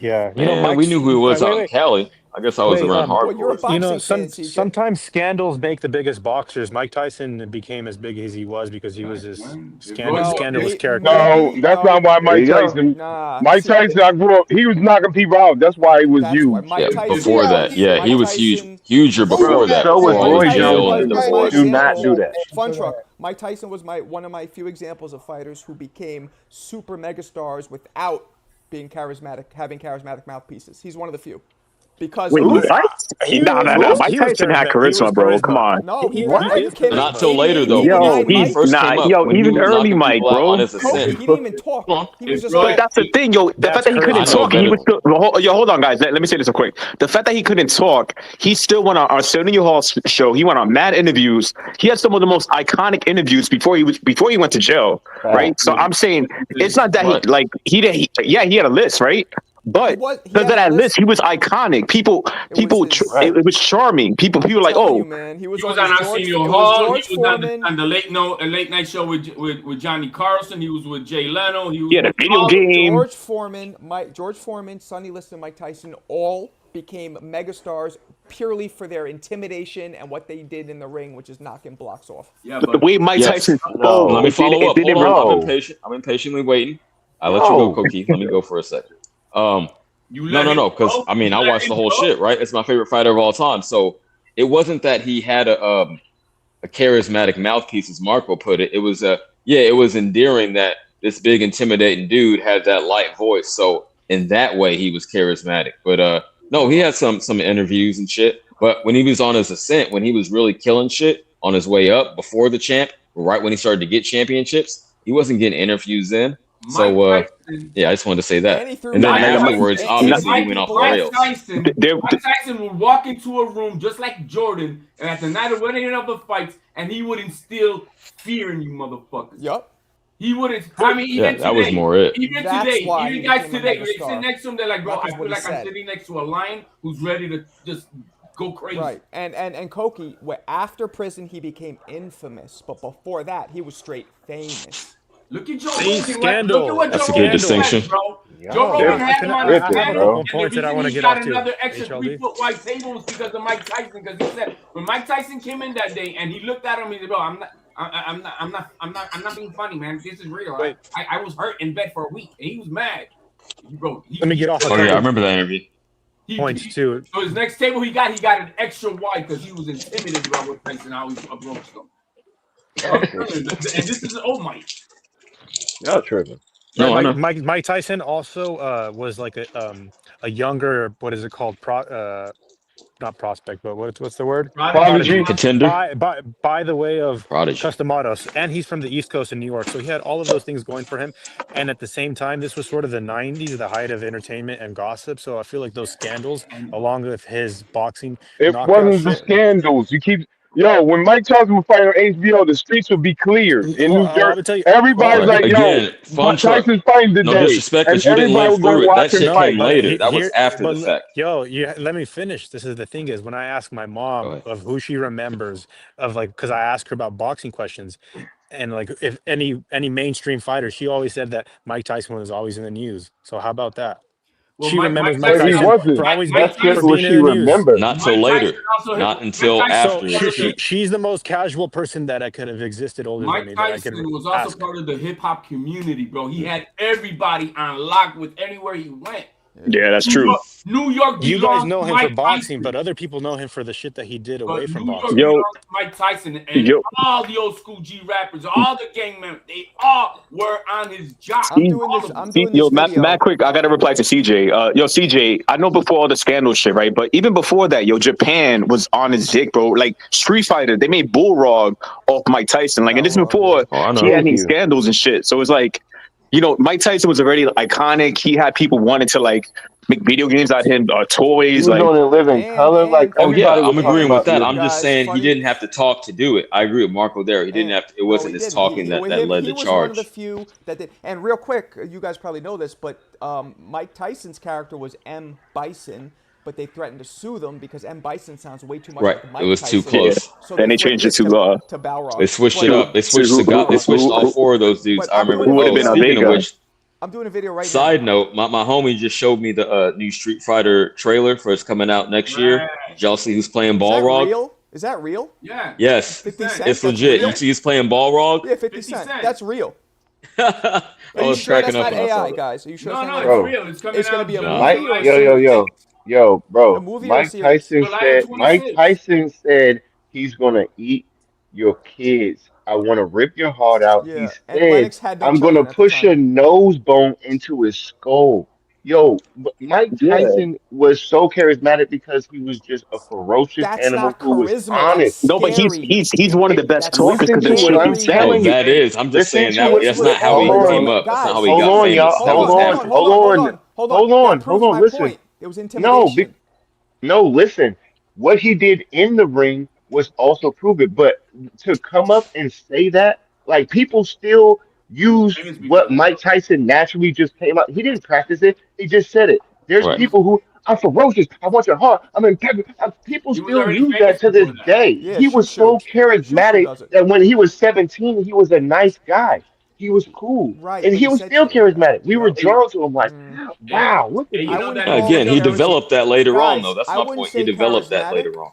yeah, you know, Man, we knew who he was out in wait. Cali. I guess I was around Well, you're a hardcore. boxing You know, fan, CJ. sometimes scandals make the biggest boxers. Mike Tyson became as big as he was because he was this scandalous character. No, that's not why There Mike you go. Tyson. Nah, Mike see, Tyson, I grew up. He was knocking people out. That's why he was that's why huge. Mike Tyson. Before that, Mike he was Tyson, huger before Bro, that. so was Before all Roy the Tyson jail Jones. and was the my boys. Do not example. do that. Fun truck. Mike Tyson was one of my few examples of fighters who became super megastars without being charismatic, having charismatic mouthpieces. He's one of the few. Because Wait, of Mike? He No, was Mike Tyson had charisma, bro. Come on. no, he What? are you kidding? Not till later, though. 89 Yo, When he he's first came up, when he even was early knocking Mike, people out on bro. his Kobe, ascent. he didn't even talk. Hold on. He was just Roy. like, That's the thing, yo. The fact that he couldn't I know, talk, but he was still. Hold on, guys. Let me say this real quick. The fact that he couldn't talk, he still went on our Arsenio Hall show. He went on mad interviews. He had some of the most iconic interviews before he went to jail, right? So I'm saying it's not that he had a list, right? But because of that list, he was iconic. It was charming. People were like, telling oh, you, man, he was He was on on Arsenio George Hall. He was Foreman. on the late night show with Johnny Carlson. He was with Jay Leno. He was he had a with video all- game. George Foreman, Sonny Liston, Mike Tyson, all became megastars purely for their intimidation and what they did in the ring, which is knocking blocks off. Yeah, The but way Mike Tyson spoke, Let me follow up. it didn't Hold on. really- I'm impatient. I'm impatiently waiting. I'll let you go, Koki. Let me go for a second. No, because I mean, I watched the whole shit, right? It's my favorite fighter of all time. So it wasn't that he had a charismatic mouthpiece, as Marco put it. It was it was endearing that this big, intimidating dude had that light voice. So in that way, he was charismatic. But no, he had some interviews and shit. But when he was on his ascent, when he was really killing shit on his way up before the champ, right when he started to get championships, he wasn't getting interviews then. So I just wanted to say that. And then afterwards, obviously, he went off the rails. Mike Tyson would walk into a room just like Jordan, and at the night of any of the fights, and he would instill fear in you, motherfuckers. Yup. He wouldn't. I mean, even today, that was more it. Even That's today, why even he guys became a today, they megastar. sit next to him. They're like, bro, That I is feel what he like I'm said. sitting next to a lion who's ready to just go crazy. Right. And Koki, after prison, he became infamous. But before that, he was straight famous. Look at Joe See, Rogan. scandal. Look at what That's Joe a good Rogan distinction. said, bro. Yeah. Joe Rogan Yeah. had him on I his have a panel, bro. and the points that I reason want to he get got off to. another extra HLD. 3-foot wide table was because of Mike Tyson. Because he said when Mike Tyson came in that day and he looked at him, he said, "Bro, I'm not being funny, man. This is real. I was hurt in bed for a week, and he was mad, bro. Let me get off. Oh yeah, I remember that interview. Points too. So his next table he got an extra wide because he was intimidated by what Tyson how he approached him. Y'all tripping. And this is Mike. Y'all tripping. No, I know. Mike Tyson also was like a younger, what is it called? Not prospect, but what's the word? Prodigy. Contender. By the way of Prodigy. Customados, and he's from the East Coast in New York, so he had all of those things going for him. And at the same time, this was sort of the '90s, the height of entertainment and gossip. So I feel like those scandals, along with his boxing It knockout wasn't the shit. scandals. You keep when Mike Tyson would fight on HBO, the streets would be cleared in New I'm Jersey. gonna tell you, Everybody's like, Again, Fun Mike Truck. Tyson's fighting No today, disrespect, and but you didn't everybody live would go through it. watch That him shit fight. came later. That was after the fact. Let me finish. This is the thing is when I ask my mom of who she remembers of like, because I ask her about boxing questions, and like if any mainstream fighter, she always said that Mike Tyson was always in the news. So how about that? Well, She remembers Mike But he Tyson wasn't. for always That's being just for what being she in the news. remembers. Not till later. Not until after. She's the most casual person that I could have existed older than me. Mike Tyson was also part of the hip hop community, bro. He had everybody on lock with anywhere he went. Yeah, that's true. New York. You guys know him for Mike boxing, Tyson. but other people know him for the shit that he did away from New York boxing. belongs to Mike Tyson and all the old school G rappers, all the gang members, they all were on his job. I'm doing this video. Matt, quick, I got to reply to CJ. CJ, I know before all the scandal shit, right? But even before that, Japan was on his dick, bro. Like Street Fighter, they made Bullrog off Mike Tyson. Like, and this before he had any scandals and shit. So it's like, Mike Tyson was already iconic. He had people wanting to like make video games out of him, toys. He was like, on a living color. Like, oh yeah, everybody I'm was agreeing talking with that. about I'm just saying he didn't have to talk to do it. I agree with Marco there. He didn't have to. It wasn't his talking that led He the was charge. one of the few that did. And real quick, you guys probably know this, but Mike Tyson's character was M. Bison, but they threatened to sue them because M. Bison sounds way too much like Mike It was Tyson. too close. So then they changed it to Balrog. They switched it up. They switched all four of those dudes. I remember. Who would have been Speaking of which, I'm doing a video right now. side note, my homie just showed me the new Street Fighter trailer for it's coming out next year. Did y'all see who's playing Balrog? Is that real? Yeah. Yes. 50 Cent? It's legit. Real? You see he's playing Balrog? Yeah, 50 Cent. That's real. I Are you was sure that's cracking up not when I saw AI, that. guys? Are you sure No, it's not it's AI? real. It's coming It's out. going to be a Mike, movie or a series? yo, bro. A movie or a Mike series? Tyson July said. 26th. Mike Tyson said he's gonna eat your kids. I want to rip your heart out. He Yeah, and said, Lennox had no I'm gonna children at the push time. a nose bone into his skull. Yo, Mike Tyson was so charismatic because he was just a ferocious That's animal not who was charisma. honest. That's no, but scary. he's one of the best That's talkers Listen because to of what shit I'm he said. telling you. That is. I'm just Listen saying to that. what- That's not how hold he on. came up. That's not how he Hold got on, famous. y'all. That was Hold on. after. Hold on. That proves my Listen. point. It was intimidation. No, listen. What he did in the ring was also prove it. But to come up and say that, like people still use what Mike Tyson naturally just came out. He didn't practice it. He just said it. There's Right. people who I'm ferocious. I want your heart. I'm impeccable. People He was still already use famous that to this before that. day. Yeah, He was so Shushu charismatic does it. that when he was 17, he was a nice guy. He was cool. Right, And but he he was said still shit like charismatic. We were Yep. drawn to him like, wow, look at And I this. wouldn't that call Again, him he charismatic. developed that later on, Guys, though. That's I my wouldn't point. say He developed that charismatic. later on.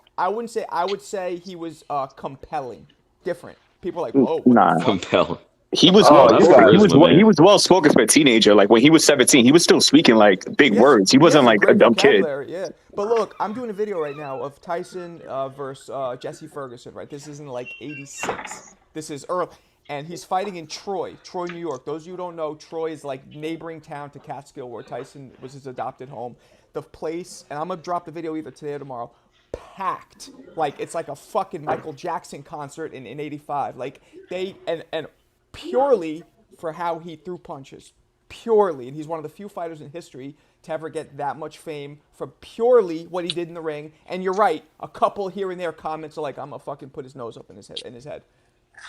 I would say he was compelling. Different. People are like, whoa, what Nah. the fuck? Compelling. He was Oh, well. you got it. He was well spoken for a teenager. Like when he was 17, he was still speaking like big words. He wasn't has like a great dumb kid. vocabulary, yeah. But look, I'm doing a video right now of Tyson versus Jesse Ferguson, right? This isn't like 86. This is early. And he's fighting in Troy, New York. Those of you who don't know, Troy is like neighboring town to Catskill where Tyson was his adopted home. The place, and I'm going to drop the video either today or tomorrow, packed. Like, it's like a fucking Michael Jackson concert in 85. Like, and purely for how he threw punches. Purely. And he's one of the few fighters in history to ever get that much fame for purely what he did in the ring. And you're right, a couple here and there comments are like, I'm gonna fucking put his nose up in his head.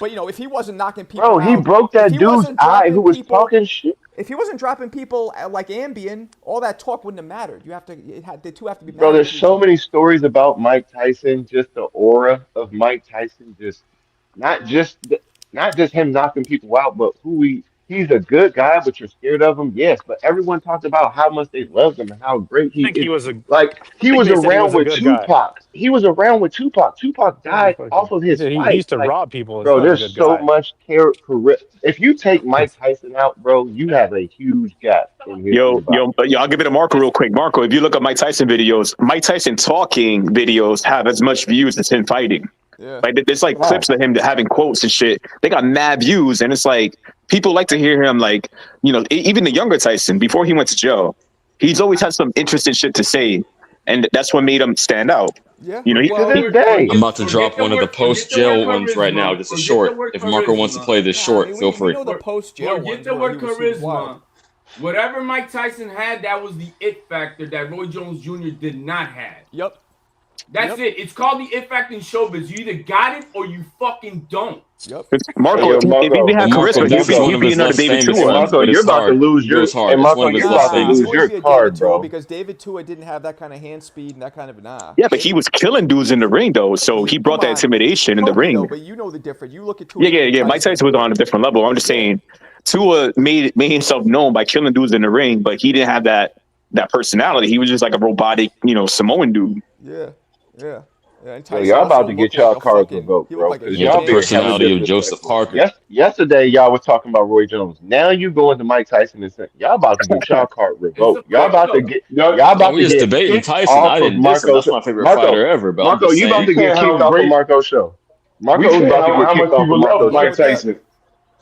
But if he wasn't knocking people Bro, out, he broke that dude's eye who was talking shit. If he wasn't dropping people like Ambien, all that talk wouldn't have mattered. The two have to be. Bro, there's so many stories about Mike Tyson, just the aura of Mike Tyson, just not just him knocking people out, but he's a good guy, but you're scared of him, yes. But everyone talked about how much they loved him and how great he is. He was around with Tupac. He was around with Tupac. Tupac died off of his fight. He used to rob people. Bro, there's so much charisma. If you take Mike Tyson out, bro, you have a huge gap in his I'll give it to Marco real quick. Marco, if you look at Mike Tyson videos, Mike Tyson talking videos have as much views as him fighting. Yeah. Like there's like clips of him having quotes and shit. They got mad views, and it's like people like to hear him. Like even the younger Tyson before he went to jail, he's always had some interesting shit to say, and that's what made him stand out. Yeah. You know, To this day. I'm about to drop one of the post-jail ones right now, just a short. If Marco wants to play this short, feel free. We know the post-jail Forget ones the where word he was charisma. wild. Whatever Mike Tyson had, that was the it factor that Roy Jones Jr. did not have. Yep. That's it. It's called the it factor in showbiz. You either got it or you fucking don't. Yep. Marco, if he had charisma, he'd be another David Tua. Marco, you're about to lose your. Hey, Marco, you're about to lose your card, bro. Because David Tua didn't have that kind of hand speed and that kind of Yeah, but he was killing dudes in the ring though, so he brought that intimidation in the ring. No, but you know the difference. You look at Tua. Yeah. Mike Tyson was on a different level. I'm just saying, Tua made himself known by killing dudes in the ring, but he didn't have that personality. He was just like a robotic, Samoan dude. Yeah. So y'all about to get y'all cards revoked, bro. Y'all the personality of Joseph Parker. Yesterday, y'all was talking about Roy Jones. Now you going to Mike Tyson and saying y'all about to get y'all card revoked. Y'all about to get. We just debating Tyson. I didn't. That's my favorite fighter ever. But Marco, you about to get kicked off of Marco's show. Marco's about to get kicked off of Marco's Mike Tyson.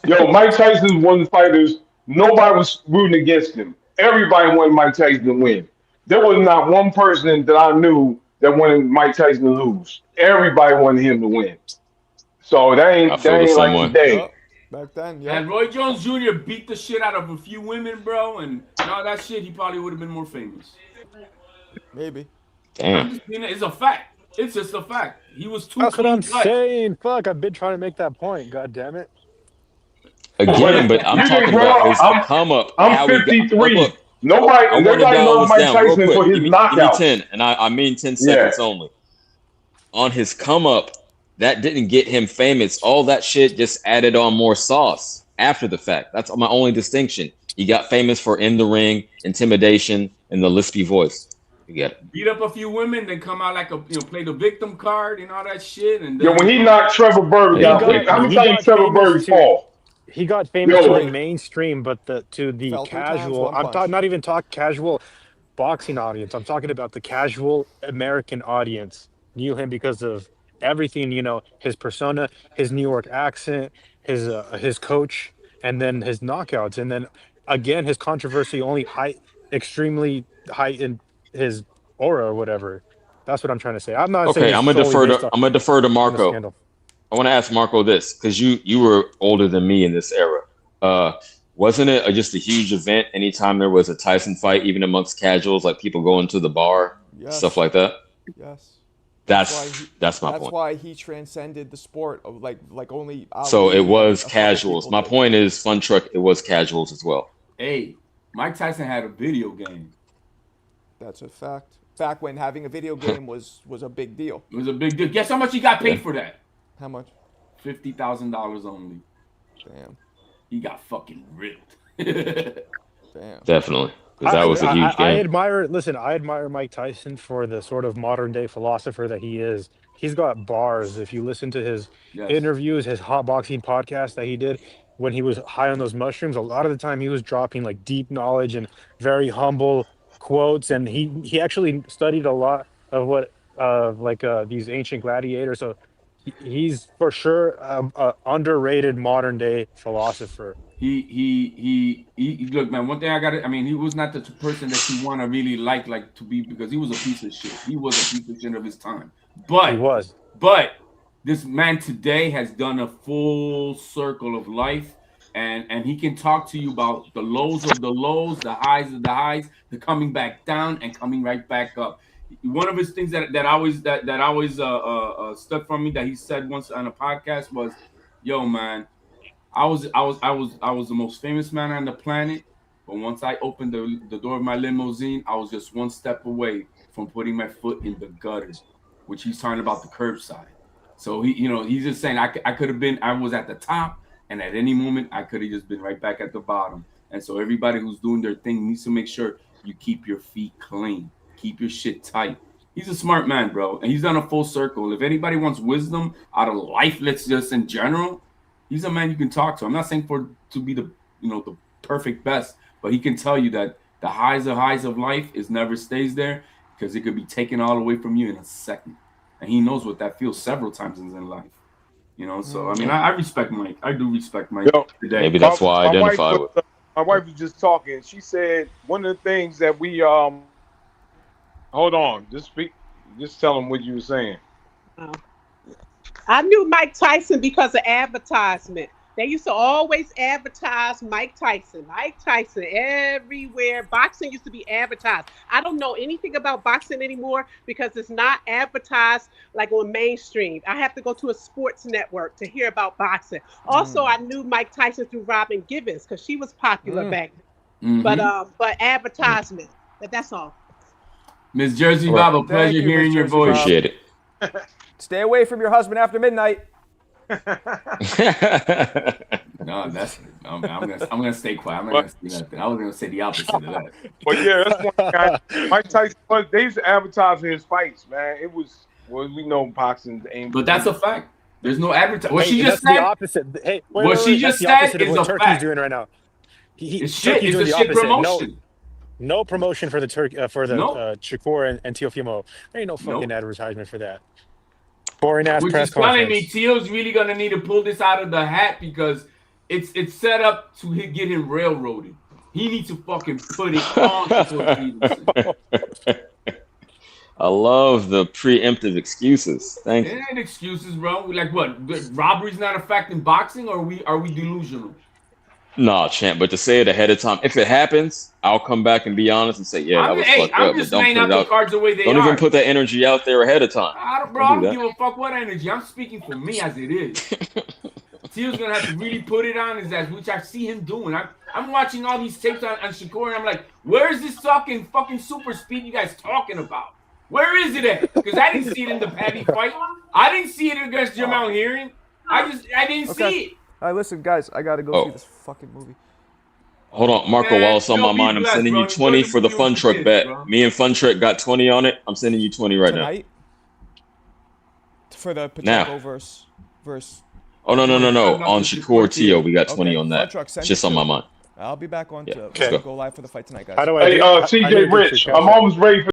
Yo, Mike Tyson's one of the fighters. Nobody was rooting against him. Everybody wanted Mike Tyson to win. There was not one person that I knew that wanted Mike Tyson to lose. Everybody wanted him to win. So that ain't like today. Back then, And Roy Jones Jr. beat the shit out of a few women, bro, and all that shit, he probably would have been more famous. Maybe. Damn. It's a fact. It's just a fact. He was too. That's what I'm saying. Fuck, I've been trying to make that point. God damn it. Again, but I'm talking about his come up. I'm 53. Nobody knows Mike Tyson for his knockout. Give me 10, and I mean 10 seconds only. On his come up, that didn't get him famous. All that shit just added on more sauce after the fact. That's my only distinction. He got famous for in the ring, intimidation, and the lispy voice. You get it. Beat up a few women, then come out like play the victim card and all that shit. And then, when he knocked Trevor Berg out, how many times Trevor Berg fall? He got famous to the mainstream, but to the casual. I'm not even talking casual boxing audience. I'm talking about the casual American audience knew him because of everything. His persona, his New York accent, his coach, and then his knockouts, and then again his controversy only extremely heightened his aura or whatever. That's what I'm trying to say. I'm not saying. Okay, I'm gonna defer to Marco. I want to ask Marco this because you were older than me in this era. Wasn't it just a huge event anytime there was a Tyson fight, even amongst casuals, like people going to the bar, stuff like that? Yes. That's my point. That's why he transcended the sport of like only. So it was casuals. My point is, Fun Truck. It was casuals as well. Hey, Mike Tyson had a video game. That's a fact. Back when having a video game was a big deal. It was a big deal. Guess how much he got paid for that? How much? $50,000 only. Damn. He got fucking ripped. Damn. Definitely. Because that was a huge game. I admire Mike Tyson for the sort of modern day philosopher that he is. He's got bars. If you listen to his interviews, his hot boxing podcast that he did when he was high on those mushrooms, a lot of the time he was dropping like deep knowledge and very humble quotes. And he actually studied a lot of what these ancient gladiators. So he's for sure a underrated modern day philosopher. He look, man, one thing he was not the person that you want to really like to be, because he was a piece of shit. He was a piece of shit of his time. But this man today has done a full circle of life, and he can talk to you about the lows of the lows, the highs of the highs, the coming back down and coming right back up. One of his things that always stuck from me that he said once on a podcast was, "Yo, man, I was the most famous man on the planet, but once I opened the door of my limousine, I was just one step away from putting my foot in the gutter," which he's talking about the curbside. So he's just saying I was at the top, and at any moment I could have just been right back at the bottom. And so everybody who's doing their thing needs to make sure you keep your feet clean. Keep your shit tight. He's a smart man, bro, and he's done a full circle. If anybody wants wisdom out of life, let's just in general, he's a man you can talk to. I'm not saying to be the perfect best, but he can tell you that the highs of life never stays there, because it could be taken all away from you in a second. and he knows what that feels several times in life. You know, so I mean, I respect Mike. I do respect Mike today. Maybe that's why I identify with. My wife was just talking. She said one of the things that we hold on, just tell them what you were saying. I knew Mike Tyson because of advertisement. They used to always advertise Mike Tyson everywhere. Boxing used to be advertised. I don't know anything about boxing anymore because it's not advertised like on mainstream. I have to go to a sports network to hear about boxing. Also, I knew Mike Tyson through Robin Givens because she was popular back then. But advertisement. But that's all. Miss Jersey Bob, a pleasure hearing your voice. Appreciate it. Stay away from your husband after midnight. No, that's I'm gonna stay quiet. I'm not gonna say nothing. I was gonna say the opposite of that. But yeah, that's one guy. Mike Tyson, they used to advertise his fights, man. It was we know boxing aimed. But that's a fact. There's no advertising. What she just said. The opposite. Hey, what she just said is what a Turkey's fact. doing right now. It's shit. Turkey's It's doing a the shit opposite. promotion. No promotion for the Shakur and Teofimo. There ain't no fucking advertisement for that. Boring ass press conference. Telling me Teo's really gonna need to pull this out of the hat because it's set up to get him railroaded. He needs to fucking put it on. I love the preemptive excuses. Thank you. It ain't excuses, bro. Like what? Robbery's not a fact in boxing, or are we delusional? No, champ, but to say it ahead of time, if it happens, I'll come back and be honest and say, yeah, that was fucked up. I'm just laying out the cards the way they are. Don't even put that energy out there ahead of time. I don't give a fuck what energy. I'm speaking for me as it is. Teal's gonna have to really put it on his ass, which I see him doing. I'm watching all these tapes on Shakur, and I'm like, where is this fucking super speed you guys talking about? Where is it at? Because I didn't see it in the Paddy fight. I didn't see it against Jamal Hearing. I didn't see it. All right, listen, guys, I gotta go see this fucking movie. Hold on, Marco, while it's on my mind, I'm sending you 20 for the Fun Truck bet. Me and Fun Truck got 20 on it. I'm sending you 20 right now. For the Pacheco verse. Oh, no. On Shakur Teo, we got 20 on that. It's just on my mind. I'll be back on to go go live for the fight tonight, guys. Hey, CJ Rich, I'm almost ready for